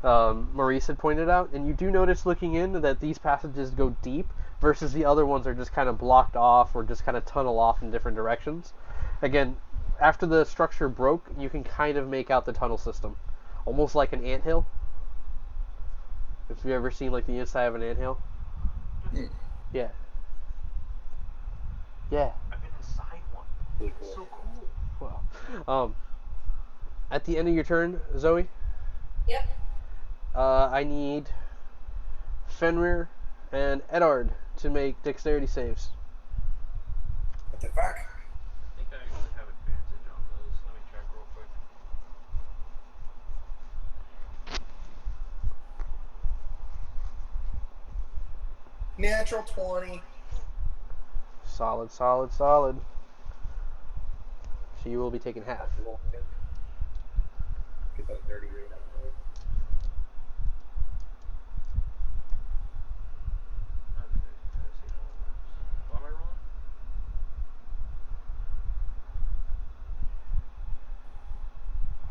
[SPEAKER 1] Maurice had pointed out. And you do notice looking in that these passages go deep versus the other ones are just kind of blocked off or just kind of tunnel off in different directions. Again, after the structure broke, you can kind of make out the tunnel system, almost like an anthill. If you've ever seen like the inside of an anthill. Yeah. Yeah.
[SPEAKER 7] I've been inside one.
[SPEAKER 2] Really
[SPEAKER 7] It's
[SPEAKER 2] cool.
[SPEAKER 7] so cool.
[SPEAKER 1] Well, at the end of your turn, Zoe,
[SPEAKER 6] Yep.
[SPEAKER 1] I need Fenrir and Eddard to make dexterity saves.
[SPEAKER 2] What the fuck?
[SPEAKER 7] I think I actually have advantage on those. Let me check real quick.
[SPEAKER 2] Natural 20.
[SPEAKER 1] Solid, solid, solid. So you will be taking half.
[SPEAKER 2] Get that dirty rate out of there.
[SPEAKER 7] Okay, let's see how it works. What am I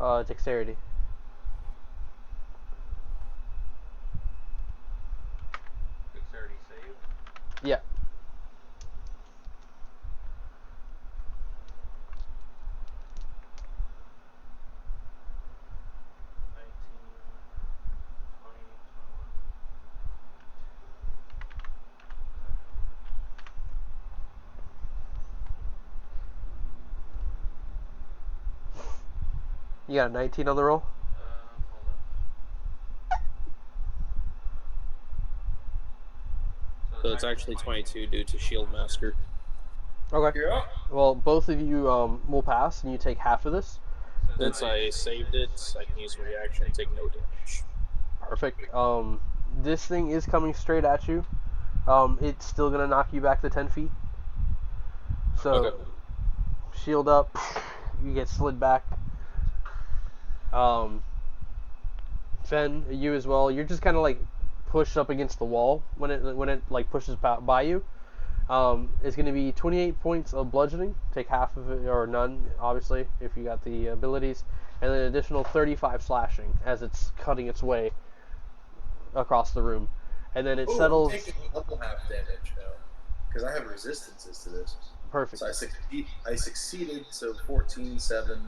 [SPEAKER 7] rolling?
[SPEAKER 1] Dexterity.
[SPEAKER 7] Dexterity save.
[SPEAKER 1] Yeah. You got a 19 on the roll?
[SPEAKER 7] Hold on.
[SPEAKER 5] So it's actually 22 due to Shield Master.
[SPEAKER 1] Okay.
[SPEAKER 2] Yeah.
[SPEAKER 1] Well, both of you will pass, and you take half of this.
[SPEAKER 5] Since I saved it, I can use a reaction and take no damage.
[SPEAKER 1] Perfect. This thing is coming straight at you. It's still gonna knock you back to 10 feet. So,
[SPEAKER 5] Okay.
[SPEAKER 1] shield up. You get slid back. Fen, you as well. You're just kind of like pushed up against the wall when it like pushes by you. It's going to be 28 points of bludgeoning. Take half of it, or none, obviously, if you got the abilities, and then an additional 35 slashing as it's cutting its way across the room. And then it
[SPEAKER 2] I'm
[SPEAKER 1] settles.
[SPEAKER 2] taking double half damage now because I have resistances to this.
[SPEAKER 1] Perfect.
[SPEAKER 2] So I succeeded. So 14, 7.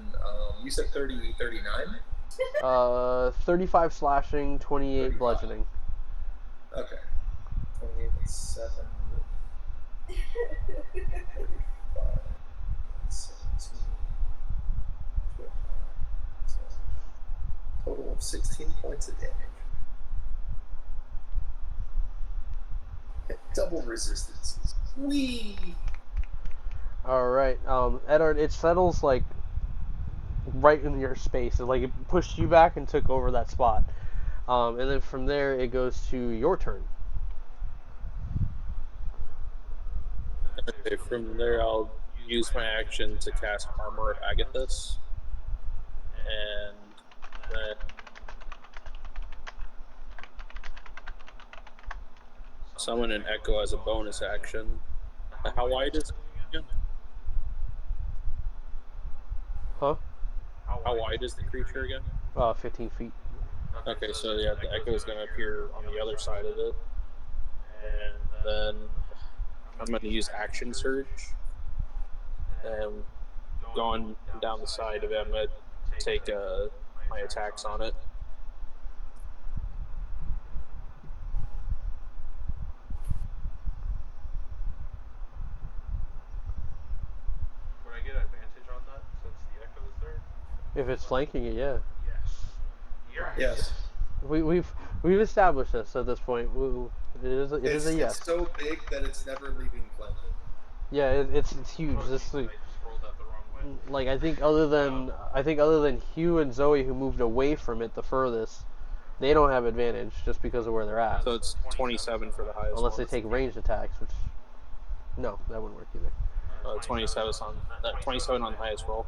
[SPEAKER 2] You said 30, 39.
[SPEAKER 1] 35 slashing, 28
[SPEAKER 2] 35.
[SPEAKER 1] bludgeoning.
[SPEAKER 2] Okay. 28, 7. 35, 17, 29. So total of 16 points of damage. Double resistances. Whee!
[SPEAKER 1] All right, Edward. It settles like right in your space. Like it pushed you back and took over that spot. And then from there, it goes to your turn.
[SPEAKER 5] Okay, from there I'll use my action to cast Armor of Agathis. And then summon an Echo as a bonus action. How wide is it again?
[SPEAKER 1] Huh?
[SPEAKER 5] How wide is the creature again?
[SPEAKER 1] 15 feet.
[SPEAKER 5] Okay, so yeah, the Echo is going to appear on the other side of it. And then I'm going to use Action Surge. And going down the side of it, I'm going to take my attacks on it.
[SPEAKER 7] Would I get advantage on that since the echo is there?
[SPEAKER 1] If it's flanking it, yeah.
[SPEAKER 7] Yes.
[SPEAKER 2] Yes.
[SPEAKER 1] We've established this at this point. It is a yes.
[SPEAKER 2] It's so big that it's never leaving flanking.
[SPEAKER 1] Yeah, it's huge. This
[SPEAKER 7] I just rolled that the wrong way.
[SPEAKER 1] like I think other than Hugh and Zoe who moved away from it the furthest, they don't have advantage just because of where they're at.
[SPEAKER 5] So it's 27 for the highest
[SPEAKER 1] Unless
[SPEAKER 5] one.
[SPEAKER 1] they take ranged attacks, which no, that wouldn't work either.
[SPEAKER 5] 27 on the highest roll.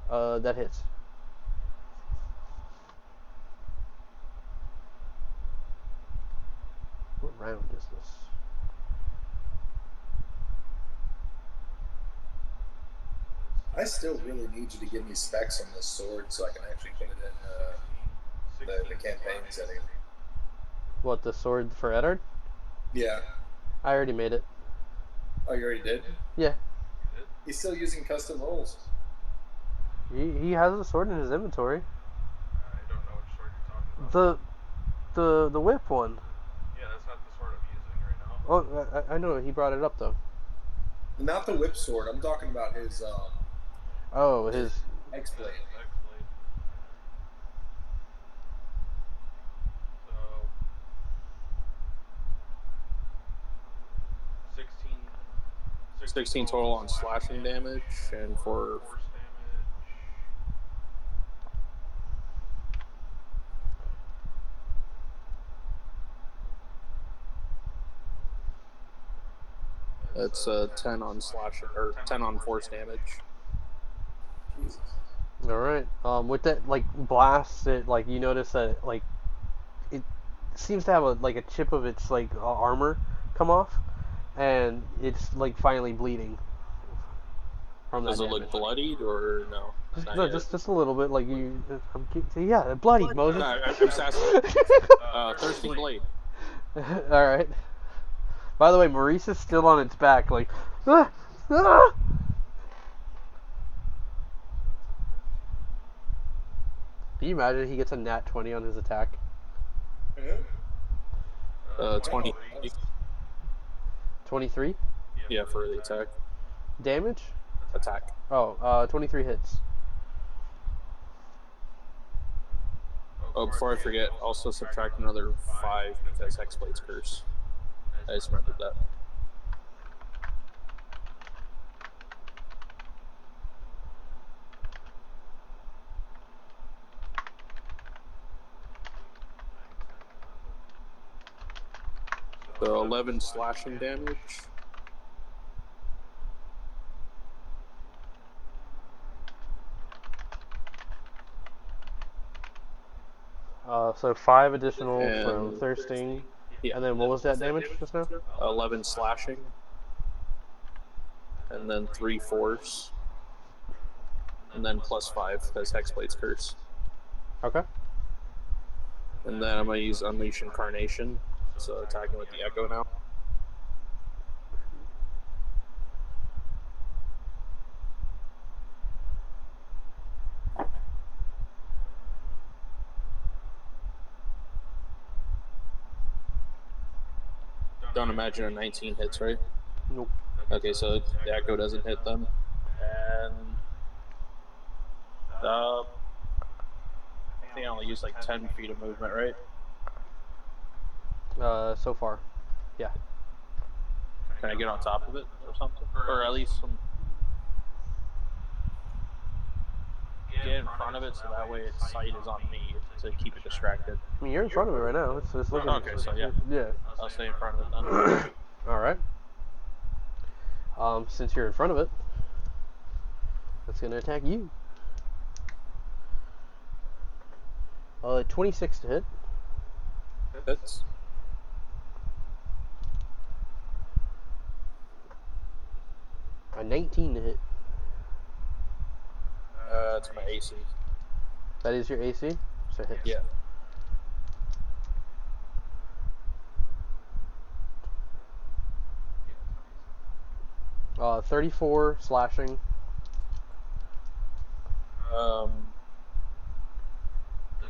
[SPEAKER 1] That hits. What round is this?
[SPEAKER 2] I still really need you to give me specs on this sword so I can actually put it in the campaign setting.
[SPEAKER 1] What, the sword for Eddard?
[SPEAKER 2] Yeah.
[SPEAKER 1] I already made it.
[SPEAKER 2] Oh, you already did?
[SPEAKER 1] Yeah.
[SPEAKER 2] He's still using custom rolls.
[SPEAKER 1] He has a sword in his inventory.
[SPEAKER 7] I don't know which sword you're talking about.
[SPEAKER 1] The whip one.
[SPEAKER 7] Yeah, that's not the sword I'm using right now.
[SPEAKER 1] Oh, I know. He brought it up though.
[SPEAKER 2] Not the whip sword. I'm talking about his
[SPEAKER 1] Oh, his.
[SPEAKER 2] X-blade.
[SPEAKER 7] X-blade. So
[SPEAKER 5] 16 total on slashing damage, and for
[SPEAKER 7] force damage.
[SPEAKER 5] that's 10 on slashing or 10 on force damage.
[SPEAKER 2] Jesus.
[SPEAKER 1] All right. With that like blast, it like you notice that like it seems to have a chip of its like armor come off, and it's like finally bleeding from that
[SPEAKER 5] Does it
[SPEAKER 1] damage.
[SPEAKER 5] look bloodied or no?
[SPEAKER 1] No, just a little bit. Like you, yeah, bloody Moses.
[SPEAKER 5] No, I'm just asking. Thirsting Blade.
[SPEAKER 1] All right. By the way, Maurice is still on its back, like. Ah, ah! Can you imagine he gets a nat 20 on his attack?
[SPEAKER 5] 20.
[SPEAKER 1] 23
[SPEAKER 5] Yeah, for the attack.
[SPEAKER 1] damage.
[SPEAKER 5] Attack.
[SPEAKER 1] Oh, 23 hits.
[SPEAKER 5] Oh, before I forget, also subtract another 5 because Hexblade's curse. I just remembered that. So 11 slashing damage.
[SPEAKER 1] So 5 additional from
[SPEAKER 5] And-
[SPEAKER 1] thirsting.
[SPEAKER 5] Yeah.
[SPEAKER 1] And then what was that damage just now?
[SPEAKER 5] 11 slashing. And then 3 force. And then plus 5 because Hexblade's curse.
[SPEAKER 1] Okay.
[SPEAKER 5] And then I'm going to use Unleash Incarnation. So attacking with the Echo now. Don't imagine a 19 hits, right?
[SPEAKER 1] Nope.
[SPEAKER 5] Okay, so the Echo doesn't hit them. And I think I only used like 10 feet of movement, right?
[SPEAKER 1] So far. Yeah.
[SPEAKER 5] Can I get on top of it or something? Or at least some... get in front of it so that way its sight is on me to keep it distracted.
[SPEAKER 1] I mean, you're in front of it right now. It's looking.
[SPEAKER 5] Okay, so yeah.
[SPEAKER 1] Yeah.
[SPEAKER 5] I'll stay in front of it then.
[SPEAKER 1] All right. Since you're in front of it, it's gonna attack you. 26 to hit.
[SPEAKER 5] Hits.
[SPEAKER 1] A 19 to hit.
[SPEAKER 5] That's my AC.
[SPEAKER 1] That is your AC. So hits.
[SPEAKER 5] Yeah.
[SPEAKER 1] 34 slashing.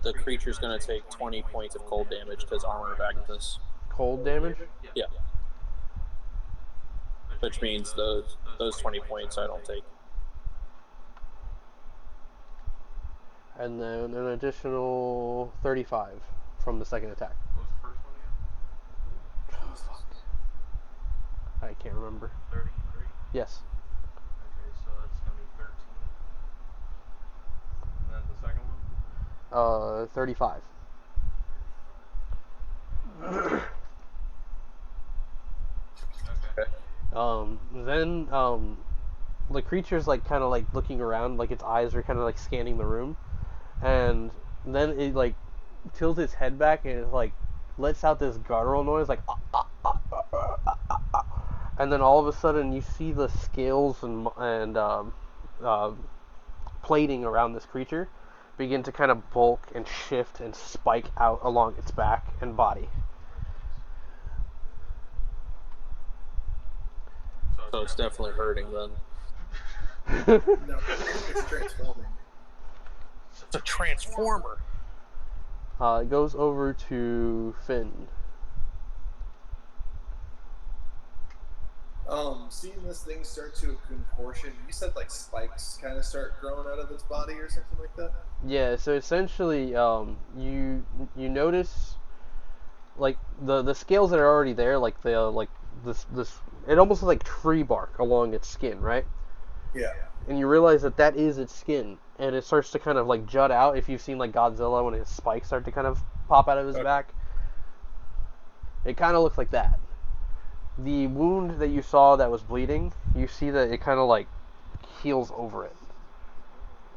[SPEAKER 5] The creature's gonna take 20 points of cold damage because armor Agathis.
[SPEAKER 1] Cold damage.
[SPEAKER 5] Yeah. Which means those 20 points I don't take.
[SPEAKER 1] And then an additional 35 from the second attack.
[SPEAKER 7] What was the first one again?
[SPEAKER 1] Oh, fuck. I can't remember.
[SPEAKER 7] 33.
[SPEAKER 1] Yes.
[SPEAKER 7] Okay, so that's gonna be 13. And then the second one?
[SPEAKER 1] 35.
[SPEAKER 7] Okay.
[SPEAKER 1] Then the creature's like kind of like looking around, like its eyes are kind of like scanning the room, and then it like tilts its head back and it like lets out this guttural noise like and then all of a sudden you see the scales and plating around this creature begin to kind of bulk and shift and spike out along its back and body.
[SPEAKER 5] So it's definitely hurting then.
[SPEAKER 2] No, it's transforming.
[SPEAKER 5] It's a transformer.
[SPEAKER 1] It goes over to Finn.
[SPEAKER 2] Seeing this thing start to contortion, you said like spikes kind of start growing out of its body or something like that?
[SPEAKER 1] Yeah, so essentially, you notice like the scales that are already there, like this it almost looks like tree bark along its skin, right?
[SPEAKER 2] Yeah.
[SPEAKER 1] And you realize that is its skin, and it starts to kind of like jut out. If you've seen like Godzilla when his spikes start to kind of pop out of his back, it kind of looks like that. The wound that you saw that was bleeding, you see that it kind of like heals over it.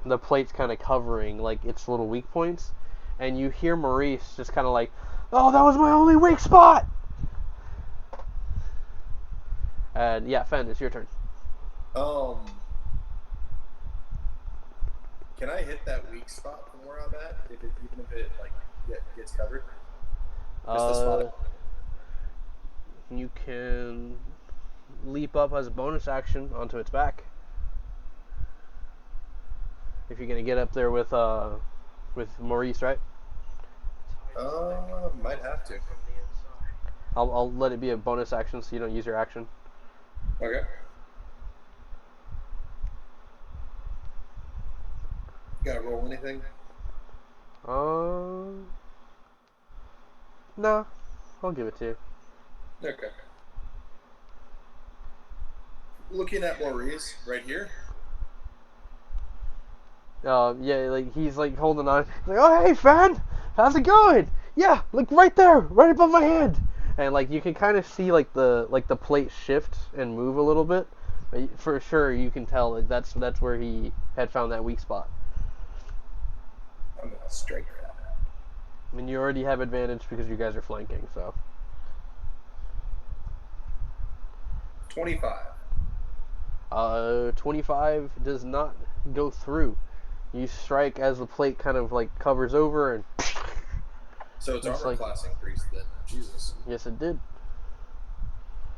[SPEAKER 1] The plate's kind of covering like its little weak points, and you hear Maurice just kind of like, "Oh, that was my only weak spot." And yeah, Fen, it's your turn.
[SPEAKER 2] Can I hit that weak spot from where I'm at, even if it like gets covered? Just the spot.
[SPEAKER 1] You can leap up as a bonus action onto its back. If you're gonna get up there with Maurice, right?
[SPEAKER 2] Might have to.
[SPEAKER 1] I'll let it be a bonus action so you don't use your action.
[SPEAKER 2] Okay. Gotta roll anything?
[SPEAKER 1] No, I'll give it to you.
[SPEAKER 2] Okay. Looking at Maurice right here.
[SPEAKER 1] Yeah, like he's like holding on. He's like, oh hey, fan, how's it going? Yeah, look right there, right above my head. And like you can kind of see like the plate shift and move a little bit. But for sure, you can tell like that's where he had found that weak spot.
[SPEAKER 2] I'm gonna strike that.
[SPEAKER 1] I mean, you already have advantage because you guys are flanking, so.
[SPEAKER 2] 25.
[SPEAKER 1] 25 does not go through. You strike as the plate kind of like covers over and.
[SPEAKER 2] So it's
[SPEAKER 1] Looks
[SPEAKER 2] armor
[SPEAKER 1] like-
[SPEAKER 2] class increased then. Jesus.
[SPEAKER 1] Yes, it did.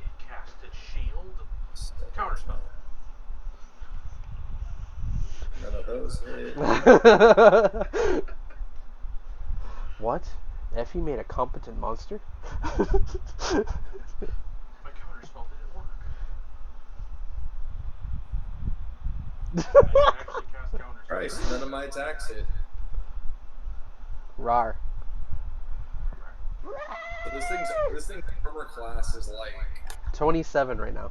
[SPEAKER 7] It casted shield. Counterspell.
[SPEAKER 2] None of those hit.
[SPEAKER 1] What? Effie made a competent monster?
[SPEAKER 7] My counterspell didn't work. I can actually cast counterspell.
[SPEAKER 2] Christ, none of my attacks hit.
[SPEAKER 1] Rar.
[SPEAKER 2] So this thing's armor class is like
[SPEAKER 1] 27 right now.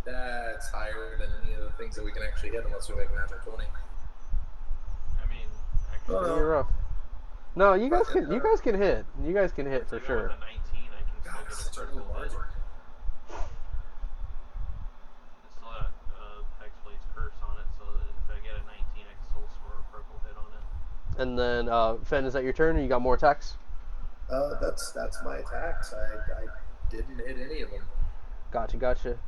[SPEAKER 2] that's higher than any of the things that we can actually hit unless we make a natural 20.
[SPEAKER 7] I mean, actually,
[SPEAKER 2] Oh, no.
[SPEAKER 1] You're rough. No, you guys
[SPEAKER 2] But-
[SPEAKER 1] can hit. You guys can hit for
[SPEAKER 7] even
[SPEAKER 1] sure.
[SPEAKER 7] with a 19, I can
[SPEAKER 2] God,
[SPEAKER 7] still
[SPEAKER 2] it's such
[SPEAKER 7] get
[SPEAKER 2] a
[SPEAKER 7] a
[SPEAKER 2] low
[SPEAKER 7] critical hit.
[SPEAKER 2] margin.
[SPEAKER 7] It's still got Hexblade's curse on it, so that if I get a 19, I can still score a critical hit on it.
[SPEAKER 1] And then Fen, is that your turn? Or you got more attacks?
[SPEAKER 2] That's my attacks. I didn't hit any of them.
[SPEAKER 1] Gotcha.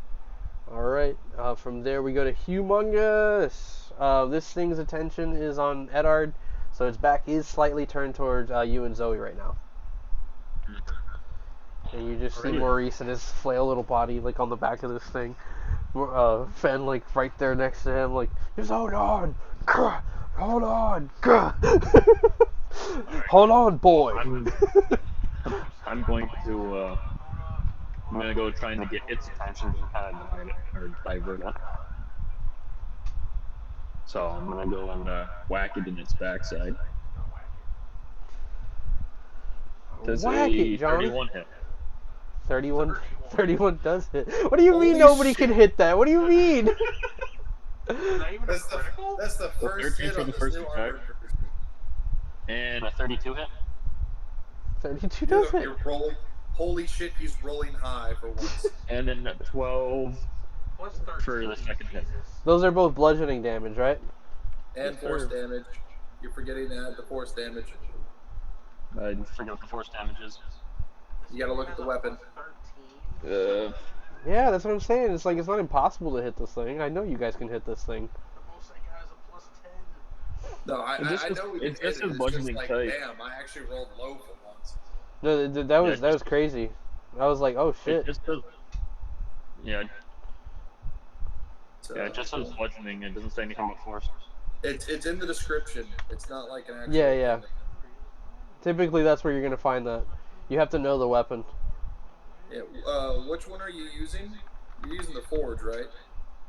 [SPEAKER 1] All right. From there we go to Humongous. This thing's attention is on Edard, so its back is slightly turned towards you and Zoe right now. And you just see
[SPEAKER 3] Alright.
[SPEAKER 1] Maurice and his flail little body like on the back of this thing. Fen like right there next to him, like just hold on, Grr, hold on, Grr. Hold on, boy.
[SPEAKER 3] I'm going to go trying to get its attention to kind of divide it or divert it. So I'm gonna go and whack it in its backside. Does
[SPEAKER 1] Whack
[SPEAKER 3] a
[SPEAKER 1] it, John.
[SPEAKER 3] 31 hit?
[SPEAKER 1] 31 does hit. What do you
[SPEAKER 2] Holy
[SPEAKER 1] mean nobody
[SPEAKER 2] shit.
[SPEAKER 1] can hit that? What do you mean?
[SPEAKER 7] Is that even a
[SPEAKER 2] That's
[SPEAKER 7] critical?
[SPEAKER 2] the first
[SPEAKER 3] 13
[SPEAKER 2] hit
[SPEAKER 3] for
[SPEAKER 2] on
[SPEAKER 3] the
[SPEAKER 2] this
[SPEAKER 3] first
[SPEAKER 2] new
[SPEAKER 3] attack.
[SPEAKER 2] armor version.
[SPEAKER 3] And a 32 hit?
[SPEAKER 1] 32 does hit.
[SPEAKER 2] You're rolling. Holy shit, he's rolling high for once.
[SPEAKER 3] And then 12
[SPEAKER 7] Plus 13.
[SPEAKER 3] for the second hit.
[SPEAKER 7] Jesus.
[SPEAKER 1] Those are both bludgeoning damage, right?
[SPEAKER 2] And
[SPEAKER 1] Yes,
[SPEAKER 2] force
[SPEAKER 1] sir.
[SPEAKER 2] damage. You're forgetting to add the force damage.
[SPEAKER 3] I forget what the force damage is.
[SPEAKER 2] You gotta look at the weapon.
[SPEAKER 7] Plus 13.
[SPEAKER 1] Yeah, that's what I'm saying. It's like it's not impossible to hit this thing. I know you guys can hit this thing.
[SPEAKER 7] The most I got is a plus 10.
[SPEAKER 2] No, I know we
[SPEAKER 3] it
[SPEAKER 2] can
[SPEAKER 3] just
[SPEAKER 2] hit it.
[SPEAKER 3] says
[SPEAKER 2] It's
[SPEAKER 3] bludgeoning
[SPEAKER 2] just like,
[SPEAKER 3] type.
[SPEAKER 2] damn, I actually rolled low for once.
[SPEAKER 1] No, that was crazy. I was like, oh shit.
[SPEAKER 3] It just says, yeah,
[SPEAKER 2] So,
[SPEAKER 3] it just says bludgeoning. It doesn't say anything about force.
[SPEAKER 2] It's in the description. It's not like an actual.
[SPEAKER 1] Yeah. Typically, that's where you're gonna find that. You have to know the weapon.
[SPEAKER 2] Yeah. Which one are you using? You're using the forge, right?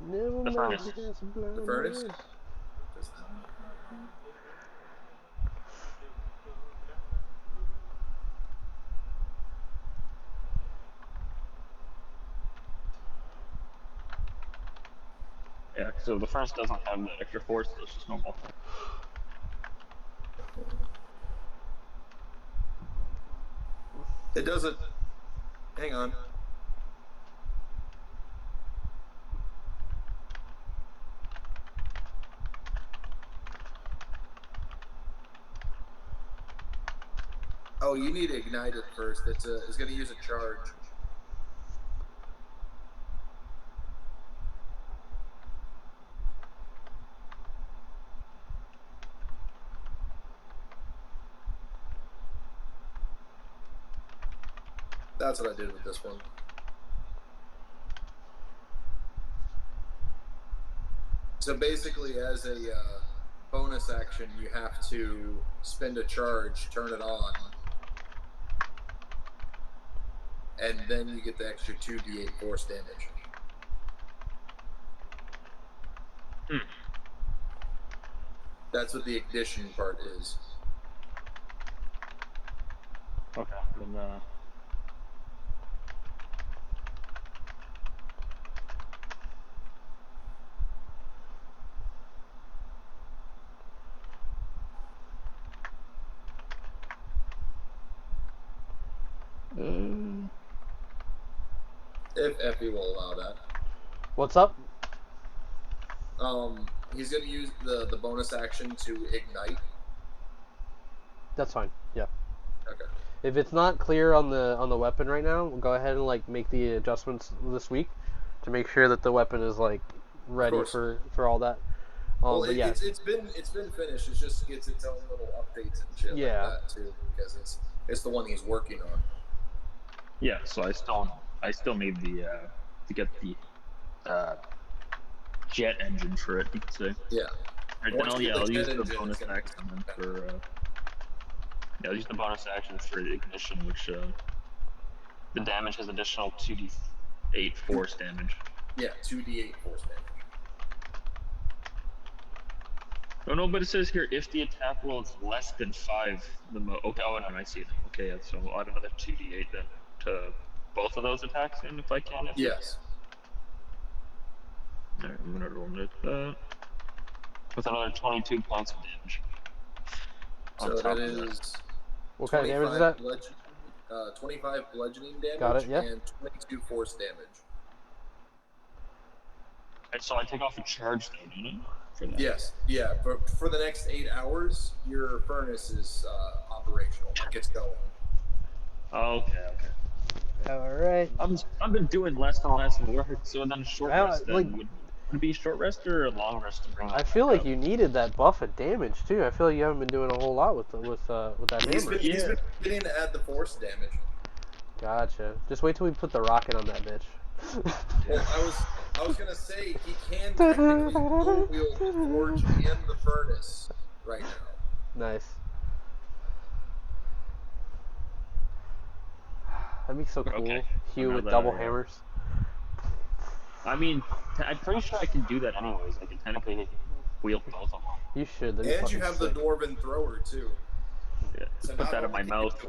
[SPEAKER 1] Never
[SPEAKER 3] The
[SPEAKER 1] mind,
[SPEAKER 3] furnace.
[SPEAKER 1] there's a blood
[SPEAKER 2] The furnace?
[SPEAKER 1] red.
[SPEAKER 3] Yeah, so the furnace doesn't have that extra force, so it's just normal.
[SPEAKER 2] It doesn't. Hang on. Oh, you need to ignite it first. It's going to use a charge. That's what I did with this one. So basically, as a bonus action, you have to spend a charge, turn it on, and then you get the extra 2d8 force damage. That's what the ignition part is.
[SPEAKER 3] Okay, then
[SPEAKER 8] If Effie will allow that.
[SPEAKER 1] What's up?
[SPEAKER 8] He's gonna use the bonus action to ignite.
[SPEAKER 1] That's fine. Yeah.
[SPEAKER 8] Okay.
[SPEAKER 1] If it's not clear on the weapon right now, we'll go ahead and like make the adjustments this week to make sure that the weapon is like ready
[SPEAKER 8] course.
[SPEAKER 1] for all that.
[SPEAKER 8] Well,
[SPEAKER 1] But yeah,
[SPEAKER 8] it's been finished. It just gets its own little updates and shit
[SPEAKER 1] Yeah.
[SPEAKER 8] like that too, because it's the one he's working on.
[SPEAKER 3] yeah. So I still need the to get the jet engine for it. You could say.
[SPEAKER 8] Yeah.
[SPEAKER 3] Right, then
[SPEAKER 8] Once you get
[SPEAKER 3] I'll
[SPEAKER 8] the
[SPEAKER 3] use
[SPEAKER 8] jet
[SPEAKER 3] the
[SPEAKER 8] engine,
[SPEAKER 3] bonus
[SPEAKER 8] it's gonna be
[SPEAKER 3] action then for I'll use the bonus action for the ignition, which the damage has additional 2d8 force damage.
[SPEAKER 8] Yeah, 2d8 force damage.
[SPEAKER 3] Oh no, but it says here if the attack roll is less than 5, okay, oh no, I see it. Okay, yeah, so I'll add another 2d8 then to both of those attacks, and if I can.
[SPEAKER 8] Yes.
[SPEAKER 3] Alright, I'm gonna roll that with another 22 points of damage.
[SPEAKER 8] So that is
[SPEAKER 1] what kind of damage is that?
[SPEAKER 8] 25 bludgeoning damage
[SPEAKER 1] Got it, yeah.
[SPEAKER 8] and 22 force damage.
[SPEAKER 3] And so I take off a charge though, don't I? For that.
[SPEAKER 8] Yes, yeah. But for the next 8 hours, your furnace is operational. It gets going.
[SPEAKER 3] Okay.
[SPEAKER 1] All right.
[SPEAKER 3] I've been doing less and less work, so then a short
[SPEAKER 1] Well,
[SPEAKER 3] rest then
[SPEAKER 1] like-
[SPEAKER 3] would it be a short rest or a long rest to bring?
[SPEAKER 1] I feel like you needed that buff of damage too. I feel like you haven't been doing a whole lot with that
[SPEAKER 8] He's
[SPEAKER 1] hammer.
[SPEAKER 8] been getting to add the force damage.
[SPEAKER 1] Gotcha. Just wait till we put the rocket on that bitch.
[SPEAKER 8] Well, I was gonna say he can technically dual wield the forge and the furnace right now.
[SPEAKER 1] Nice. That'd be so cool.
[SPEAKER 3] Okay.
[SPEAKER 1] Hugh
[SPEAKER 3] Now
[SPEAKER 1] with
[SPEAKER 3] that
[SPEAKER 1] double
[SPEAKER 3] I,
[SPEAKER 1] hammers.
[SPEAKER 3] I mean, I'm pretty sure I can do that anyways. I can technically wield both of them.
[SPEAKER 1] You should. That'd be
[SPEAKER 8] And you
[SPEAKER 1] fucking
[SPEAKER 8] have
[SPEAKER 1] sick.
[SPEAKER 8] the dwarven thrower too.
[SPEAKER 3] Yeah.
[SPEAKER 8] So
[SPEAKER 3] Put
[SPEAKER 8] not
[SPEAKER 3] that in my
[SPEAKER 8] only-
[SPEAKER 3] mouth.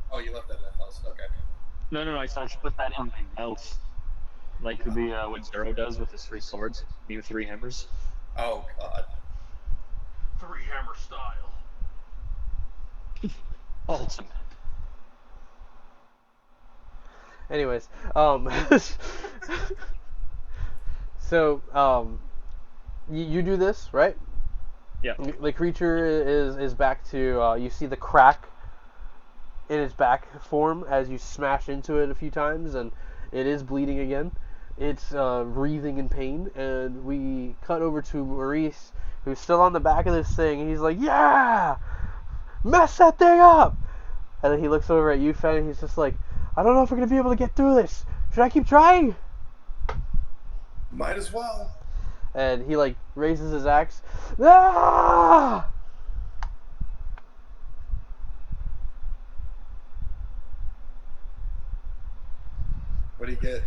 [SPEAKER 8] Oh, you left that in the house. Okay.
[SPEAKER 3] No, I said I should put that in my mouth. Like the what Zero does with his 3 swords, me with 3 hammers.
[SPEAKER 8] Oh god.
[SPEAKER 7] 3 hammer style.
[SPEAKER 3] Ultimate.
[SPEAKER 1] Anyways, so you do this, right?
[SPEAKER 3] Yeah.
[SPEAKER 1] The creature is back to you see the crack in its back form as you smash into it a few times, and it is bleeding again. It's wreathing in pain, and we cut over to Maurice, who's still on the back of this thing, and he's like, "Yeah, mess that thing up!" And then he looks over at you, Fen, and he's just like, "I don't know if we're gonna be able to get through this. Should I keep trying?"
[SPEAKER 8] Might as well.
[SPEAKER 1] And he like raises his axe. Ah!
[SPEAKER 8] What do you get?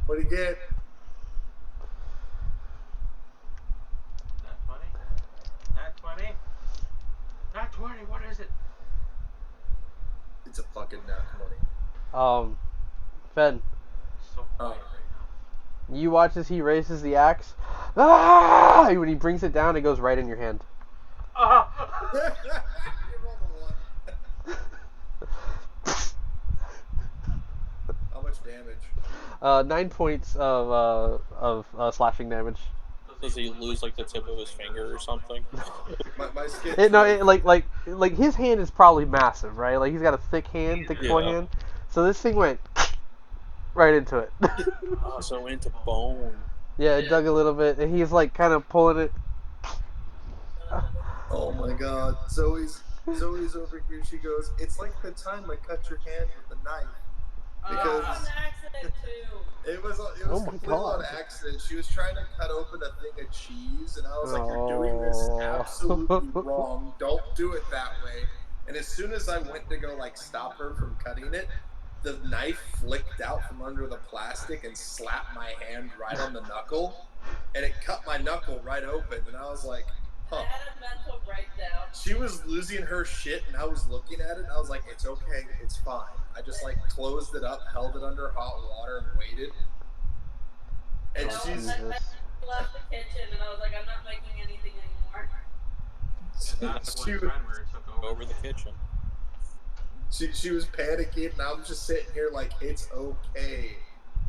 [SPEAKER 8] What do you get?
[SPEAKER 7] Nat 20? Nat 20? Nat 20, what is it?
[SPEAKER 8] It's a fucking nat 20.
[SPEAKER 1] Fen,
[SPEAKER 7] So quiet right now.
[SPEAKER 1] you watch as he raises the axe. Ah! When he brings it down, it goes right in your hand.
[SPEAKER 8] You rolled a 1. How much damage?
[SPEAKER 1] 9 points of slashing damage.
[SPEAKER 5] Does he lose like the tip of his finger or something?
[SPEAKER 8] My skin.
[SPEAKER 1] Like his hand is probably massive, right? Like he's got a thick hand, thick
[SPEAKER 5] Yeah.
[SPEAKER 1] forehand. So this thing went right into it.
[SPEAKER 5] Oh, so into bone.
[SPEAKER 1] Yeah, it dug a little bit, and he's like kind of pulling it.
[SPEAKER 8] Oh my god. Zoe's over here. She goes, "It's like the time I cut your hand with a knife." Because
[SPEAKER 6] It was an accident too.
[SPEAKER 8] it was
[SPEAKER 1] Oh my
[SPEAKER 8] completely on
[SPEAKER 1] God.
[SPEAKER 8] accident. She was trying to cut open a thing of cheese, and I was like, "You're doing this absolutely wrong. Don't do it that way." And as soon as I went to go like stop her from cutting it, the knife flicked out from under the plastic and slapped my hand right on the knuckle, and it cut my knuckle right open. And I was like,
[SPEAKER 6] I had a mental breakdown.
[SPEAKER 8] She was losing her shit, and I was looking at it, and I was like, it's okay, it's fine. I just, like, closed it up, held it under hot water, and waited. And
[SPEAKER 6] I
[SPEAKER 8] she's...
[SPEAKER 6] left the kitchen, and I was like, I'm not making anything anymore.
[SPEAKER 7] And that's when Fenrir took over
[SPEAKER 5] the kitchen.
[SPEAKER 8] She was panicking, and I'm just sitting here like, it's okay.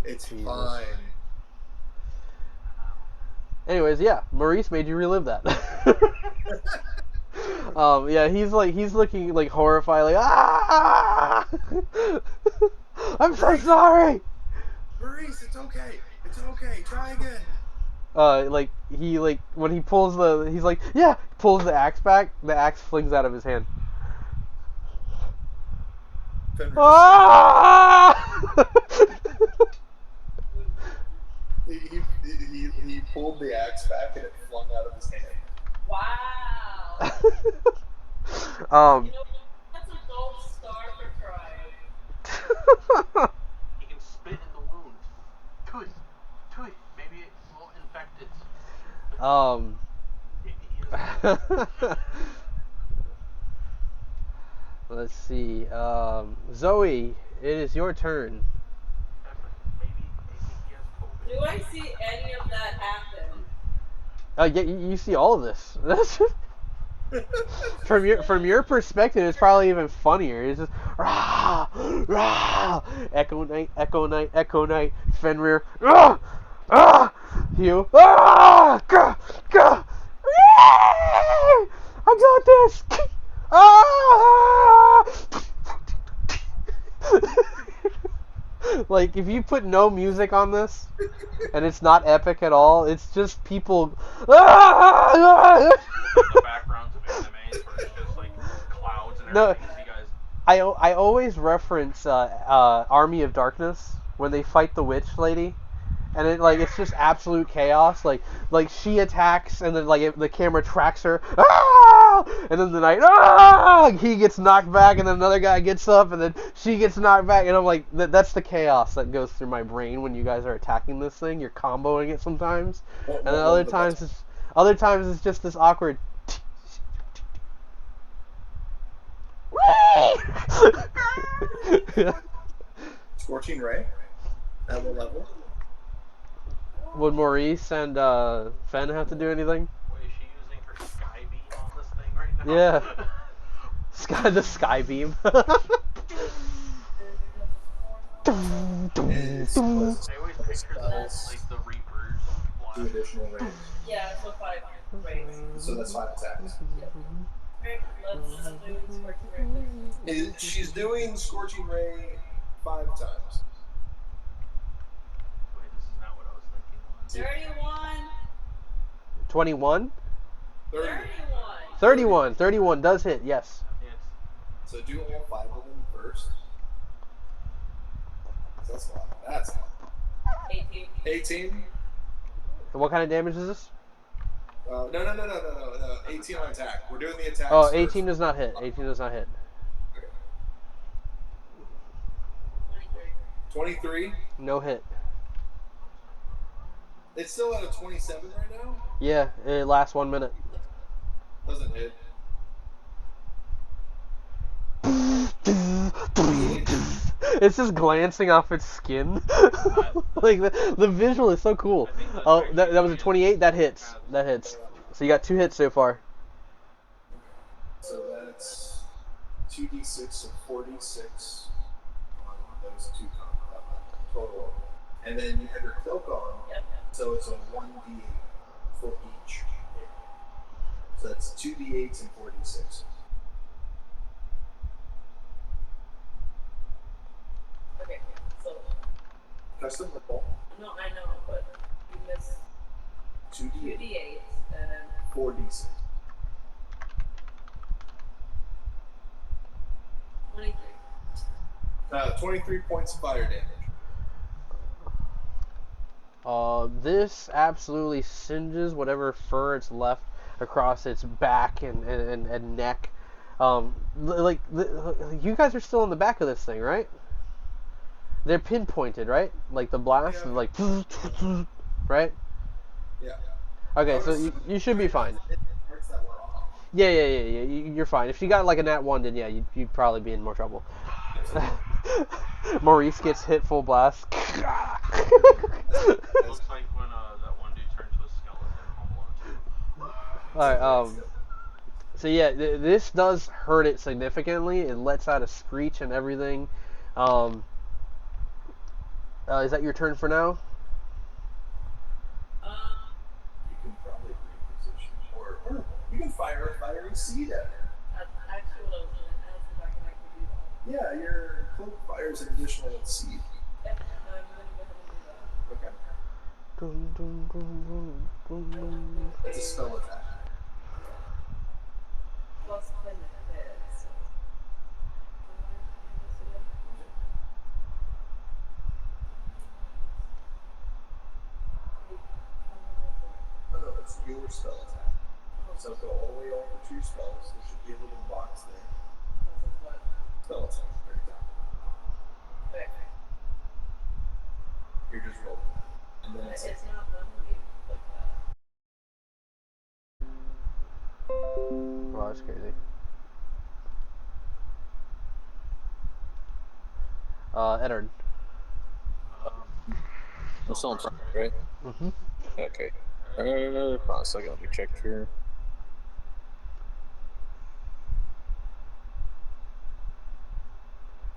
[SPEAKER 8] It's fine.
[SPEAKER 1] Anyways, yeah, Maurice made you relive that. Yeah, he's looking like horrified, like ah! I'm so sorry.
[SPEAKER 8] Maurice, it's okay. It's okay. Try again.
[SPEAKER 1] Like when he pulls he's like, yeah, pulls the axe back. The axe flings out of his hand. Ah!
[SPEAKER 8] He pulled the axe back and it flung out of his hand.
[SPEAKER 6] Wow. You know, that's a gold star for trying.
[SPEAKER 7] He can spit in the wound. Tui. Maybe it will infect it.
[SPEAKER 1] Let's see. Zoe, it is your turn.
[SPEAKER 7] Maybe he has COVID.
[SPEAKER 6] Do I see any of that happen?
[SPEAKER 1] Yeah, you see all of this. From your perspective, it's probably even funnier. It's just rah, rah, Echo Knight, Fenrir, rah, ah, Hugh, ah, gah, gah, I got this. Ah! Like, if you put no music on this, and it's not epic at all, it's just people.
[SPEAKER 7] The backgrounds of animes where it's just like clouds and everything.
[SPEAKER 1] No,
[SPEAKER 7] You guys.
[SPEAKER 1] I always reference Army of Darkness when they fight the witch lady, and it's just absolute chaos. Like she attacks, and then the camera tracks her, and then the knight, he gets knocked back, and then another guy gets up, and then she gets knocked back, and I'm like, that's the chaos that goes through my brain when you guys are attacking this thing. You're comboing it sometimes, and then other times it's just this awkward.
[SPEAKER 8] Scorching Ray? At what level?
[SPEAKER 1] Would Maurice and Fen have to do anything?
[SPEAKER 7] Wait, is she using her sky beam on this thing right now?
[SPEAKER 1] Yeah. The sky beam.
[SPEAKER 7] They always picture them as like the Reapers.
[SPEAKER 8] 2 additional rays.
[SPEAKER 6] Yeah, so 5 rays.
[SPEAKER 8] So that's 5 attacks.
[SPEAKER 6] Alright, let's do Scorching Ray, please.
[SPEAKER 8] She's doing Scorching Ray 5 times.
[SPEAKER 7] Wait, this is not what I was thinking.
[SPEAKER 6] 31.
[SPEAKER 1] 21?
[SPEAKER 6] 31.
[SPEAKER 1] 31 does hit, yes.
[SPEAKER 8] So do all 5 of them first. That's a lot. That's a lot.
[SPEAKER 6] 18.
[SPEAKER 8] 18?
[SPEAKER 1] What kind of damage is this?
[SPEAKER 8] No. 18 on attack. We're doing the attack.
[SPEAKER 1] Oh, 18 does not hit. 18 does not hit.
[SPEAKER 8] Okay. 23?
[SPEAKER 1] No hit.
[SPEAKER 8] It's still at a 27 right now?
[SPEAKER 1] Yeah, it lasts 1 minute.
[SPEAKER 8] Doesn't hit.
[SPEAKER 1] It's just glancing off its skin. Like the visual is so cool. Oh, that was a 28. That hits. That hits. So you got 2 hits so far.
[SPEAKER 8] So that's 2d6 and 46 on those 2 total. And then you have your cloak on, so it's a 1d8 for each. So that's 2d8s and 46.
[SPEAKER 6] Okay, so.
[SPEAKER 8] Custom roll.
[SPEAKER 6] No, I know, but you missed
[SPEAKER 8] 2d8.
[SPEAKER 6] 2d8 and then
[SPEAKER 8] 4d6.
[SPEAKER 6] 23.
[SPEAKER 8] 23 points of fire damage.
[SPEAKER 1] This absolutely singes whatever fur it's left across its back and neck. You guys are still in the back of this thing, right? They're pinpointed, right? Like the blast,
[SPEAKER 8] Yeah.
[SPEAKER 1] like, right?
[SPEAKER 8] Yeah.
[SPEAKER 1] Okay, so you should be fine.
[SPEAKER 8] It hurts that
[SPEAKER 1] Yeah. You're fine. If she got like a nat 1, then yeah, you'd probably be in more trouble. Maurice gets hit full blast.
[SPEAKER 7] It looks like when that one dude turned to a skeleton Home Alone 2.
[SPEAKER 1] Alright, so yeah, this does hurt it significantly. It lets out a screech and everything. Is that your turn for now?
[SPEAKER 8] You can probably reposition, or you can fire a fiery seed at it.
[SPEAKER 6] That's actually what I was going to ask if I can actually do that.
[SPEAKER 8] Yeah, your cloak fires an additional seed.
[SPEAKER 6] Yep, I'm going to go ahead and do that.
[SPEAKER 8] Okay. That's a spell attack.
[SPEAKER 6] Plus 10 hits.
[SPEAKER 8] Oh no, it's your spell attack. So go all the way over to your spells. There should be a little box there.
[SPEAKER 6] This is what?
[SPEAKER 8] Spell attack. Very down.
[SPEAKER 6] Okay.
[SPEAKER 8] You're just rolling that. And then
[SPEAKER 6] It's not done when you click that.
[SPEAKER 1] Wow, that's crazy. Eddard.
[SPEAKER 5] I'm still in front, right?
[SPEAKER 1] Mm-hmm.
[SPEAKER 5] Okay. Hold on a second, let me check here.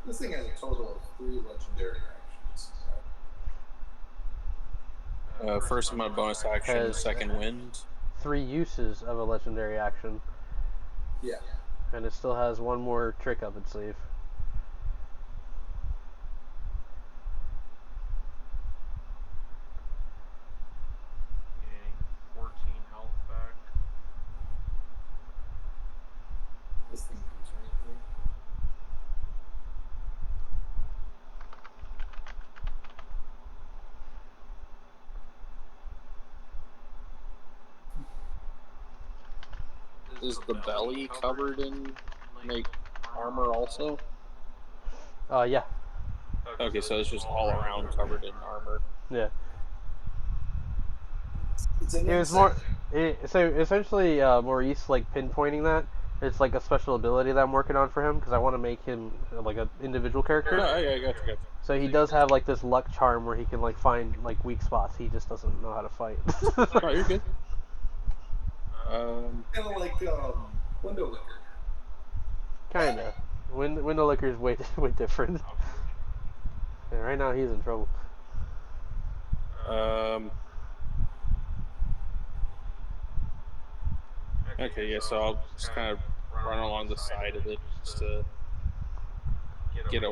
[SPEAKER 8] this thing has a total of 3 legendary actions.
[SPEAKER 5] First, my bonus action,
[SPEAKER 1] Has-
[SPEAKER 5] second wind.
[SPEAKER 1] 3 uses of a legendary action,
[SPEAKER 8] Yeah.
[SPEAKER 1] and it still has one more trick up its sleeve.
[SPEAKER 7] Gaining 14 health back.
[SPEAKER 8] This thing comes right through.
[SPEAKER 5] Is the belly covered in like armor also?
[SPEAKER 1] Yeah.
[SPEAKER 5] Okay, so it's just all around covered in armor.
[SPEAKER 1] Yeah.
[SPEAKER 8] It's an
[SPEAKER 1] It was more. So essentially, Maurice like pinpointing that. It's like a special ability that I'm working on for him because I want to make him like an individual character.
[SPEAKER 5] No, I got you.
[SPEAKER 1] So he does have like this luck charm where he can like find like weak spots. He just doesn't know how to fight.
[SPEAKER 5] Oh, you're good.
[SPEAKER 8] Kind of like window licker.
[SPEAKER 1] Kinda. Window licker is way different. Yeah, right now he's in trouble.
[SPEAKER 5] Okay, yeah, so I'll just kind of run along the side of it just to get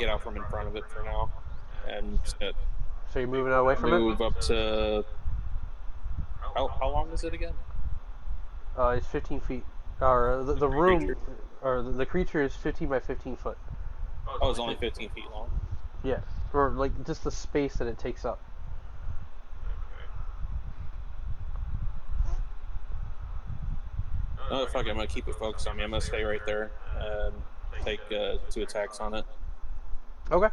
[SPEAKER 5] out from in front of it for now, and
[SPEAKER 1] So you're moving away from
[SPEAKER 5] move up to. How long is it again?
[SPEAKER 1] it? It's 15 feet. Or the room,
[SPEAKER 5] creature?
[SPEAKER 1] or the creature is 15 by 15 foot.
[SPEAKER 5] Oh, it's only 15 feet long.
[SPEAKER 1] Yeah, or like just the space that it takes up.
[SPEAKER 5] No, fuck it, I'm gonna keep it focused on me. I'm gonna stay right there and take 2 attacks on it.
[SPEAKER 1] Okay.
[SPEAKER 7] I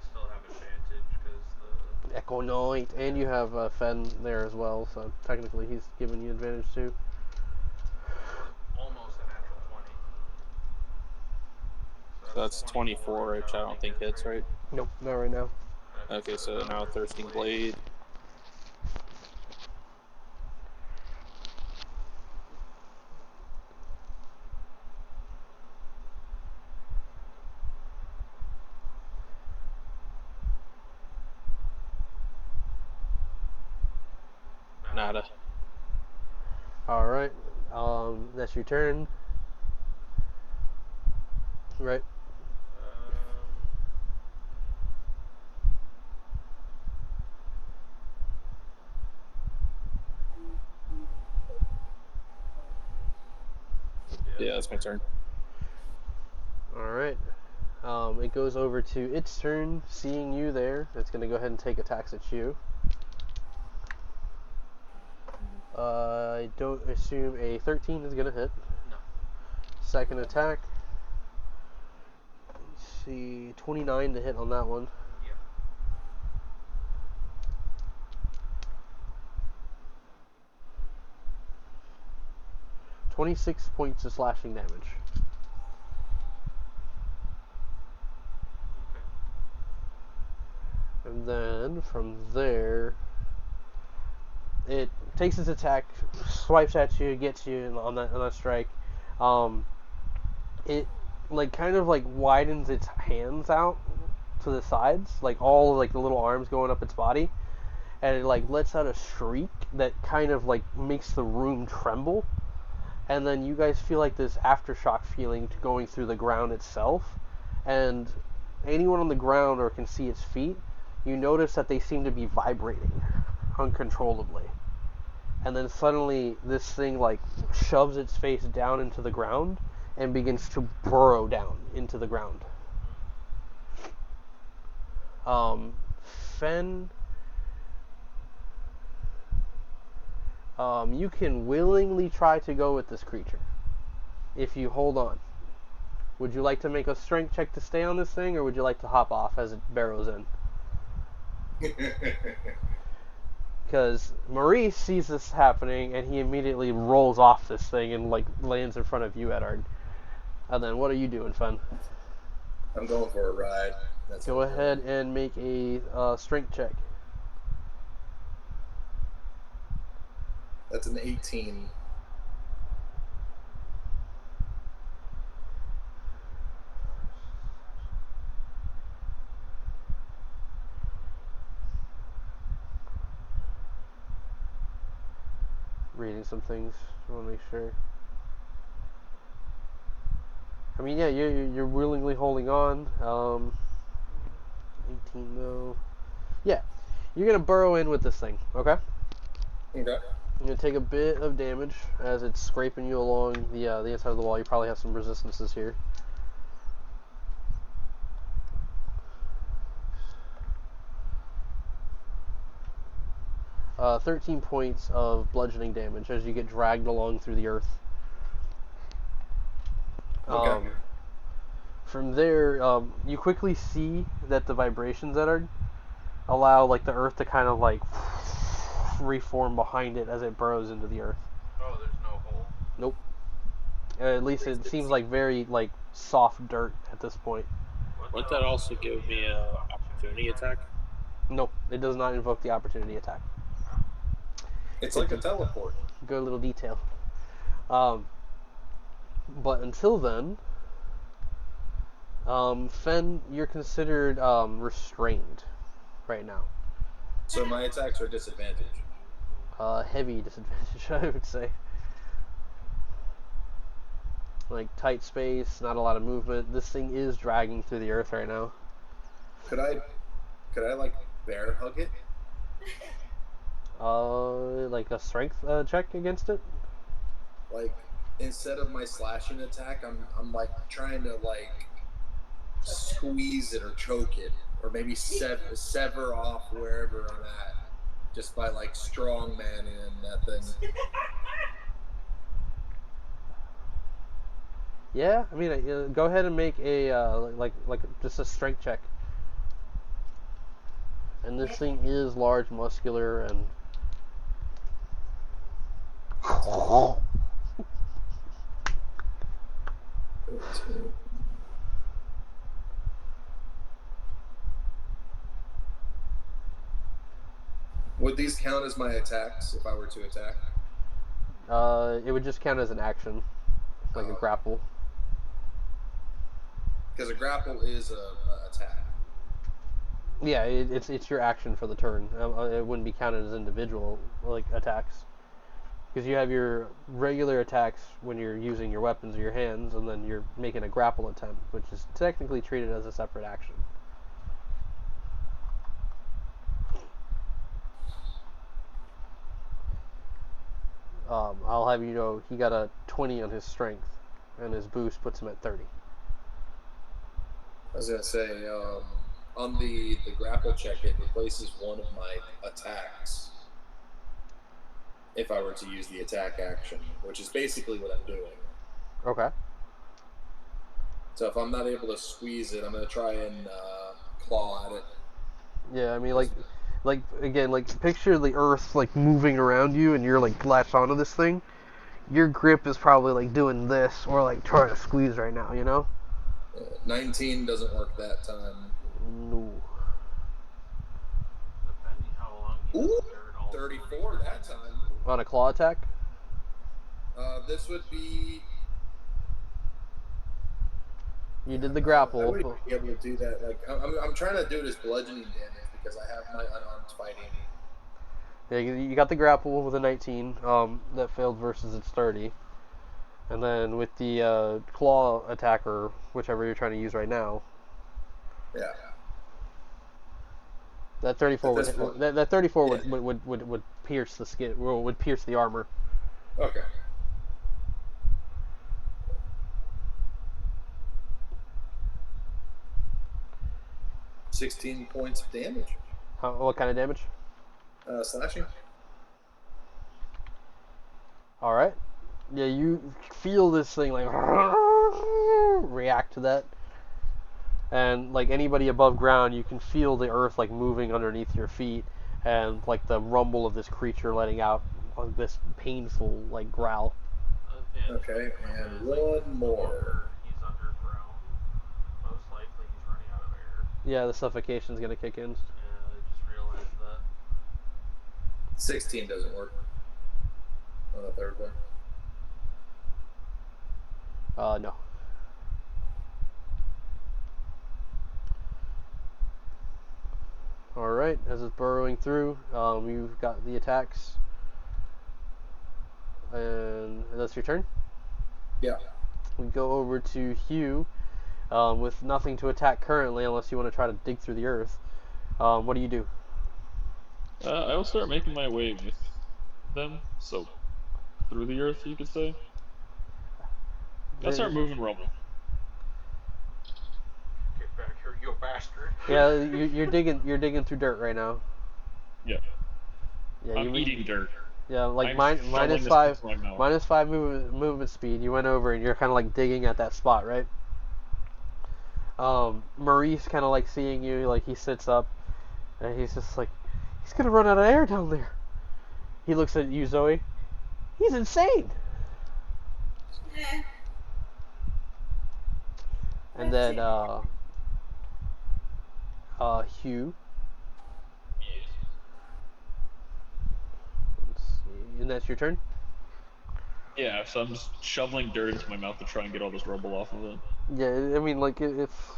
[SPEAKER 7] still have advantage because the
[SPEAKER 1] Echo Knight, and you have Fen there as well, so technically he's giving you advantage too.
[SPEAKER 7] almost a natural 20.
[SPEAKER 5] So that's 24, which I don't think hits, right?
[SPEAKER 1] Nope, not right now.
[SPEAKER 5] Okay, so now Thirsting Blade. Nada.
[SPEAKER 1] All right, that's your turn. Right.
[SPEAKER 5] Yeah, that's my turn.
[SPEAKER 1] All right. It goes over to its turn, seeing you there. It's going to go ahead and take attacks at you. I don't assume a 13 is going to hit.
[SPEAKER 7] No.
[SPEAKER 1] Second attack. Let's see, 29 to hit on that one.
[SPEAKER 7] Yeah.
[SPEAKER 1] 26 points of slashing damage. And then from there, it takes its attack, swipes at you, gets you on that strike. It like kind of like widens its hands out to the sides, like all like the little arms going up its body, and it like lets out a shriek that kind of like makes the room tremble. And then you guys feel like this aftershock feeling going through the ground itself, and anyone on the ground or can see its feet, you notice that they seem to be vibrating uncontrollably. And then suddenly this thing like shoves its face down into the ground and begins to burrow down into the ground. Fen, you can willingly try to go with this creature if you hold on. Would you like to make a strength check to stay on this thing, or would you like to hop off as it burrows in? Because Maurice sees this happening and he immediately rolls off this thing and like lands in front of you, Edard. And then what are you doing, Fen?
[SPEAKER 8] I'm going for a ride.
[SPEAKER 1] Go ahead and make a strength check.
[SPEAKER 8] That's an 18.
[SPEAKER 1] Reading some things. I want to make sure. I mean, yeah, you're willingly holding on. 18 though. Yeah, you're gonna burrow in with this thing. Okay.
[SPEAKER 8] Okay.
[SPEAKER 1] You're gonna take a bit of damage as it's scraping you along the inside of the wall. You probably have some resistances here. 13 points of bludgeoning damage as you get dragged along through the earth.
[SPEAKER 8] Okay.
[SPEAKER 1] From there, you quickly see that the vibrations that are allow like the earth to kind of like reform behind it as it burrows into the earth.
[SPEAKER 4] Oh, there's no hole.
[SPEAKER 1] Nope. At least it seems like very like soft dirt at this point.
[SPEAKER 5] Wouldn't that also give me an opportunity attack?
[SPEAKER 1] Nope, it does not invoke the opportunity attack.
[SPEAKER 8] It's like a teleport.
[SPEAKER 1] Good little detail. But until then, Fen, you're considered restrained right now.
[SPEAKER 8] So my attacks are disadvantaged.
[SPEAKER 1] Heavy disadvantage, I would say. Like tight space, not a lot of movement. This thing is dragging through the earth right now.
[SPEAKER 8] Could I like bear hug it?
[SPEAKER 1] Like a strength check against it?
[SPEAKER 8] Like instead of my slashing attack, I'm like trying to like squeeze it or choke it, or maybe sever off wherever I'm at, just by like strong manning that thing.
[SPEAKER 1] Yeah, I mean, go ahead and make a like just a strength check. And this thing is large, muscular, and
[SPEAKER 8] Would these count as my attacks if I were to attack?
[SPEAKER 1] it would just count as an action, like a grapple.
[SPEAKER 8] Because a grapple is a attack.
[SPEAKER 1] Yeah, it's your action for the turn. It wouldn't be counted as individual like attacks, because you have your regular attacks when you're using your weapons or your hands, and then you're making a grapple attempt, which is technically treated as a separate action. I'll have you know he got a 20 on his strength, and his boost puts him at 30.
[SPEAKER 8] I was gonna say, on the grapple check, it replaces one of my attacks if I were to use the attack action, which is basically what I'm doing.
[SPEAKER 1] Okay.
[SPEAKER 8] So if I'm not able to squeeze it, I'm gonna try and claw at it.
[SPEAKER 1] Yeah, I mean, like again, like picture the earth like moving around you, and you're like latched onto this thing. your grip is probably like doing this or like trying to squeeze right now, you know?
[SPEAKER 8] 19 doesn't work that time.
[SPEAKER 1] No.
[SPEAKER 7] Depending how long he's in
[SPEAKER 8] Ooh,
[SPEAKER 7] the dirt, also
[SPEAKER 8] 34 that time.
[SPEAKER 1] On a claw attack?
[SPEAKER 8] This would be.
[SPEAKER 1] You did the
[SPEAKER 8] I
[SPEAKER 1] grapple.
[SPEAKER 8] wouldn't be able to do that. Like I'm trying to do it as bludgeoning damage because I have my unarmed fighting.
[SPEAKER 1] Yeah, you got the grapple with a 19. That failed versus its 30. And then with the claw attacker, whichever you're trying to use right now,
[SPEAKER 8] Yeah.
[SPEAKER 1] that 34
[SPEAKER 8] At
[SPEAKER 1] would
[SPEAKER 8] this point.
[SPEAKER 1] that 34
[SPEAKER 8] Yeah.
[SPEAKER 1] would pierce the skin, would pierce the armor.
[SPEAKER 8] Okay. $16 points of damage.
[SPEAKER 1] What kind of damage?
[SPEAKER 8] Slashing.
[SPEAKER 1] All right. Yeah, you feel this thing like react to that, and like anybody above ground, you can feel the earth like moving underneath your feet, and like the rumble of this creature letting out like, this painful like growl.
[SPEAKER 8] Okay, and one more.
[SPEAKER 7] He's underground. Most likely he's running out of air.
[SPEAKER 1] Yeah, the suffocation's gonna kick in.
[SPEAKER 7] Yeah, I just realized that.
[SPEAKER 8] 16 doesn't work on the third one.
[SPEAKER 1] No. All right, as it's burrowing through, you've got the attacks, and that's your turn.
[SPEAKER 8] Yeah.
[SPEAKER 1] We go over to Hugh, with nothing to attack currently, unless you want to try to dig through the earth. What do you do?
[SPEAKER 3] I will start making my way with them, so through the earth, you could say. I'll start moving Roman.
[SPEAKER 7] Get back here, you bastard.
[SPEAKER 1] Yeah, you're digging. You're digging through dirt right now.
[SPEAKER 3] Yeah.
[SPEAKER 1] Yeah,
[SPEAKER 3] I'm eating dirt.
[SPEAKER 1] Yeah, like
[SPEAKER 3] I'm shoveling this into my mouth.
[SPEAKER 1] -5 movement speed. You went over and you're kind of like digging at that spot, right? Maurice kind of like seeing you, like he sits up, and he's just like, he's gonna run out of air down there. He looks at you, Zoe. He's insane.
[SPEAKER 6] Eh.
[SPEAKER 1] And then Hugh.
[SPEAKER 3] Yes.
[SPEAKER 1] Let's see. And that's your turn.
[SPEAKER 3] Yeah, so I'm just shoveling dirt into my mouth to try and get all this rubble off of it.
[SPEAKER 1] Yeah, I mean, like it's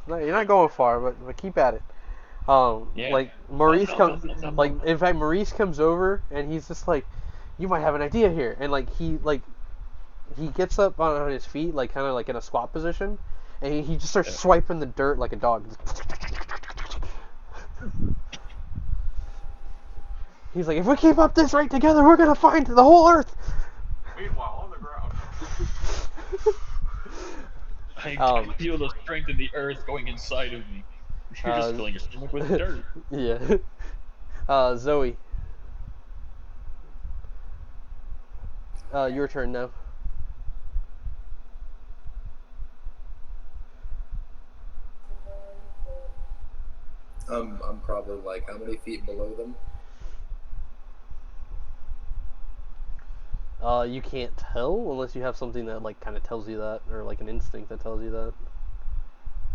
[SPEAKER 1] you're not going far, but keep at it.
[SPEAKER 3] Yeah.
[SPEAKER 1] Like Maurice
[SPEAKER 3] No.
[SPEAKER 1] like in fact Maurice comes over and he's just like, you might have an idea here, and like he gets up on his feet, like kind of like in a squat position, and he just starts swiping the dirt like a dog. He's like, if we keep up this rate together, we're gonna find the whole earth.
[SPEAKER 7] Meanwhile, on the ground.
[SPEAKER 3] I feel the strength of the earth going inside of me. You're just filling your stomach with dirt.
[SPEAKER 1] Yeah. Zoe. Your turn now.
[SPEAKER 8] I'm probably like how many feet below them?
[SPEAKER 1] You can't tell unless you have something that like kind of tells you that, or like an instinct that tells you that.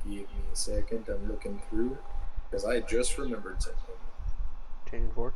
[SPEAKER 8] Give me a second. I'm looking through because I just remembered something.
[SPEAKER 1] Changing forward.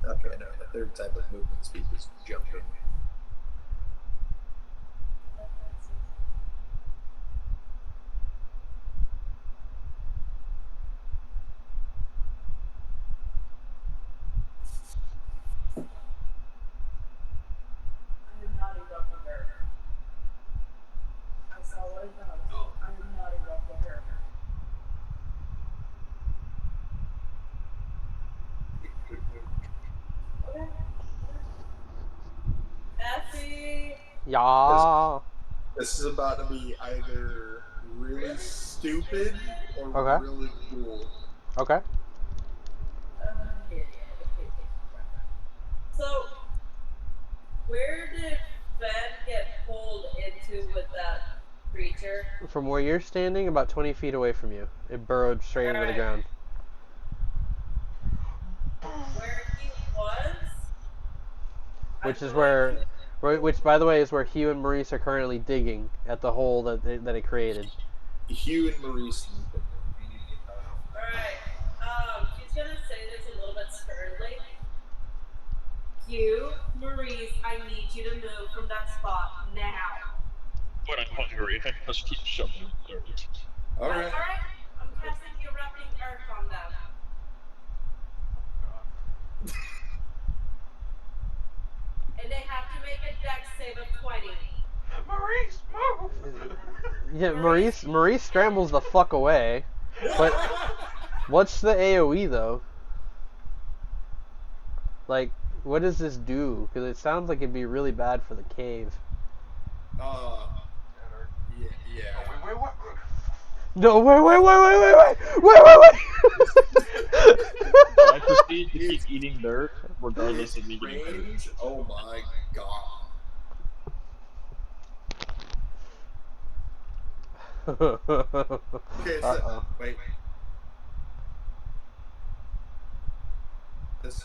[SPEAKER 8] Okay, no, the third type of movement speed is jumping.
[SPEAKER 1] Yeah.
[SPEAKER 8] This is about to be either really stupid or
[SPEAKER 1] Okay.
[SPEAKER 8] really cool.
[SPEAKER 1] Okay.
[SPEAKER 6] So, where did Fenn get pulled into with that creature?
[SPEAKER 1] From where you're standing, about 20 feet away from you. It burrowed straight into the
[SPEAKER 6] Alright.
[SPEAKER 1] ground.
[SPEAKER 6] Where he was?
[SPEAKER 1] Which is which by the way is where Hugh and Maurice are currently digging at the hole that it created.
[SPEAKER 8] Hugh and Maurice.
[SPEAKER 6] Alright. She's gonna say this a little bit sternly. Hugh, Maurice, I need you to move from that spot now.
[SPEAKER 3] But I'm hungry. I must keep shoveling dirt.
[SPEAKER 8] Alright.
[SPEAKER 6] Alright. I'm casting erupting earth on them. And they have to make a dex save of 20.
[SPEAKER 7] Maurice, move!
[SPEAKER 1] Yeah, Maurice scrambles the fuck away. But what's the AoE though? Like, what does this do? Because it sounds like it'd be really bad for the cave.
[SPEAKER 8] Yeah.
[SPEAKER 7] Oh, wait.
[SPEAKER 1] No, wait.
[SPEAKER 3] I proceed to keep eating dirt, regardless of me getting hurt.
[SPEAKER 8] Range? Oh my god. Okay, so, wait. This.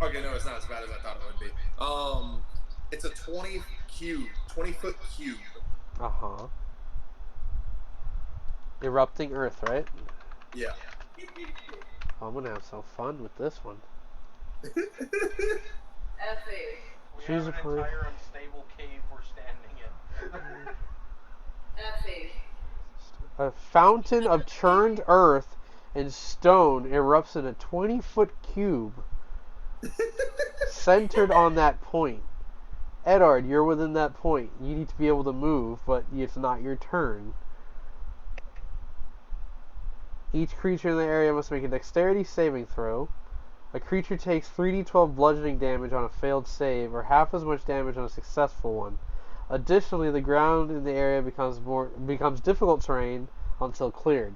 [SPEAKER 8] Okay, no, it's not as bad as I thought it would be. It's a 20 foot cube.
[SPEAKER 1] Uh-huh. Erupting Earth, right?
[SPEAKER 8] Yeah.
[SPEAKER 1] I'm gonna have some fun with this one.
[SPEAKER 6] Effie.
[SPEAKER 7] We
[SPEAKER 1] She's
[SPEAKER 7] have an
[SPEAKER 1] a
[SPEAKER 7] entire unstable cave we're standing in.
[SPEAKER 6] Effie.
[SPEAKER 1] A fountain of churned earth and stone erupts in a 20-foot cube centered on that point. Edard, you're within that point. You need to be able to move, but it's not your turn. Each creature in the area must make a dexterity saving throw. A creature takes 3d12 bludgeoning damage on a failed save, or half as much damage on a successful one. Additionally, the ground in the area becomes difficult terrain until cleared.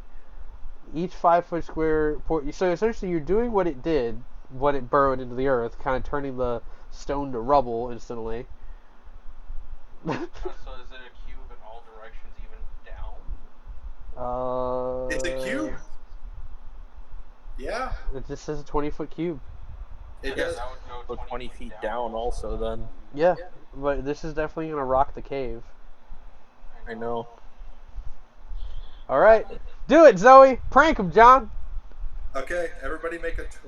[SPEAKER 1] Each 5-foot square... So essentially you're doing what it did when it burrowed into the earth, kind of turning the stone to rubble instantly.
[SPEAKER 7] So is it a cube in all directions, even down?
[SPEAKER 8] It's a cube. Yeah.
[SPEAKER 1] It just says a 20-foot cube.
[SPEAKER 8] It does.
[SPEAKER 7] That would go
[SPEAKER 5] So 20 feet down also then.
[SPEAKER 1] Yeah, but this is definitely going to rock the cave.
[SPEAKER 5] I know.
[SPEAKER 1] Alright. Do it, Zoe! Prank him, John!
[SPEAKER 8] Okay, everybody make a
[SPEAKER 6] A dex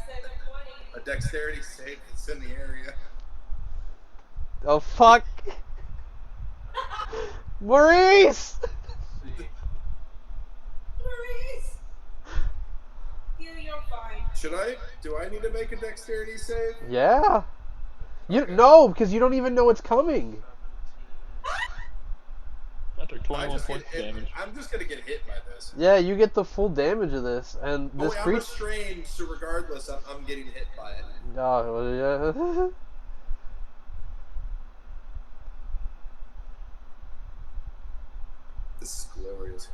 [SPEAKER 6] save of 20.
[SPEAKER 8] a dexterity save that's in the area.
[SPEAKER 1] Oh, fuck! Maurice!
[SPEAKER 6] Maurice! You're fine.
[SPEAKER 8] Do I need to make a dexterity save?
[SPEAKER 1] Yeah.
[SPEAKER 8] Okay.
[SPEAKER 1] No, because you don't even know it's coming.
[SPEAKER 3] That took 21 points of damage.
[SPEAKER 8] I'm just gonna get hit by this.
[SPEAKER 1] Yeah, you get the full damage of this, and this
[SPEAKER 8] I'm
[SPEAKER 1] creature.
[SPEAKER 8] restrained, so regardless, I'm getting hit by it.
[SPEAKER 1] Oh, yeah.
[SPEAKER 8] This is glorious.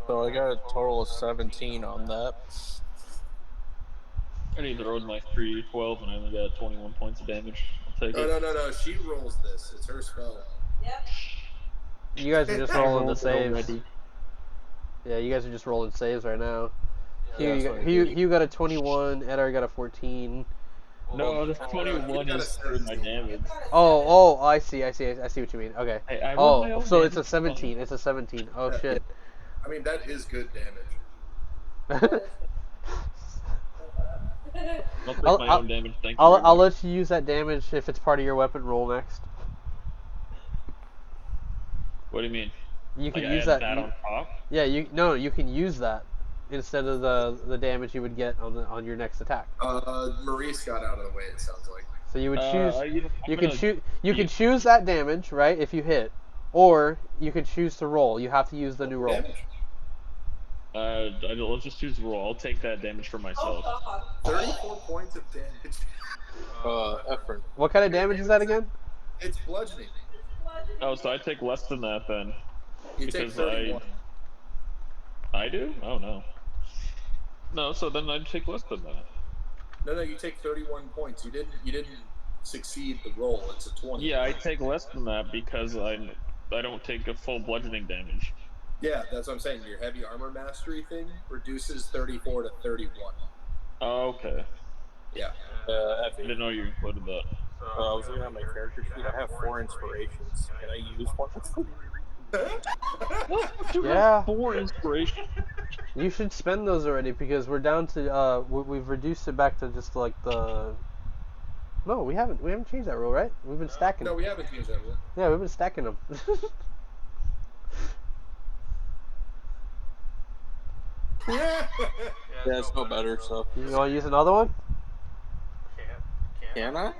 [SPEAKER 5] So I got a total of 17 on that.
[SPEAKER 3] I need to roll my 3d12 and I only got 21 points of damage. I'll take it.
[SPEAKER 8] No. She rolls this. It's her spell.
[SPEAKER 6] Yep.
[SPEAKER 1] You guys are just
[SPEAKER 3] I
[SPEAKER 1] rolling the
[SPEAKER 3] rolled
[SPEAKER 1] saves.
[SPEAKER 3] already.
[SPEAKER 1] Yeah, you guys are just rolling saves right now.
[SPEAKER 7] Yeah,
[SPEAKER 1] Hugh got a 21, Edar got a 14.
[SPEAKER 3] No, the 21 is for my damage.
[SPEAKER 1] Oh, I see what you mean. Okay.
[SPEAKER 3] I rolled my
[SPEAKER 1] Oh,
[SPEAKER 3] own
[SPEAKER 1] so it's a
[SPEAKER 3] damage.
[SPEAKER 1] 17. It's a 17. Oh, shit.
[SPEAKER 8] I mean, that is good damage.
[SPEAKER 3] I'll take my own damage, thank you.
[SPEAKER 1] I'll let you use that damage if it's part of your weapon roll next.
[SPEAKER 3] What do you mean?
[SPEAKER 1] You can
[SPEAKER 3] Like,
[SPEAKER 1] use
[SPEAKER 3] I add
[SPEAKER 1] that.
[SPEAKER 3] that on top?
[SPEAKER 1] Yeah, you can use that instead of the damage you would get on your next attack.
[SPEAKER 8] Maurice got out of the way, it sounds like.
[SPEAKER 1] So you would choose.
[SPEAKER 3] I'm
[SPEAKER 1] You
[SPEAKER 3] gonna
[SPEAKER 1] can choose that damage, right? If you hit, or you can choose to roll. You have to use the new roll.
[SPEAKER 8] Damage.
[SPEAKER 3] Let's just choose the roll. I'll take that damage for myself.
[SPEAKER 6] Oh god.
[SPEAKER 8] 34 points of damage.
[SPEAKER 5] Efren.
[SPEAKER 1] What kind of damage is that again?
[SPEAKER 8] It's bludgeoning.
[SPEAKER 3] Oh, so I take less than that then.
[SPEAKER 8] You take
[SPEAKER 3] Because
[SPEAKER 8] 31.
[SPEAKER 3] I do? Oh no. No, so then I'd take less than that.
[SPEAKER 8] No, you take 31 points. You didn't succeed the roll. It's a 20.
[SPEAKER 3] Yeah, I take less than that because I don't take a full bludgeoning damage.
[SPEAKER 8] Yeah, that's what I'm saying. Your heavy armor mastery thing reduces 34 to 31.
[SPEAKER 3] Oh, okay.
[SPEAKER 8] Yeah.
[SPEAKER 3] I
[SPEAKER 5] Effie.
[SPEAKER 3] didn't know you included that.
[SPEAKER 5] I was looking at my character sheet. I have 4 inspirations. Can I use one of them?
[SPEAKER 1] Yeah.
[SPEAKER 3] 4 inspiration.
[SPEAKER 1] You should spend those already because we're down to we've reduced it back to just like the. No, we haven't changed that rule, right? We've been stacking.
[SPEAKER 8] No, we haven't changed that rule.
[SPEAKER 1] Yeah, we've been stacking them.
[SPEAKER 8] Yeah.
[SPEAKER 5] Yeah, it's no better, so.
[SPEAKER 1] You want to use another one?
[SPEAKER 5] Can I?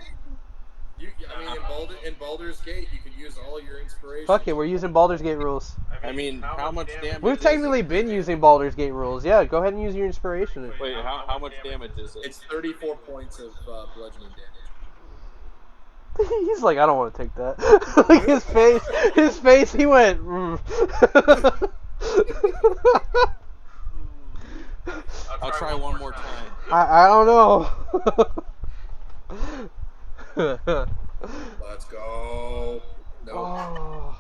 [SPEAKER 8] I mean, in Baldur's Gate, you can use all your inspiration.
[SPEAKER 1] Fuck it, we're using Baldur's Gate rules.
[SPEAKER 5] I mean, how much damage?
[SPEAKER 1] We've technically been using Baldur's Gate rules. Yeah, go ahead and use your inspiration.
[SPEAKER 5] Wait, how much damage is it?
[SPEAKER 8] It's 34 points of bludgeoning damage.
[SPEAKER 1] He's like, I don't want to take that. Like his face, he went.
[SPEAKER 5] I'll try one more time.
[SPEAKER 1] I don't know.
[SPEAKER 8] Let's go. No.
[SPEAKER 1] Oh.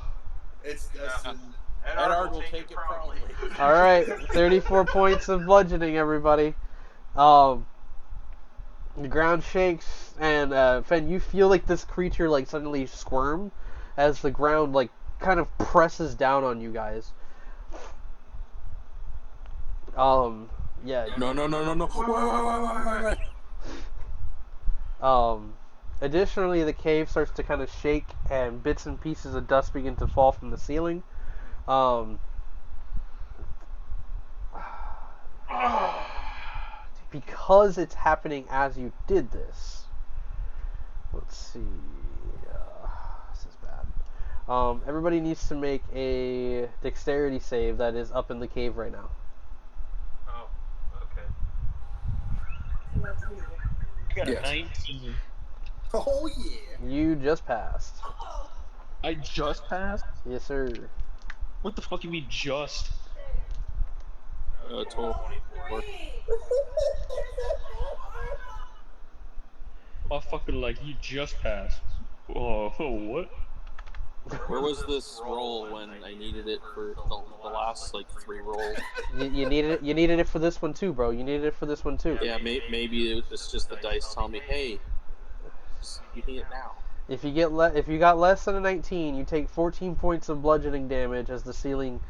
[SPEAKER 8] It's destined.
[SPEAKER 5] Edard will take it proudly.
[SPEAKER 1] All right, 34 points of bludgeoning, everybody. The ground shakes, and Fen, you feel like this creature like suddenly squirm as the ground like kind of presses down on you guys. Yeah.
[SPEAKER 5] No.
[SPEAKER 1] Additionally, the cave starts to kind of shake, and bits and pieces of dust begin to fall from the ceiling. Because it's happening as you did this. Let's see. This is bad. Everybody needs to make a dexterity save that is up in the cave right now.
[SPEAKER 7] Oh, okay.
[SPEAKER 3] I got a
[SPEAKER 8] Yes.
[SPEAKER 3] 19.
[SPEAKER 8] Oh yeah.
[SPEAKER 1] You just passed.
[SPEAKER 3] I just passed?
[SPEAKER 1] Yes, sir.
[SPEAKER 3] What the fuck you mean just?
[SPEAKER 5] 12.
[SPEAKER 3] Oh, fucking like you just passed. Oh, what?
[SPEAKER 5] Where was this roll when I needed it for the last like 3 rolls?
[SPEAKER 1] You needed it. You needed it for this one too, bro. You needed it for this one too.
[SPEAKER 5] Yeah, maybe it's just the dice telling me, hey, you need it now.
[SPEAKER 1] If you got less than a 19, you take 14 points of bludgeoning damage as the ceiling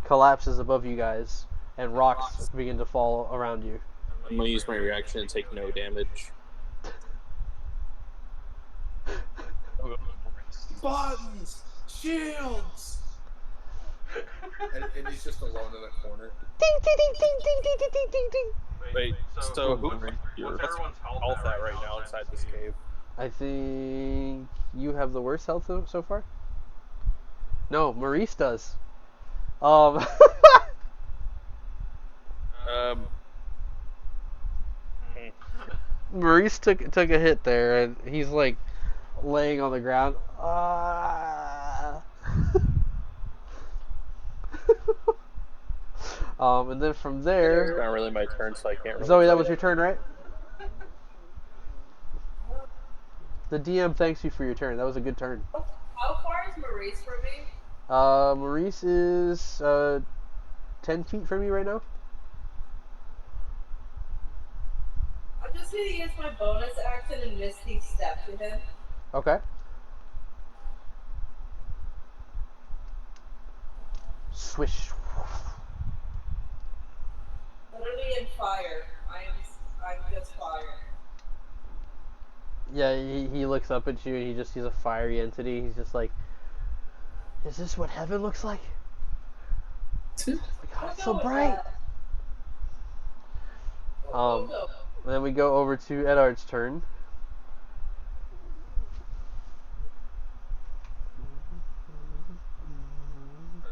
[SPEAKER 1] collapses above you guys and rocks begin to fall around you.
[SPEAKER 5] I'm gonna use my reaction and take no damage.
[SPEAKER 8] Buttons, shields. and he's just alone in a corner.
[SPEAKER 1] Ding ding ding ding ding ding ding ding ding.
[SPEAKER 5] Wait, so what's
[SPEAKER 7] everyone's
[SPEAKER 5] health at right now inside this cave?
[SPEAKER 1] I think you have the worst health so far. No, Maurice does. Maurice took a hit there, and he's like laying on the ground. And then from there,
[SPEAKER 5] It's not really my turn, so I can't really
[SPEAKER 1] Zoe, that was your turn, right? The DM thanks you for your turn. That was a good turn.
[SPEAKER 6] How far is Maurice from me?
[SPEAKER 1] Maurice is 10 feet from you right now.
[SPEAKER 6] I'm just gonna use my bonus action and Misty Step to him.
[SPEAKER 1] Okay. Swish.
[SPEAKER 6] Literally in fire. I'm just fire.
[SPEAKER 1] Yeah, he looks up at you and he just sees a fiery entity. He's just like, is this what heaven looks like? Oh my god, it's so bright. Then we go over to Edard's turn.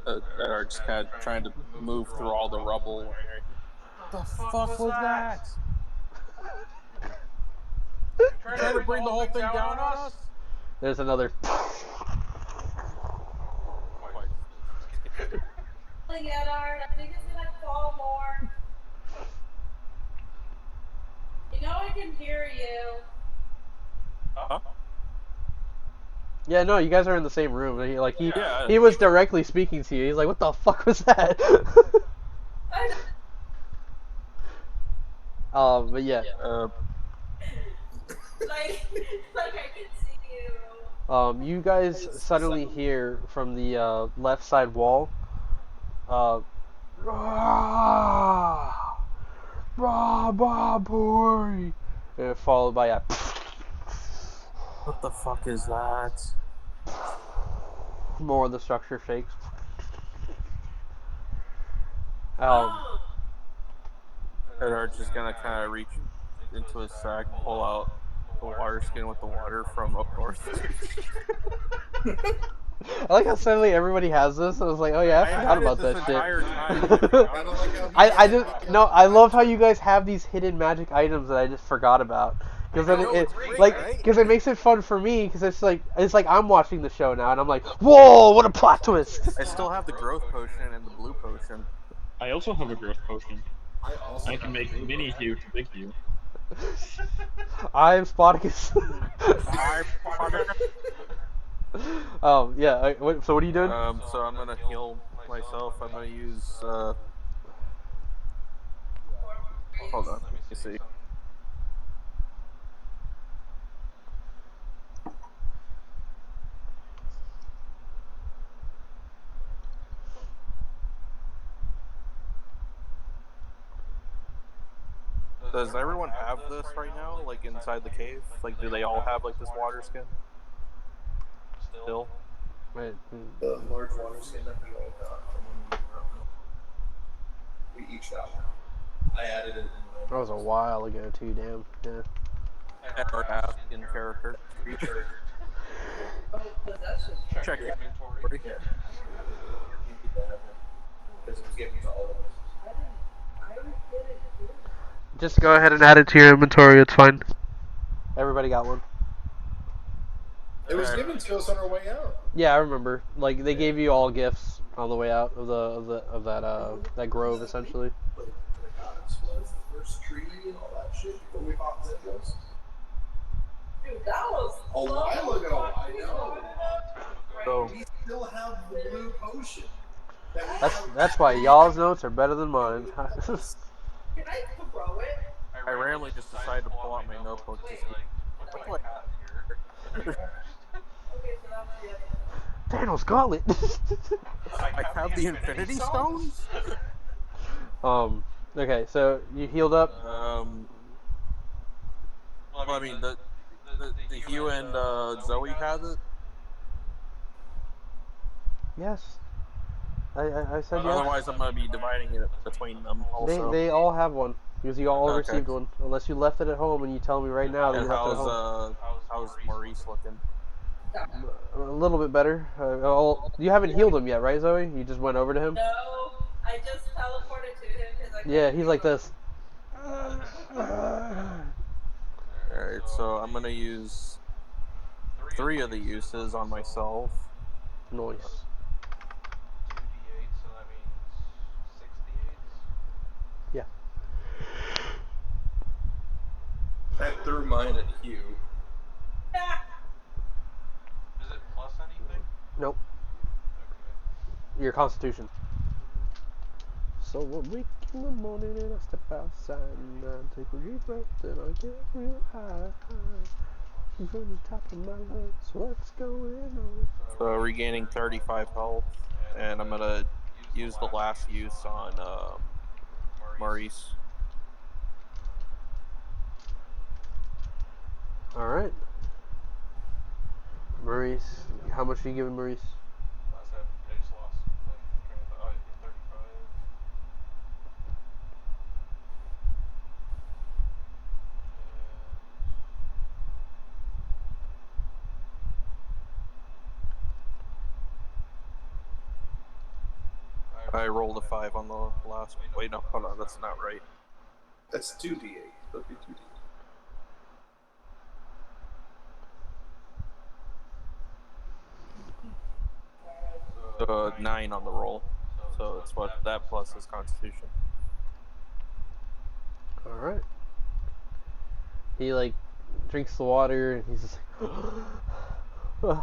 [SPEAKER 5] that are just kind of trying to move through all the rubble. The fuck was that?
[SPEAKER 4] Trying to bring the whole thing down on us?
[SPEAKER 1] There's another.
[SPEAKER 6] Yedard, I think it's gonna fall more. You know I can hear you.
[SPEAKER 5] Huh?
[SPEAKER 1] Yeah, no, you guys are in the same room.
[SPEAKER 5] Yeah.
[SPEAKER 1] He was directly speaking to you. He's like, "What the fuck was that?" But yeah.
[SPEAKER 6] Like I can see you.
[SPEAKER 1] You guys suddenly hear from the left side wall, "Rah, rah, bah, boy," followed by a.
[SPEAKER 5] What the fuck is that?
[SPEAKER 1] More of the structure shakes.
[SPEAKER 5] Edar's just gonna kind of reach into his sack, pull out the water skin with the water from up north.
[SPEAKER 1] I like how suddenly everybody has this. I was like, oh yeah, I forgot about that shit. I love how you guys have these hidden magic items that I just forgot about. Because then it makes it fun for me. Because it's like I'm watching the show now, and I'm like, whoa, what a plot twist!
[SPEAKER 5] I still have the growth potion and the blue potion.
[SPEAKER 3] I also have a growth potion. I can make mini Hugh to big Hugh.
[SPEAKER 1] I'm Spartacus. Yeah. So what are you doing?
[SPEAKER 5] So I'm gonna heal myself. I'm gonna use. Hold on. Let me see. Does everyone have this right now, like inside the cave? Like, do they all have like this water skin? Still?
[SPEAKER 1] Wait.
[SPEAKER 2] The large water skin that we all got from when we each got one. I added it in the
[SPEAKER 1] That was a while ago too. Damn. Yeah.
[SPEAKER 5] Ever have in character?
[SPEAKER 2] creature.
[SPEAKER 6] Possession.
[SPEAKER 5] Check your inventory.
[SPEAKER 2] You need to have it because it was given to all of us.
[SPEAKER 6] I didn't get it.
[SPEAKER 1] Just go ahead and add it to your inventory. It's fine. Everybody got one.
[SPEAKER 2] It was given to us on our way out.
[SPEAKER 1] Yeah, I remember. Like they gave you all gifts on the way out of that grove essentially.
[SPEAKER 2] The goddess was the first tree and all that shit before we fought Zengos.
[SPEAKER 6] Dude, that was
[SPEAKER 2] A while ago, I know.
[SPEAKER 5] So
[SPEAKER 2] We still have the blue potion.
[SPEAKER 1] That's why y'all's notes are better than mine.
[SPEAKER 6] Can I throw it?
[SPEAKER 5] I randomly just decided to pull out my notebook to see what do I have here.
[SPEAKER 6] Okay, so that's the other one.
[SPEAKER 1] Thanos gauntlet.
[SPEAKER 5] I have the Infinity Stones.
[SPEAKER 1] Okay, so you healed up.
[SPEAKER 5] Well, I mean the Hugh and Zoe had it.
[SPEAKER 1] Yes. I said yes.
[SPEAKER 5] Otherwise, I'm gonna be dividing it between them. Also,
[SPEAKER 1] They all have one because you all
[SPEAKER 5] Okay.
[SPEAKER 1] received one. Unless you left it at home and you tell me right now that
[SPEAKER 5] And
[SPEAKER 1] you left it at home.
[SPEAKER 5] how's Maurice looking?
[SPEAKER 1] A little bit better. You haven't healed him yet, right, Zoe? You just went over to him.
[SPEAKER 6] No, I just teleported to him because I.
[SPEAKER 1] Yeah, he's like this.
[SPEAKER 5] Alright, so I'm gonna use 3 of the uses on myself.
[SPEAKER 1] Noise.
[SPEAKER 7] 2d8, so that means 6d8s.
[SPEAKER 1] Yeah.
[SPEAKER 2] I threw mine at Hugh.
[SPEAKER 7] Is it plus anything?
[SPEAKER 1] Nope.
[SPEAKER 7] Okay.
[SPEAKER 1] Your constitution. So I wake in the morning and I step outside and I take a deep breath and I get real high. From the top of my lungs, what's going on?
[SPEAKER 5] So regaining 35 health, and I'm gonna use the last use on Maurice.
[SPEAKER 1] Alright. Maurice, how much are you giving Maurice?
[SPEAKER 7] Last time I just lost my train of thought. 35.
[SPEAKER 5] I rolled a 5 on the last. Wait, no, hold on, that's not right.
[SPEAKER 8] That's 2d8. That'd be 2d8.
[SPEAKER 5] 9 on the roll. So it's what that plus his Constitution.
[SPEAKER 1] All right. He like drinks the water and he's just like,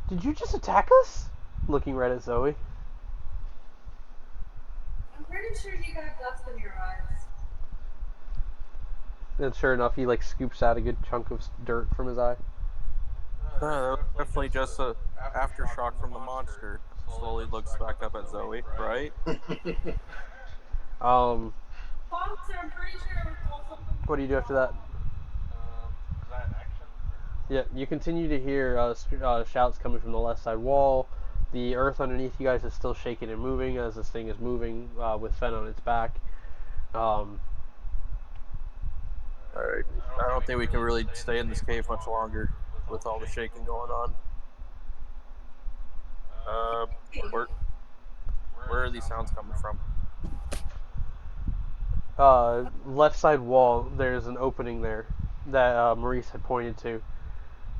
[SPEAKER 1] did you just attack us? Looking right at Zoe.
[SPEAKER 6] I'm pretty sure you got dust in your eyes.
[SPEAKER 1] And sure enough, he like scoops out a good chunk of dirt from his eye.
[SPEAKER 5] That was definitely just a aftershock from the monster. Slowly looks back up at Zoe, right?
[SPEAKER 6] Foster, I'm pretty sure it was also.
[SPEAKER 1] What do you do after that?
[SPEAKER 7] Is that an action?
[SPEAKER 1] Yeah, you continue to hear shouts coming from the left side wall. The earth underneath you guys is still shaking and moving as this thing is moving with Fen on its back.
[SPEAKER 5] Alright. I don't think we can really stay in this cave much longer with all the shaking going on. Where are these sounds coming from?
[SPEAKER 1] Left side wall, there's an opening there that Maurice had pointed to.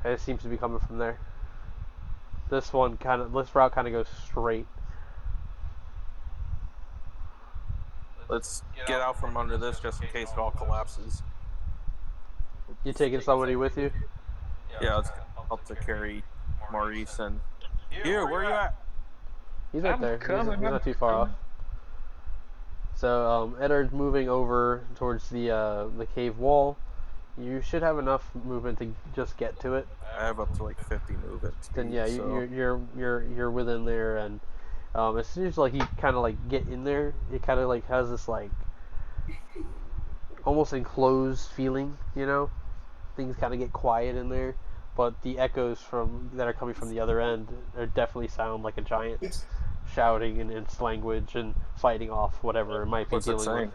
[SPEAKER 1] And it seems to be coming from there. This route kind of goes straight.
[SPEAKER 5] Let's get out from under this just in case it all collapses.
[SPEAKER 1] You taking somebody with you?
[SPEAKER 5] Yeah, let's help to carry Maurice and... Here, where are you at?
[SPEAKER 1] He's right there. He's not too far off. So Eddard's moving over towards the cave wall. You should have enough movement to just get to it.
[SPEAKER 5] I have up to like 50 movement speed.
[SPEAKER 1] Then yeah,
[SPEAKER 5] so.
[SPEAKER 1] you're within there, and as soon as like you kind of like get in there, it kind of like has this like almost enclosed feeling, you know. Things kind of get quiet in there, but the echoes that are coming from the other end definitely sound like a giant shouting in its language and fighting off whatever it might be dealing with.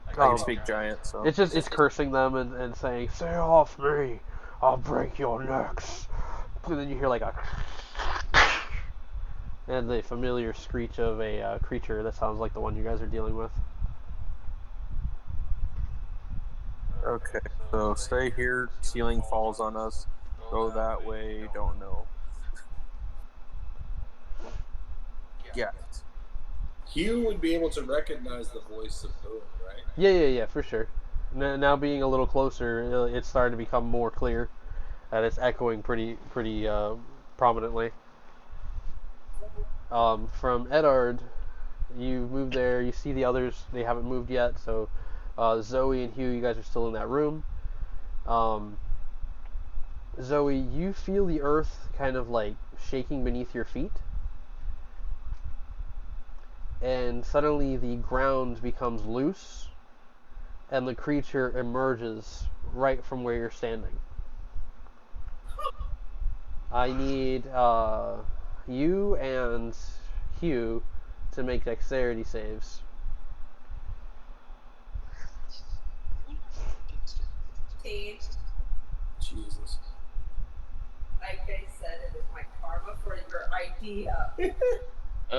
[SPEAKER 5] I can speak giant, so
[SPEAKER 1] it's cursing them and saying, "Stay off me! I'll break your necks." And then you hear like a and the familiar screech of a creature that sounds like the one you guys are dealing with.
[SPEAKER 5] Okay, so stay here. Ceiling falls on us. Go that way. Don't know. Yeah.
[SPEAKER 8] Hugh would be able to recognize the voice of Boone, right?
[SPEAKER 1] Yeah, for sure. Now being a little closer, it's starting to become more clear, and it's echoing pretty prominently. From Eddard, you move there. You see the others; they haven't moved yet. So Zoe and Hugh, you guys are still in that room. Zoe, you feel the earth kind of like shaking beneath your feet. And suddenly the ground becomes loose, and the creature emerges right from where you're standing. I need you and Hugh to make dexterity saves.
[SPEAKER 8] Jesus.
[SPEAKER 6] Like I said, it is my karma for your idea.
[SPEAKER 3] Do I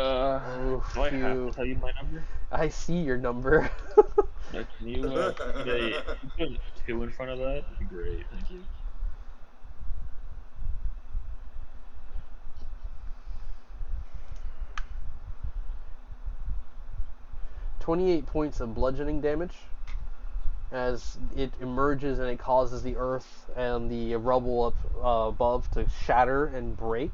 [SPEAKER 3] have to tell you my number?
[SPEAKER 1] I see your number.
[SPEAKER 3] Can you put a 2 in front of that? That'd be great. Thank you.
[SPEAKER 1] "28 points of bludgeoning damage as it emerges and it causes the earth and the rubble up above to shatter and break,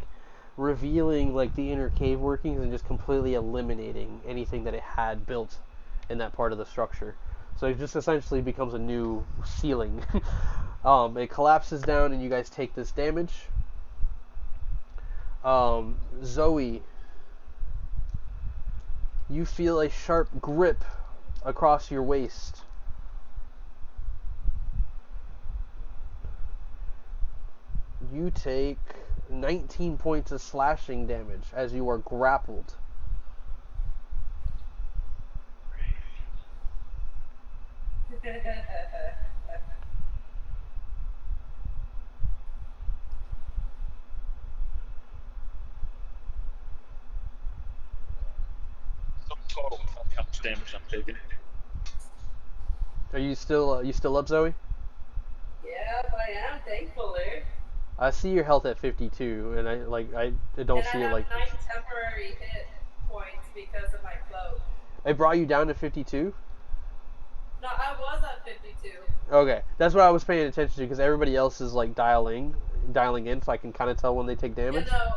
[SPEAKER 1] revealing like the inner cave workings and just completely eliminating anything that it had built in that part of the structure. So it just essentially becomes a new ceiling. It collapses down and you guys take this damage. Zoe, you feel a sharp grip across your waist. You take 19 points of slashing damage as you are grappled.
[SPEAKER 3] total. Tell me how much damage I'm taking.
[SPEAKER 1] Are you still up, Zoe?
[SPEAKER 6] Yeah, I am, thankfully.
[SPEAKER 1] I see your health at 52, and I don't
[SPEAKER 6] And I
[SPEAKER 1] see it
[SPEAKER 6] have
[SPEAKER 1] like.
[SPEAKER 6] 9 temporary hit points because of my cloak.
[SPEAKER 1] It brought you down to 52.
[SPEAKER 6] No, I was at 52.
[SPEAKER 1] Okay, that's what I was paying attention to because everybody else is like dialing in, so I can kind of tell when they take damage.
[SPEAKER 6] You know,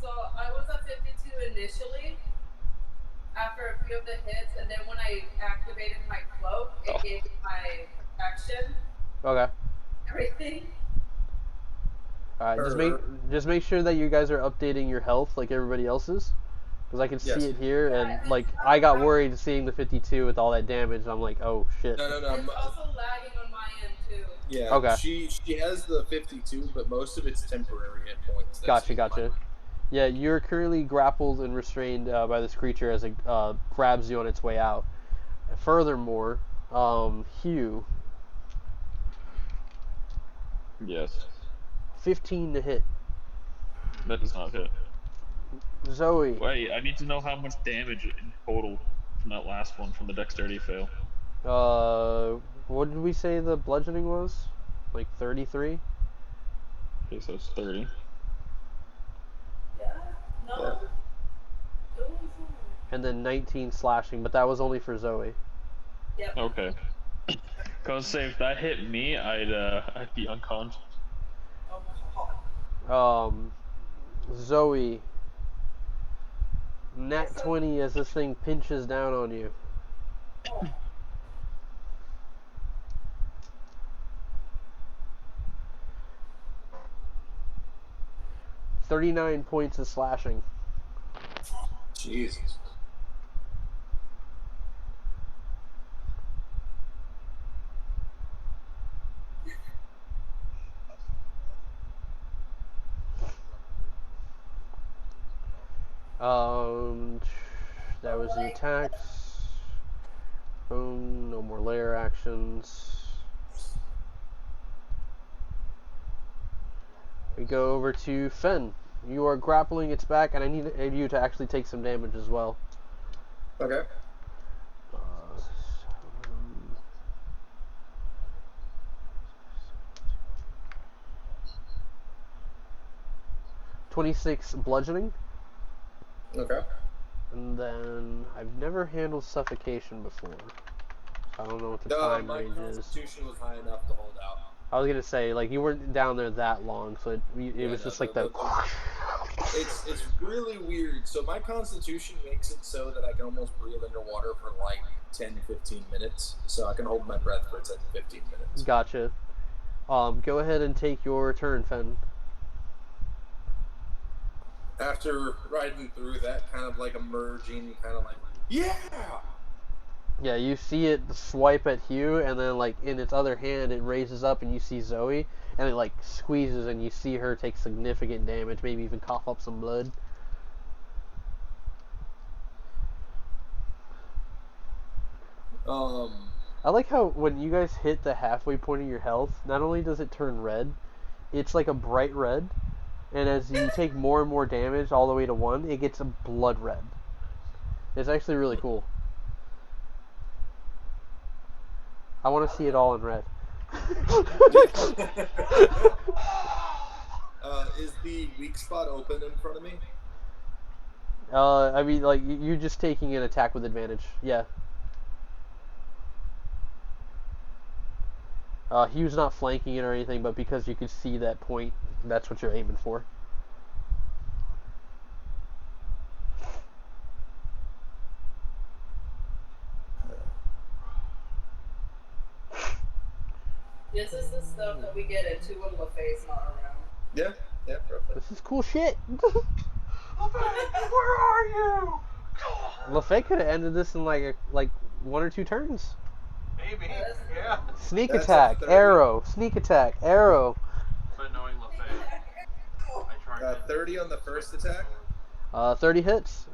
[SPEAKER 6] so I was at 52 initially after a few of the hits, and then when I activated my cloak, it gave me my protection.
[SPEAKER 1] Okay.
[SPEAKER 6] Everything.
[SPEAKER 1] Alright, just make sure that you guys are updating your health like everybody else is. Because I can see it here, and like I got worried seeing the 52 with all that damage. I'm like, oh shit.
[SPEAKER 2] No.
[SPEAKER 6] It's also lagging on my end too.
[SPEAKER 2] Yeah.
[SPEAKER 1] Okay.
[SPEAKER 2] She has the 52, but most of it's temporary hit points.
[SPEAKER 1] Gotcha. Yeah, you're currently grappled and restrained by this creature as it grabs you on its way out. Furthermore, Hugh.
[SPEAKER 3] Yes.
[SPEAKER 1] 15 to hit.
[SPEAKER 3] That does not hit.
[SPEAKER 1] Zoe.
[SPEAKER 3] Wait, I need to know how much damage in total from that last one, from the dexterity fail.
[SPEAKER 1] What did we say the bludgeoning was? Like 33?
[SPEAKER 3] Okay, so it's 30.
[SPEAKER 6] Yeah. No.
[SPEAKER 2] Yeah.
[SPEAKER 1] And then 19 slashing, but that was only for Zoe.
[SPEAKER 6] Yep.
[SPEAKER 3] Okay. Cause say if that hit me, I'd be unconscious.
[SPEAKER 6] Oh,
[SPEAKER 1] Zoe. Nat 20 as this thing pinches down on you.
[SPEAKER 6] oh.
[SPEAKER 1] 39 points of slashing.
[SPEAKER 2] Jesus.
[SPEAKER 1] That was the attacks. Boom, no more layer actions. We go over to Fen. You are grappling its back, and I need you to actually take some damage as well.
[SPEAKER 2] Okay.
[SPEAKER 1] 26 bludgeoning.
[SPEAKER 2] Okay.
[SPEAKER 1] And then I've never handled suffocation before. So I don't know what the time range
[SPEAKER 2] my
[SPEAKER 1] is.
[SPEAKER 2] constitution was high enough to hold out.
[SPEAKER 1] I was gonna say, like, you weren't down there that long, so it was just like the.
[SPEAKER 2] It's really weird. So my constitution makes it so that I can almost breathe underwater for like 10-15 minutes. So I can hold my breath for 10-15 minutes.
[SPEAKER 1] Gotcha. Go ahead and take your turn, Fen.
[SPEAKER 2] After riding through that, kind of like emerging, kind of like, yeah!
[SPEAKER 1] Yeah, you see it swipe at Hugh, and then, like, in its other hand, it raises up, and you see Zoe, and it, like, squeezes, and you see her take significant damage, maybe even cough up some blood. I like how when you guys hit the halfway point of your health, not only does it turn red, it's like a bright red, and as you take more and more damage all the way to 1, it gets a blood red. It's actually really cool. I want to see it all in red.
[SPEAKER 2] Is the weak spot open in front of me?
[SPEAKER 1] I mean, like, you're just taking an attack with advantage. Yeah. Hugh's not flanking it or anything, but because you can see that point, that's what you're aiming for.
[SPEAKER 6] This is the stuff that we get into when LaFay's not around.
[SPEAKER 2] Yeah, roughly.
[SPEAKER 1] This is cool shit.
[SPEAKER 7] LaFay, where are you?
[SPEAKER 1] LaFay could have ended this in like 1 or 2 turns.
[SPEAKER 7] Maybe, yeah.
[SPEAKER 1] Sneak
[SPEAKER 2] That's
[SPEAKER 1] attack,
[SPEAKER 2] a 30.
[SPEAKER 1] arrow. Sneak attack, arrow.
[SPEAKER 7] But knowing LaFay, I tried
[SPEAKER 2] 30 on the first attack.
[SPEAKER 1] 30 hits.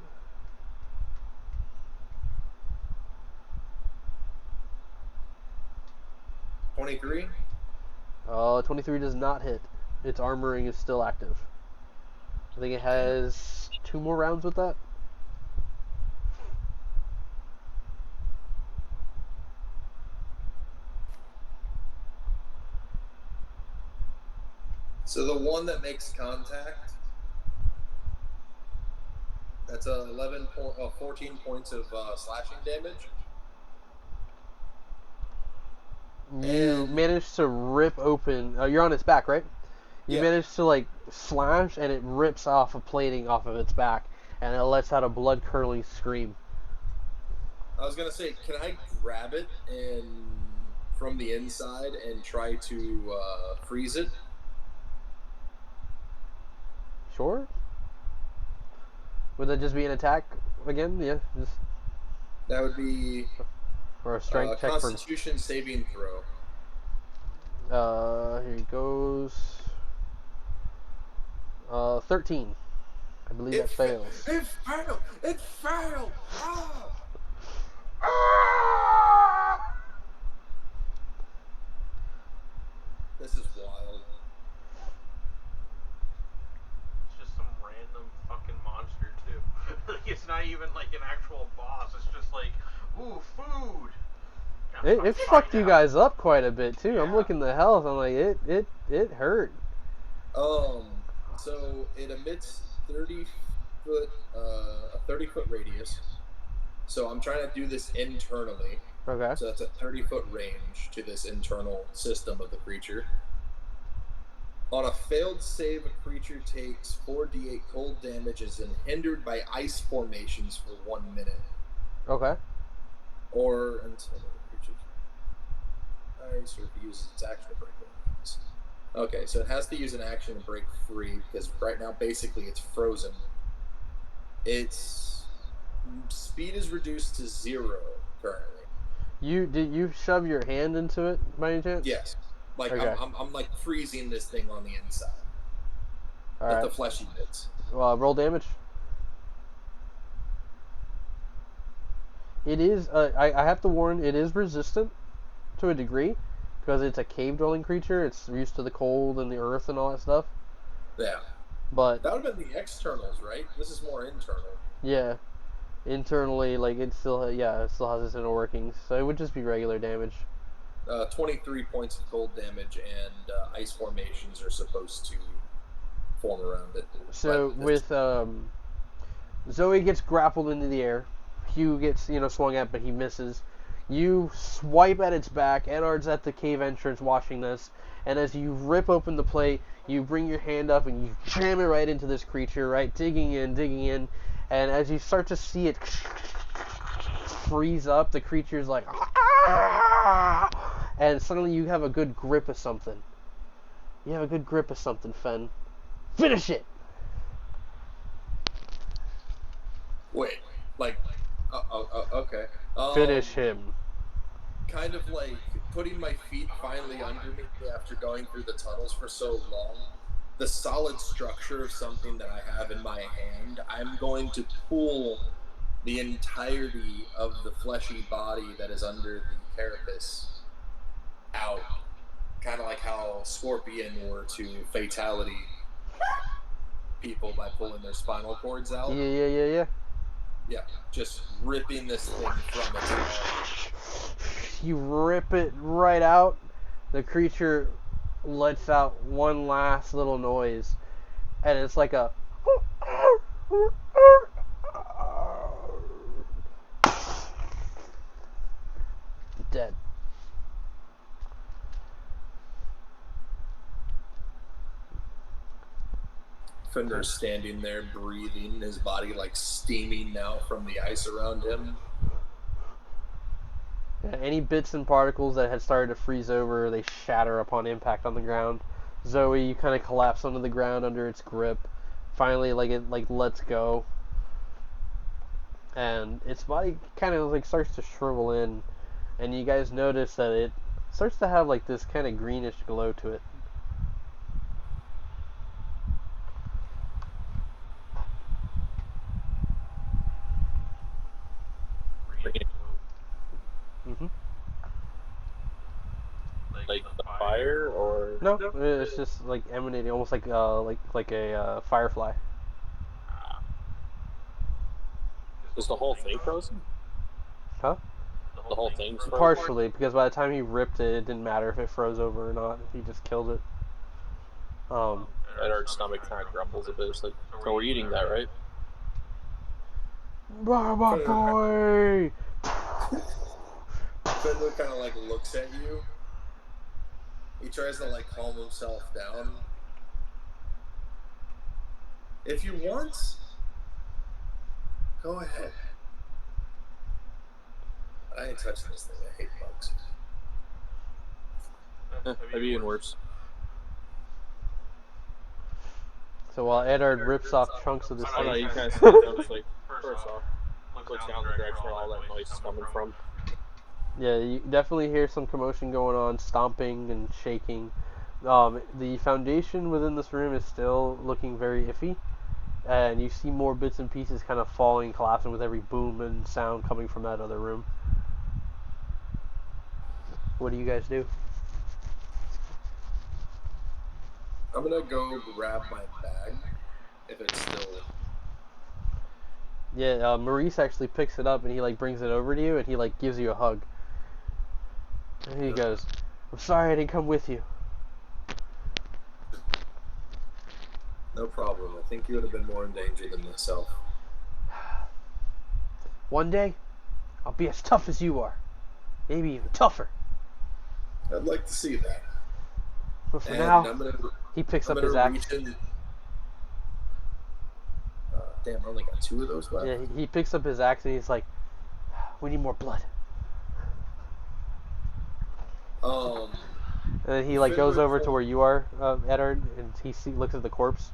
[SPEAKER 2] 23.
[SPEAKER 1] 23 does not hit. Its armoring is still active. I think it has 2 more rounds with that.
[SPEAKER 8] So the one that makes contact, that's 14 points of slashing damage.
[SPEAKER 1] You
[SPEAKER 8] And
[SPEAKER 1] managed to rip open. You're on its back, right? You
[SPEAKER 8] yeah,
[SPEAKER 1] managed to like slash, and it rips off a plating off of its back, and it lets out a blood-curdling scream.
[SPEAKER 8] I was gonna say, can I grab it and from the inside and try to freeze it?
[SPEAKER 1] Sure. Would that just be an attack again? Yeah, just
[SPEAKER 8] That would be
[SPEAKER 1] or a strength check for.
[SPEAKER 8] Constitution saving throw.
[SPEAKER 1] Here it goes. 13. I believe that fails.
[SPEAKER 8] It failed! It failed! Ah! This is wild.
[SPEAKER 7] It's just some random fucking monster too. It's not even like an actual boss. It's just like, ooh, food.
[SPEAKER 1] It fucked you guys up quite a bit too. I'm
[SPEAKER 7] Yeah.
[SPEAKER 1] looking the health. I'm like, it hurt.
[SPEAKER 8] So it emits 30 foot, a 30-foot radius. So I'm trying to do this internally.
[SPEAKER 1] Okay.
[SPEAKER 8] So that's a 30-foot range to this internal system of the creature. On a failed save, a creature takes 4d8 cold damages and hindered by ice formations for 1 minute.
[SPEAKER 1] Okay.
[SPEAKER 8] Or until the creature ice or uses its action to break one of these. Okay, so it has to use an action to break free because right now basically it's frozen. Its speed is reduced to 0 currently.
[SPEAKER 1] Did you shove your hand into it by any chance?
[SPEAKER 8] Yes. Like
[SPEAKER 1] Okay.
[SPEAKER 8] I'm like freezing this thing on the inside.
[SPEAKER 1] All
[SPEAKER 8] Like
[SPEAKER 1] right.
[SPEAKER 8] the fleshy bits.
[SPEAKER 1] Roll damage. It is. I have to warn. It is resistant to a degree because it's a cave-dwelling creature. It's used to the cold and the earth and all that stuff.
[SPEAKER 8] Yeah.
[SPEAKER 1] But
[SPEAKER 8] That would have been the externals, right? This is more internal.
[SPEAKER 1] yeah, internally, like it still has its inner workings. So it would just be regular damage.
[SPEAKER 8] 23 points of cold damage, and ice formations are supposed to form around it.
[SPEAKER 1] So with Zoe gets grappled into the air. Hugh gets swung at, but he misses. You swipe at its back. Edard's at the cave entrance watching this, and as you rip open the plate, you bring your hand up and you jam it right into this creature, right, digging in, and as you start to see it freeze up, the creature's like, and suddenly you have a good grip of something. You have a good grip of something, Fen. Finish it!
[SPEAKER 8] Wait, like, okay.
[SPEAKER 1] Finish him.
[SPEAKER 8] Kind of like putting my feet finally under me after going through the tunnels for so long. The solid structure of something that I have in my hand, I'm going to pull the entirety of the fleshy body that is under the carapace out. Kind of like how Scorpion were to fatality people by pulling their spinal cords out.
[SPEAKER 1] Yeah.
[SPEAKER 8] Yeah, just ripping this thing from its head.
[SPEAKER 1] You rip it right out. The creature lets out one last little noise, and it's like a dead.
[SPEAKER 8] Fender's standing there breathing, his body like steaming now from the ice around him.
[SPEAKER 1] Yeah, any bits and particles that had started to freeze over, they shatter upon impact on the ground. Zoe, you kind of collapse onto the ground under its grip. Finally, it lets go, and its body kind of like starts to shrivel in, and you guys notice that it starts to have like this kind of greenish glow to it. Mm-hmm.
[SPEAKER 5] Like the fire, or
[SPEAKER 1] No, it's just like emanating, almost like a firefly.
[SPEAKER 5] is the whole thing frozen?
[SPEAKER 1] Huh?
[SPEAKER 5] The whole thing's frozen.
[SPEAKER 1] Partially, because by the time he ripped it, it didn't matter if it froze over or not. He just killed it.
[SPEAKER 5] And our stomach kind of grumbles a bit. It's like, so we're eating that, right?
[SPEAKER 1] Baba boy!
[SPEAKER 8] Fenrir kind of like looks at you. He tries to like calm himself down. If you want, go ahead. I ain't touching this thing. I hate bugs.
[SPEAKER 5] Maybe even worse.
[SPEAKER 1] So while Eddard rips off chunks of this
[SPEAKER 5] Oh no,
[SPEAKER 1] thing,
[SPEAKER 5] you kind of stand up. It's like, first off, looks down the direction where all that noise is coming from.
[SPEAKER 1] yeah, you definitely hear some commotion going on, stomping and shaking. The foundation within this room is still looking very iffy, and you see more bits and pieces kind of falling, collapsing with every boom and sound coming from that other room. What do you guys do?
[SPEAKER 8] I'm gonna go grab my bag if it's still.
[SPEAKER 1] Yeah, Maurice actually picks it up and he like brings it over to you and he like gives you a hug. And he goes, "I'm sorry I didn't come with you."
[SPEAKER 8] No problem. I think you would have been more in danger than myself.
[SPEAKER 1] One day, I'll be as tough as you are. Maybe even tougher.
[SPEAKER 8] I'd like to see that.
[SPEAKER 1] But for
[SPEAKER 8] And
[SPEAKER 1] now,
[SPEAKER 8] I'm gonna,
[SPEAKER 1] he picks
[SPEAKER 8] I'm
[SPEAKER 1] up
[SPEAKER 8] gonna
[SPEAKER 1] his axe.
[SPEAKER 8] reach in. Damn, I only got 2 of those left.
[SPEAKER 1] Yeah, he picks up his axe and he's like, "We need more blood." And then he like goes over to where you are, Eddard, and he looks at the corpse.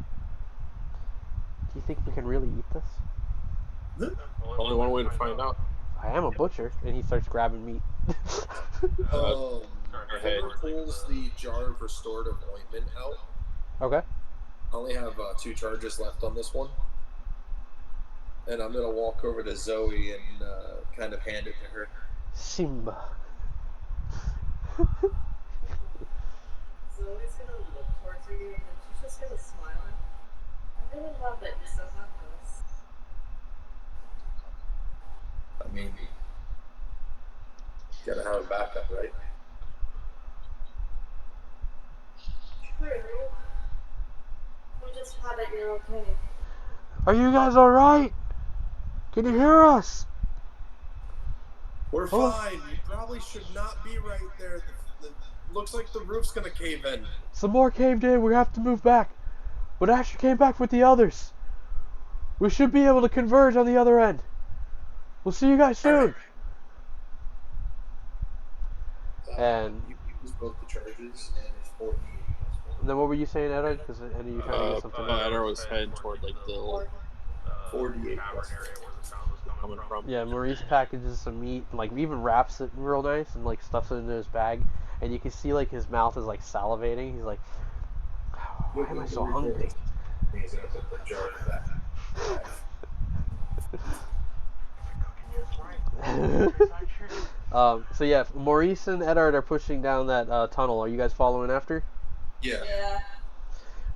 [SPEAKER 1] Do you think we can really eat this?
[SPEAKER 5] Only one way to find out.
[SPEAKER 1] I am a butcher, and he starts grabbing meat.
[SPEAKER 8] Fenrir pulls the jar of restorative ointment out.
[SPEAKER 1] Okay.
[SPEAKER 8] I only have 2 charges left on this one. And I'm gonna walk over to Zoe and kind of hand it to her.
[SPEAKER 1] Simba.
[SPEAKER 6] Zoe's gonna look towards you and then she's just gonna smile. I really love that you still have this.
[SPEAKER 8] I mean, gotta have a backup, right?
[SPEAKER 6] True. I'm just glad that you're okay.
[SPEAKER 1] Are you guys alright? Can you hear us?
[SPEAKER 8] We're fine. We probably should not be right there. Looks like the roof's gonna cave in.
[SPEAKER 1] Some more caved in. We have to move back. But Asher came back with the others. We should be able to converge on the other end. We'll see you guys soon. And
[SPEAKER 8] you use both the charges, and it's 48.
[SPEAKER 1] then what were you saying, Eddard? Because I knew you were trying to get something.
[SPEAKER 5] Eddard was heading toward like the
[SPEAKER 8] 48
[SPEAKER 5] coming from.
[SPEAKER 1] Yeah, Maurice packages some meat, and like even wraps it real nice, and like stuffs it into his bag. And you can see like his mouth is like salivating. He's like, "Why am I so hungry?"
[SPEAKER 8] He's gonna put the jar back.
[SPEAKER 1] So yeah, Maurice and Eddard are pushing down that tunnel. Are you guys following after?
[SPEAKER 8] Yeah.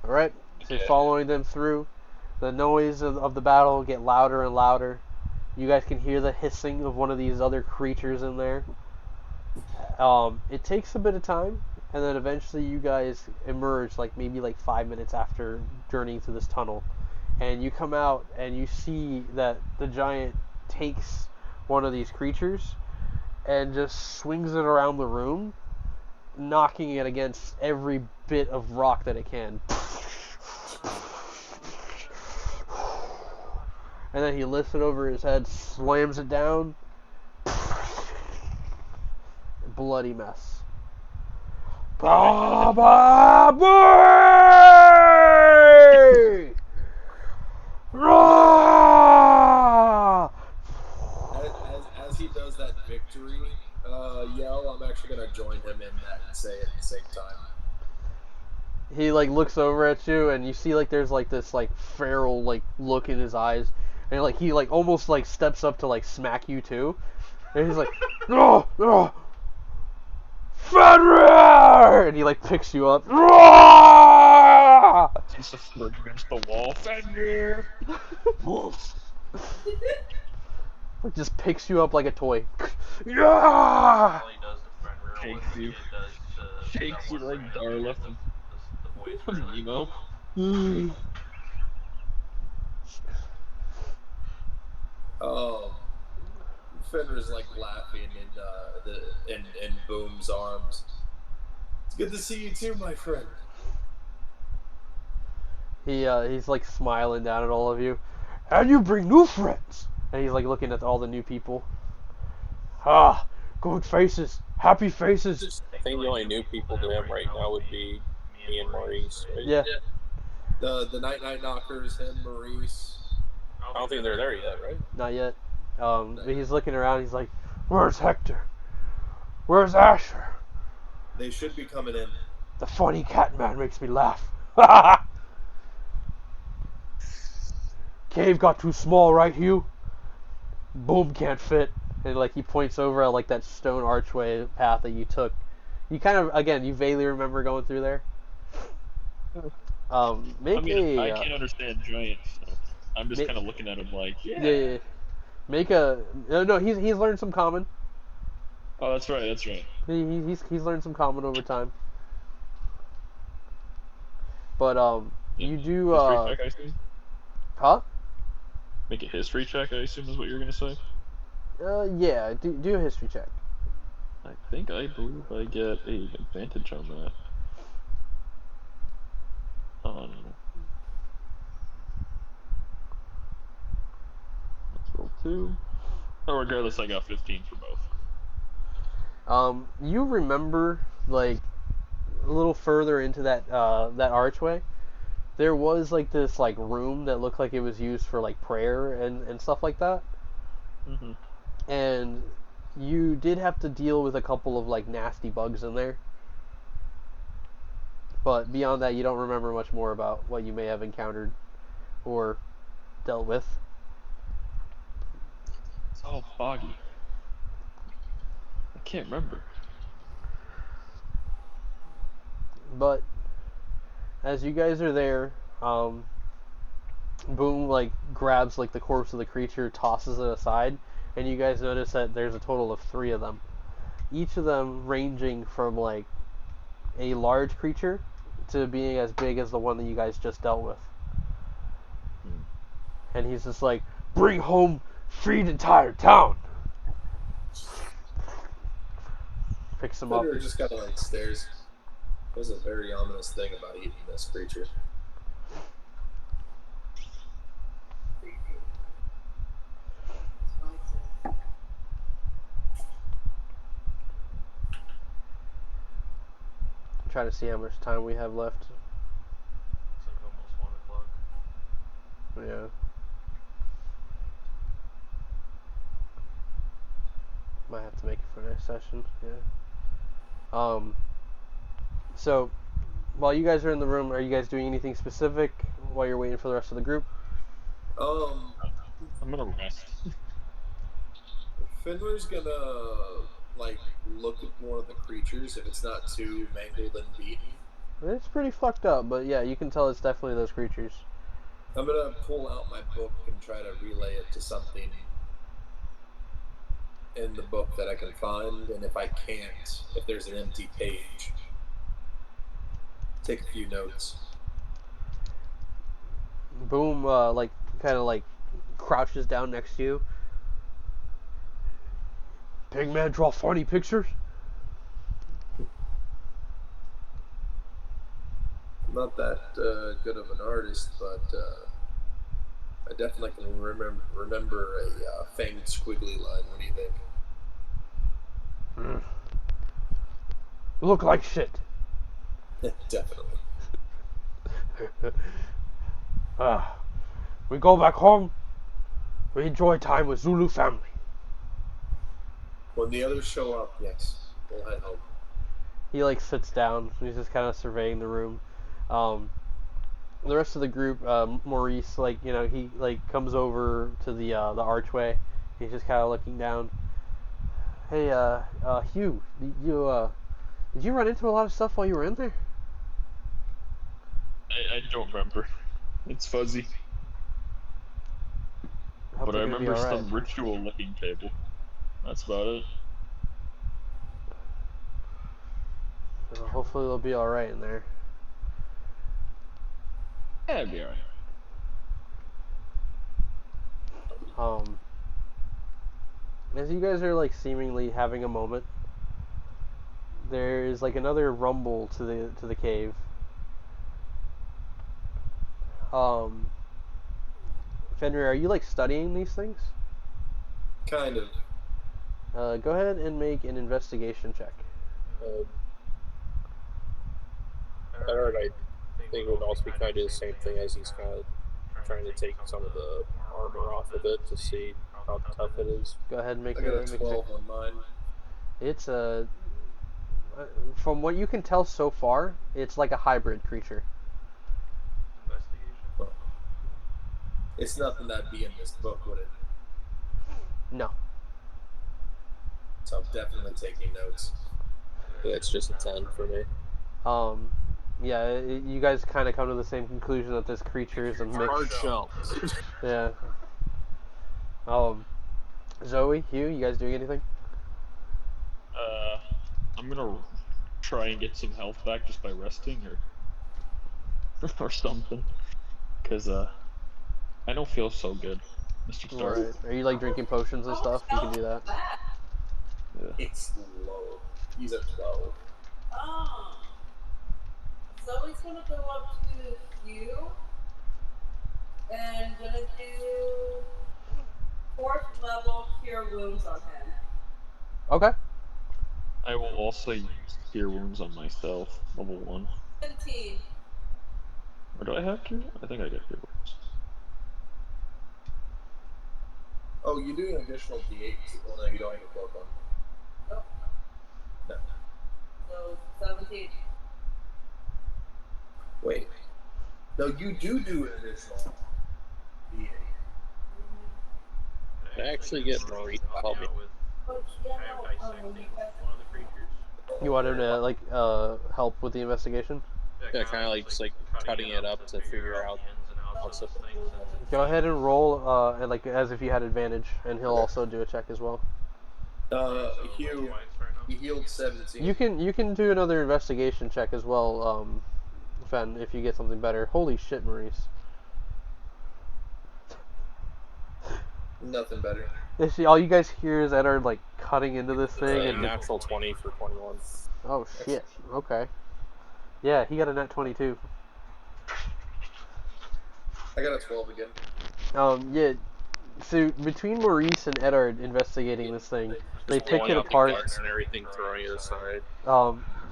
[SPEAKER 1] All right. So you're following them through. The noise of the battle get louder and louder. You guys can hear the hissing of one of these other creatures in there. It takes a bit of time, and then eventually you guys emerge, like maybe like 5 minutes after journeying through this tunnel, and you come out and you see that the giant takes one of these creatures and just swings it around the room, knocking it against every bit of rock that it can. And then he lifts it over his head, slams it down. Bloody mess. Baba boy!
[SPEAKER 8] As he does that victory yell, I'm actually gonna join him in that and say it at the same time.
[SPEAKER 1] He like looks over at you, and you see like there's like this like feral like look in his eyes, and like he like almost like steps up to like smack you too, and he's like, "No, no, Fenrir!" And he like picks you up.
[SPEAKER 3] He's the foot against the wall. Fenrir! Wolf!
[SPEAKER 1] Like just picks you up like a toy. Yeah!
[SPEAKER 3] Shakes you. Shakes you like Darla from Emo.
[SPEAKER 2] Fenrir's like laughing in Boom's arms. It's good to see you too, my friend.
[SPEAKER 1] He's like smiling down at all of you, and you bring new friends. And he's like looking at all the new people. Ah, good faces, happy faces.
[SPEAKER 5] I think the only new people to him right now would be me and Maurice, right?
[SPEAKER 1] Yeah.
[SPEAKER 2] The Night Knockers, him, Maurice.
[SPEAKER 5] I don't think they're there yet, right?
[SPEAKER 1] Not yet. But he's looking around. He's like, "Where's Hector? Where's Asher?
[SPEAKER 2] They should be coming in.
[SPEAKER 1] The funny cat man makes me laugh." Cave got too small, right, Hugh? Boom, can't fit. And like he points over at like that stone archway path that you took. You kind of, again, you vaguely remember going through there. Make
[SPEAKER 3] I can't understand giants, so I'm just kind of looking at him like,
[SPEAKER 1] yeah. Make a no. He's learned some common.
[SPEAKER 3] Oh, that's right.
[SPEAKER 1] He's learned some common over time. But you do
[SPEAKER 3] history check, I assume?
[SPEAKER 1] Huh?
[SPEAKER 3] Make a history check, I assume is what you're gonna say.
[SPEAKER 1] Yeah. Do a history check.
[SPEAKER 3] I believe I get an advantage on that. Let's roll 2. Oh, regardless, I got 15 for both.
[SPEAKER 1] You remember like a little further into that that archway, there was like this like room that looked like it was used for like prayer and stuff like that.
[SPEAKER 3] Mm-hmm.
[SPEAKER 1] And you did have to deal with a couple of like nasty bugs in there. But beyond that, you don't remember much more about what you may have encountered or dealt with.
[SPEAKER 3] It's all foggy. I can't remember.
[SPEAKER 1] But as you guys are there, Boom like grabs like the corpse of the creature, tosses it aside, and you guys notice that there's a total of 3 of them. Each of them ranging from like a large creature to being as big as the one that you guys just dealt with. And he's just like, "Bring home, feed entire town." Picks him up.
[SPEAKER 2] Fenrir just kind of like stares. There's a very ominous thing about eating this creature.
[SPEAKER 1] Try to see how much time we have left.
[SPEAKER 7] It's like almost 1 o'clock.
[SPEAKER 1] Yeah. Might have to make it for next session. Yeah. So while you guys are in the room, are you guys doing anything specific while you're waiting for the rest of the group?
[SPEAKER 3] I'm gonna rest.
[SPEAKER 2] Fenrir's gonna like look at one of the creatures if it's not too mangled and beaten.
[SPEAKER 1] It's pretty fucked up, but yeah, you can tell it's definitely those creatures.
[SPEAKER 2] I'm gonna pull out my book and try to relay it to something in the book that I can find, and if I can't, if there's an empty page, take a few notes.
[SPEAKER 1] Boom, like kind of like crouches down next to you. Pigman draw funny pictures?
[SPEAKER 2] I'm not that good of an artist, but I definitely can remember a fanged squiggly line. What do you think?
[SPEAKER 1] Look like shit.
[SPEAKER 2] Definitely.
[SPEAKER 1] We go back home. We enjoy time with Zulu family.
[SPEAKER 2] When the others show up, yes, we'll head home.
[SPEAKER 1] He like sits down. He's just kind of surveying the room. The rest of the group, Maurice, like he like comes over to the archway. He's just kind of looking down. Hey, Hugh, did you run into a lot of stuff while you were in there?
[SPEAKER 3] I don't remember. It's fuzzy. But I remember some ritual-looking table. That's about it.
[SPEAKER 1] Hopefully they'll be alright in there.
[SPEAKER 3] Yeah, it'd be alright.
[SPEAKER 1] As you guys are like seemingly having a moment, there is like another rumble to the cave. Fenrir, are you like studying these things?
[SPEAKER 2] Kind of.
[SPEAKER 1] Go ahead and make an investigation check.
[SPEAKER 5] Edward, I think would also be kind of the same thing as he's kind of trying to take some of the armor off of it to see how tough it is.
[SPEAKER 1] Go ahead and make
[SPEAKER 2] I got a
[SPEAKER 1] make
[SPEAKER 2] 12
[SPEAKER 1] check.
[SPEAKER 2] on mine.
[SPEAKER 1] It's from what you can tell so far, it's like a hybrid creature.
[SPEAKER 7] Investigation.
[SPEAKER 2] It's nothing that'd be in this book, would it?
[SPEAKER 1] No.
[SPEAKER 2] So I'm definitely taking notes.
[SPEAKER 5] Yeah, it's just a 10 for me.
[SPEAKER 1] Yeah, you guys kind of come to the same conclusion that this creature is a mix.
[SPEAKER 5] Hard shell.
[SPEAKER 1] Yeah. Zoe, Hugh, you guys doing anything?
[SPEAKER 3] I'm gonna try and get some health back just by resting or something, cause I don't feel so good, Mr. Stark.
[SPEAKER 1] Right. Are you like drinking potions and stuff? You can do that.
[SPEAKER 3] Yeah.
[SPEAKER 2] It's low. He's at 12.
[SPEAKER 6] Zoe's gonna go up to Hugh and gonna do 4th level cure wounds on him.
[SPEAKER 1] Okay.
[SPEAKER 3] I will also use Cure Wounds on myself, level 1.
[SPEAKER 6] 17.
[SPEAKER 3] Or do I have Cure? I think I got Cure Wounds.
[SPEAKER 2] Oh, you do an additional D8. Well, no, you don't have a cloak on.
[SPEAKER 6] Nope.
[SPEAKER 2] No.
[SPEAKER 6] So 17.
[SPEAKER 2] Wait. No, you do an additional D8.
[SPEAKER 5] I actually get Marie to help me.
[SPEAKER 6] Oh, yeah,
[SPEAKER 7] I am dissecting one of the creatures.
[SPEAKER 1] You want him to like help with the investigation?
[SPEAKER 5] Yeah, kind of like just like cutting it up to figure out
[SPEAKER 7] the ins and outs
[SPEAKER 5] what's
[SPEAKER 7] of
[SPEAKER 5] up.
[SPEAKER 7] things.
[SPEAKER 1] Go ahead and roll and like as if you had advantage, and he'll also do a check as well.
[SPEAKER 2] Hugh, he healed 17.
[SPEAKER 1] You can do another investigation check as well, Fen, if you get something better. Holy shit, Maurice.
[SPEAKER 2] Nothing better.
[SPEAKER 1] See, all you guys hear is Eddard like cutting into this thing and
[SPEAKER 5] Natural 20 for 21.
[SPEAKER 1] oh shit. Okay. Yeah, he got a net 22.
[SPEAKER 2] I got a 12 again.
[SPEAKER 1] Yeah. So between Maurice and Eddard investigating this thing, they
[SPEAKER 5] Just
[SPEAKER 1] pick
[SPEAKER 5] blowing
[SPEAKER 1] it
[SPEAKER 5] out the
[SPEAKER 1] apart.
[SPEAKER 5] guts and everything, throwing it aside.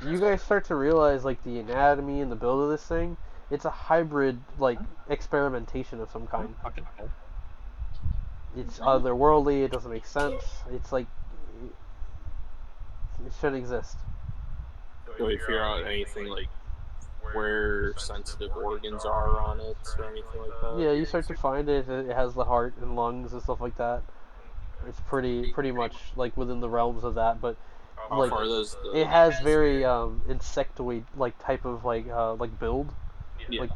[SPEAKER 1] You guys start to realize like the anatomy and the build of this thing. It's a hybrid like experimentation of some kind.
[SPEAKER 3] Fucking hell.
[SPEAKER 1] It's otherworldly. It doesn't make sense. It's like it shouldn't exist.
[SPEAKER 5] Do we figure out anything like where sensitive organs are on it or anything like that?
[SPEAKER 1] Yeah, you start to find it. It has the heart and lungs and stuff like that. It's pretty much like within the realms of that, but
[SPEAKER 5] How
[SPEAKER 1] like
[SPEAKER 5] far does the
[SPEAKER 1] it has very insectoid like type of like build.
[SPEAKER 5] yeah.
[SPEAKER 1] Like,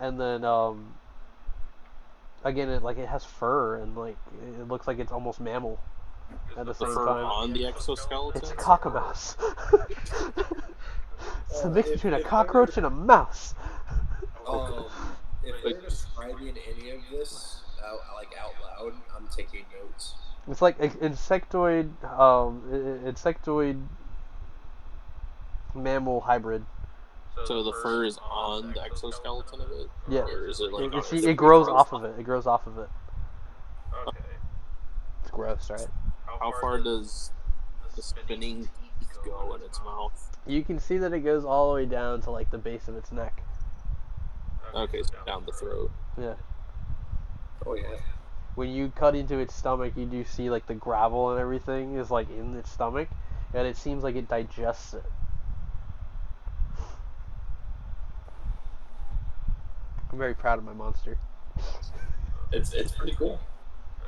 [SPEAKER 1] and then again it has fur and like it looks like it's almost mammal at the
[SPEAKER 5] the
[SPEAKER 1] same
[SPEAKER 5] fur
[SPEAKER 1] time.
[SPEAKER 5] on the exoskeleton?
[SPEAKER 1] It's a cockamouse. It's a mix between a cockroach and a mouse.
[SPEAKER 2] If they're describing any of this out loud, I'm taking notes.
[SPEAKER 1] It's like insectoid mammal hybrid.
[SPEAKER 5] So the fur is on the exoskeleton of it?
[SPEAKER 1] Yeah.
[SPEAKER 5] Or is it like
[SPEAKER 1] It grows off of it. It grows off of it.
[SPEAKER 7] Okay.
[SPEAKER 1] It's gross, right?
[SPEAKER 5] How far does the spinning teeth go in its mouth?
[SPEAKER 1] You can see that it goes all the way down to like the base of its neck.
[SPEAKER 5] Okay, so down the throat.
[SPEAKER 1] Yeah.
[SPEAKER 2] Oh yeah.
[SPEAKER 1] When you cut into its stomach, you do see like the gravel and everything is like in its stomach, and it seems like it digests it. I'm very proud of my monster.
[SPEAKER 2] It's pretty cool.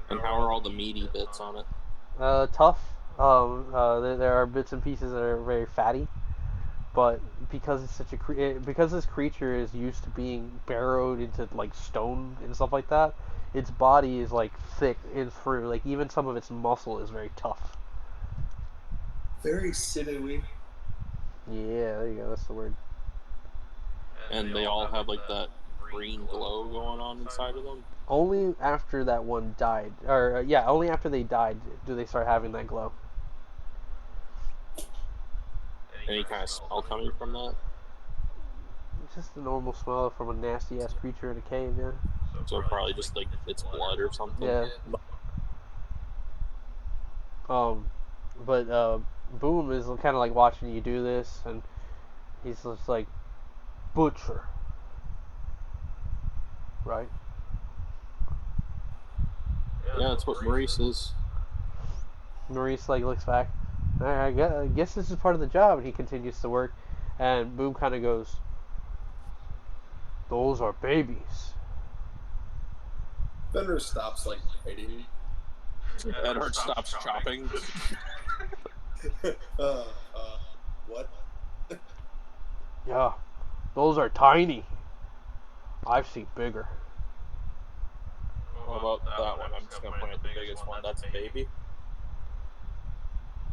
[SPEAKER 5] And how are all the meaty bits on it?
[SPEAKER 1] Tough. There are bits and pieces that are very fatty, but because it's such a because this creature is used to being burrowed into like stone and stuff like that, its body is like thick and through. Like even some of its muscle is very tough.
[SPEAKER 2] Very sinewy.
[SPEAKER 1] Yeah, there you go. That's the word.
[SPEAKER 5] And they all have like that green glow going on inside of them?
[SPEAKER 1] Only after that one died, or yeah, only after they died do they start having that glow.
[SPEAKER 5] Any kind of smell coming from that?
[SPEAKER 1] It's just the normal smell from a nasty ass creature in a cave, yeah.
[SPEAKER 5] So probably just like it's blood or something.
[SPEAKER 1] Yeah. But Boom is kind of like watching you do this, and he's just like, butcher, right?
[SPEAKER 5] Yeah, that's what Maurice is.
[SPEAKER 1] Maurice like looks back. I guess this is part of the job, and he continues to work. And Boom kind of goes, "Those are babies."
[SPEAKER 8] Fenrir stops like biting.
[SPEAKER 5] Edward stops chopping.
[SPEAKER 8] What?
[SPEAKER 1] Yeah, those are tiny. I've seen bigger.
[SPEAKER 5] What about that one? I'm just gonna point at the biggest one. That's a baby.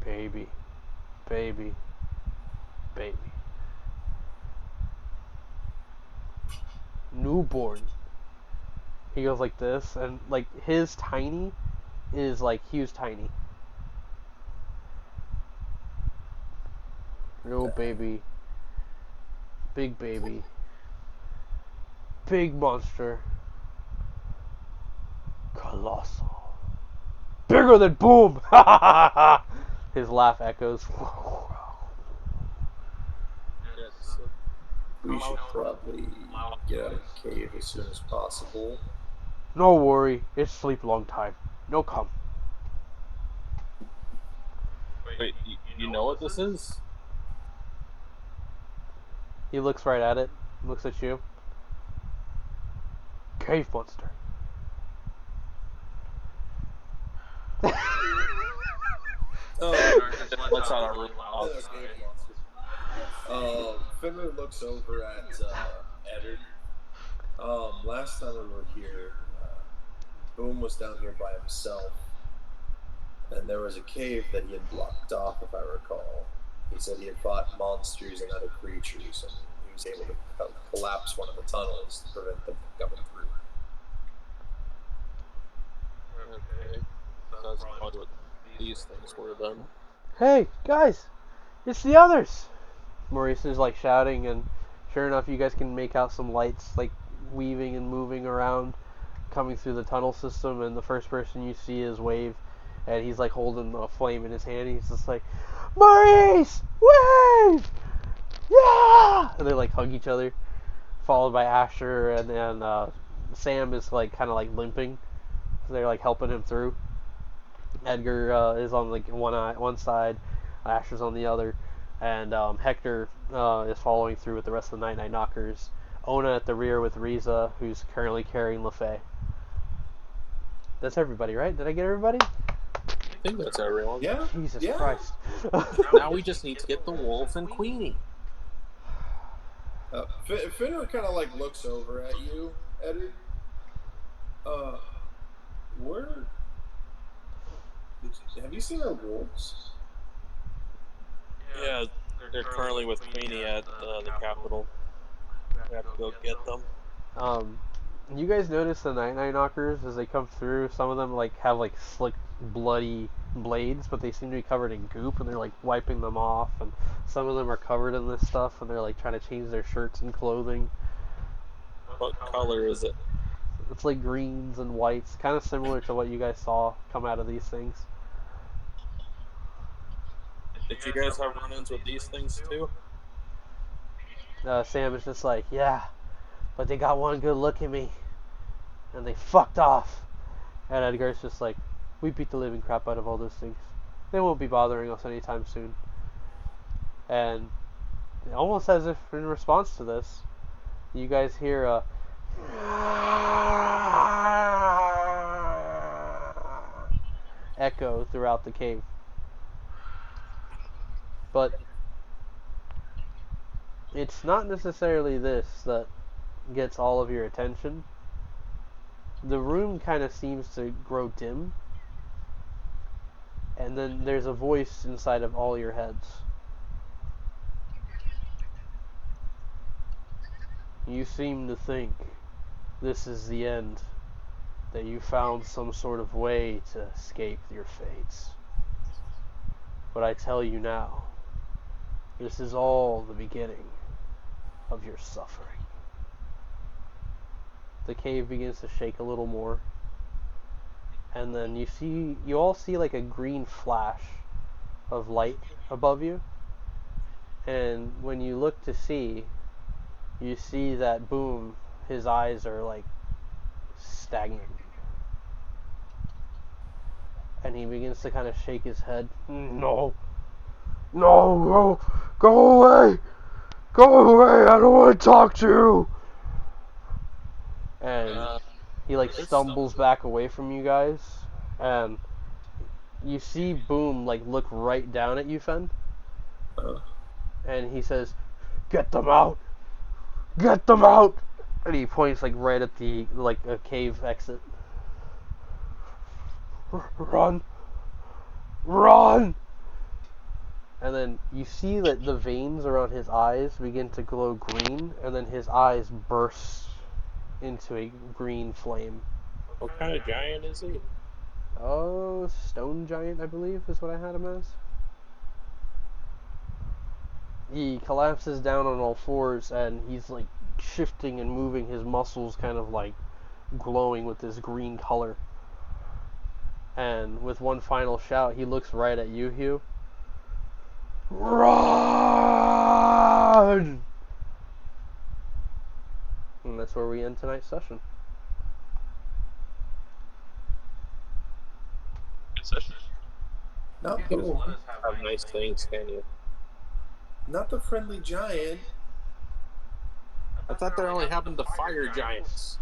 [SPEAKER 1] Baby, baby, baby. Newborn. He goes like this, and like his tiny is like Hugh's tiny. Little baby, big baby, big monster, colossal, bigger than Boom. His laugh echoes.
[SPEAKER 5] Yes.
[SPEAKER 8] We should probably get out of the cave as soon as possible.
[SPEAKER 1] No worry, it's sleep long time. No come.
[SPEAKER 5] Wait, you know what this is?
[SPEAKER 1] He looks right at it. Looks at you. Cave monster.
[SPEAKER 5] Let's not our room.
[SPEAKER 8] Fenrir looks over at Eddard. Last time we were here, Boom was down here by himself, and there was a cave that he had blocked off, if I recall. He said he had fought monsters and other creatures, and he was able to collapse one of the tunnels to prevent them from coming through.
[SPEAKER 5] Okay. That's probably what these things were then.
[SPEAKER 1] Hey, guys! It's the others! Maurice is like shouting, and sure enough, you guys can make out some lights like weaving and moving around, coming through the tunnel system, and the first person you see is Wave, and he's like holding a flame in his hand. He's just like, Maurice! Wave! Yeah! And they like hug each other, followed by Asher, and then Sam is like kind of like limping. So they're like helping him through. Edgar is on like one side, Asher's on the other, and Hector is following through with the rest of the Night Knockers. Ona at the rear with Riza, who's currently carrying LaFay. That's everybody, right? Did I get everybody?
[SPEAKER 5] I think that's everyone.
[SPEAKER 8] Yeah.
[SPEAKER 1] Jesus
[SPEAKER 8] Yeah.
[SPEAKER 1] Christ.
[SPEAKER 5] Now we just need to get the wolf and Queenie.
[SPEAKER 8] Fenrir kind of like looks over at you, Eddard. Where? Have you seen our wolves?
[SPEAKER 5] Yeah, they're currently with Queenie at the Capitol. We have to go get them.
[SPEAKER 1] You guys notice the Night Knockers as they come through? Some of them like have like slick, bloody blades, but they seem to be covered in goop, and they're like wiping them off. And some of them are covered in this stuff, and they're like trying to change their shirts and clothing.
[SPEAKER 5] What color is it?
[SPEAKER 1] It's like greens and whites, kind of similar to what you guys saw come out of these things.
[SPEAKER 5] Did you guys have run-ins with these things too?
[SPEAKER 1] Sam is just like, yeah, but they got one good look at me, and they fucked off. And Edgar's just like, we beat the living crap out of all those things. They won't be bothering us anytime soon. And almost as if in response to this, you guys hear a echo throughout the cave. But it's not necessarily this that gets all of your attention. The room kind of seems to grow dim, and then there's a voice inside of all your heads. You seem to think this is the end. That you found some sort of way to escape your fates. But I tell you now, this is all the beginning of your suffering. The cave begins to shake a little more. And then you all see like a green flash of light above you. And when you look to see, you see that Boom, his eyes are like stagnant. And he begins to kind of shake his head. No, go away, I don't want to talk to you. And he like stumbles back away from you guys, and you see Boom like look right down at you, Fen, and he says, "Get them out! Get them out!" And he points like right at the like a cave exit. Run! Run! And then you see that the veins around his eyes begin to glow green, and then his eyes burst into a green flame.
[SPEAKER 5] What kind of giant is he?
[SPEAKER 1] Oh, stone giant, I believe, is what I had him as. He collapses down on all fours, and he's like shifting and moving, his muscles kind of like glowing with this green color. And with one final shout, he looks right at you, Hugh. Run! And that's where we end tonight's session.
[SPEAKER 3] Good session.
[SPEAKER 8] Not
[SPEAKER 7] You can't just
[SPEAKER 8] the,
[SPEAKER 7] let us
[SPEAKER 5] Have nice things, can you?
[SPEAKER 8] not the friendly giant.
[SPEAKER 5] I thought that only happened to fire giants.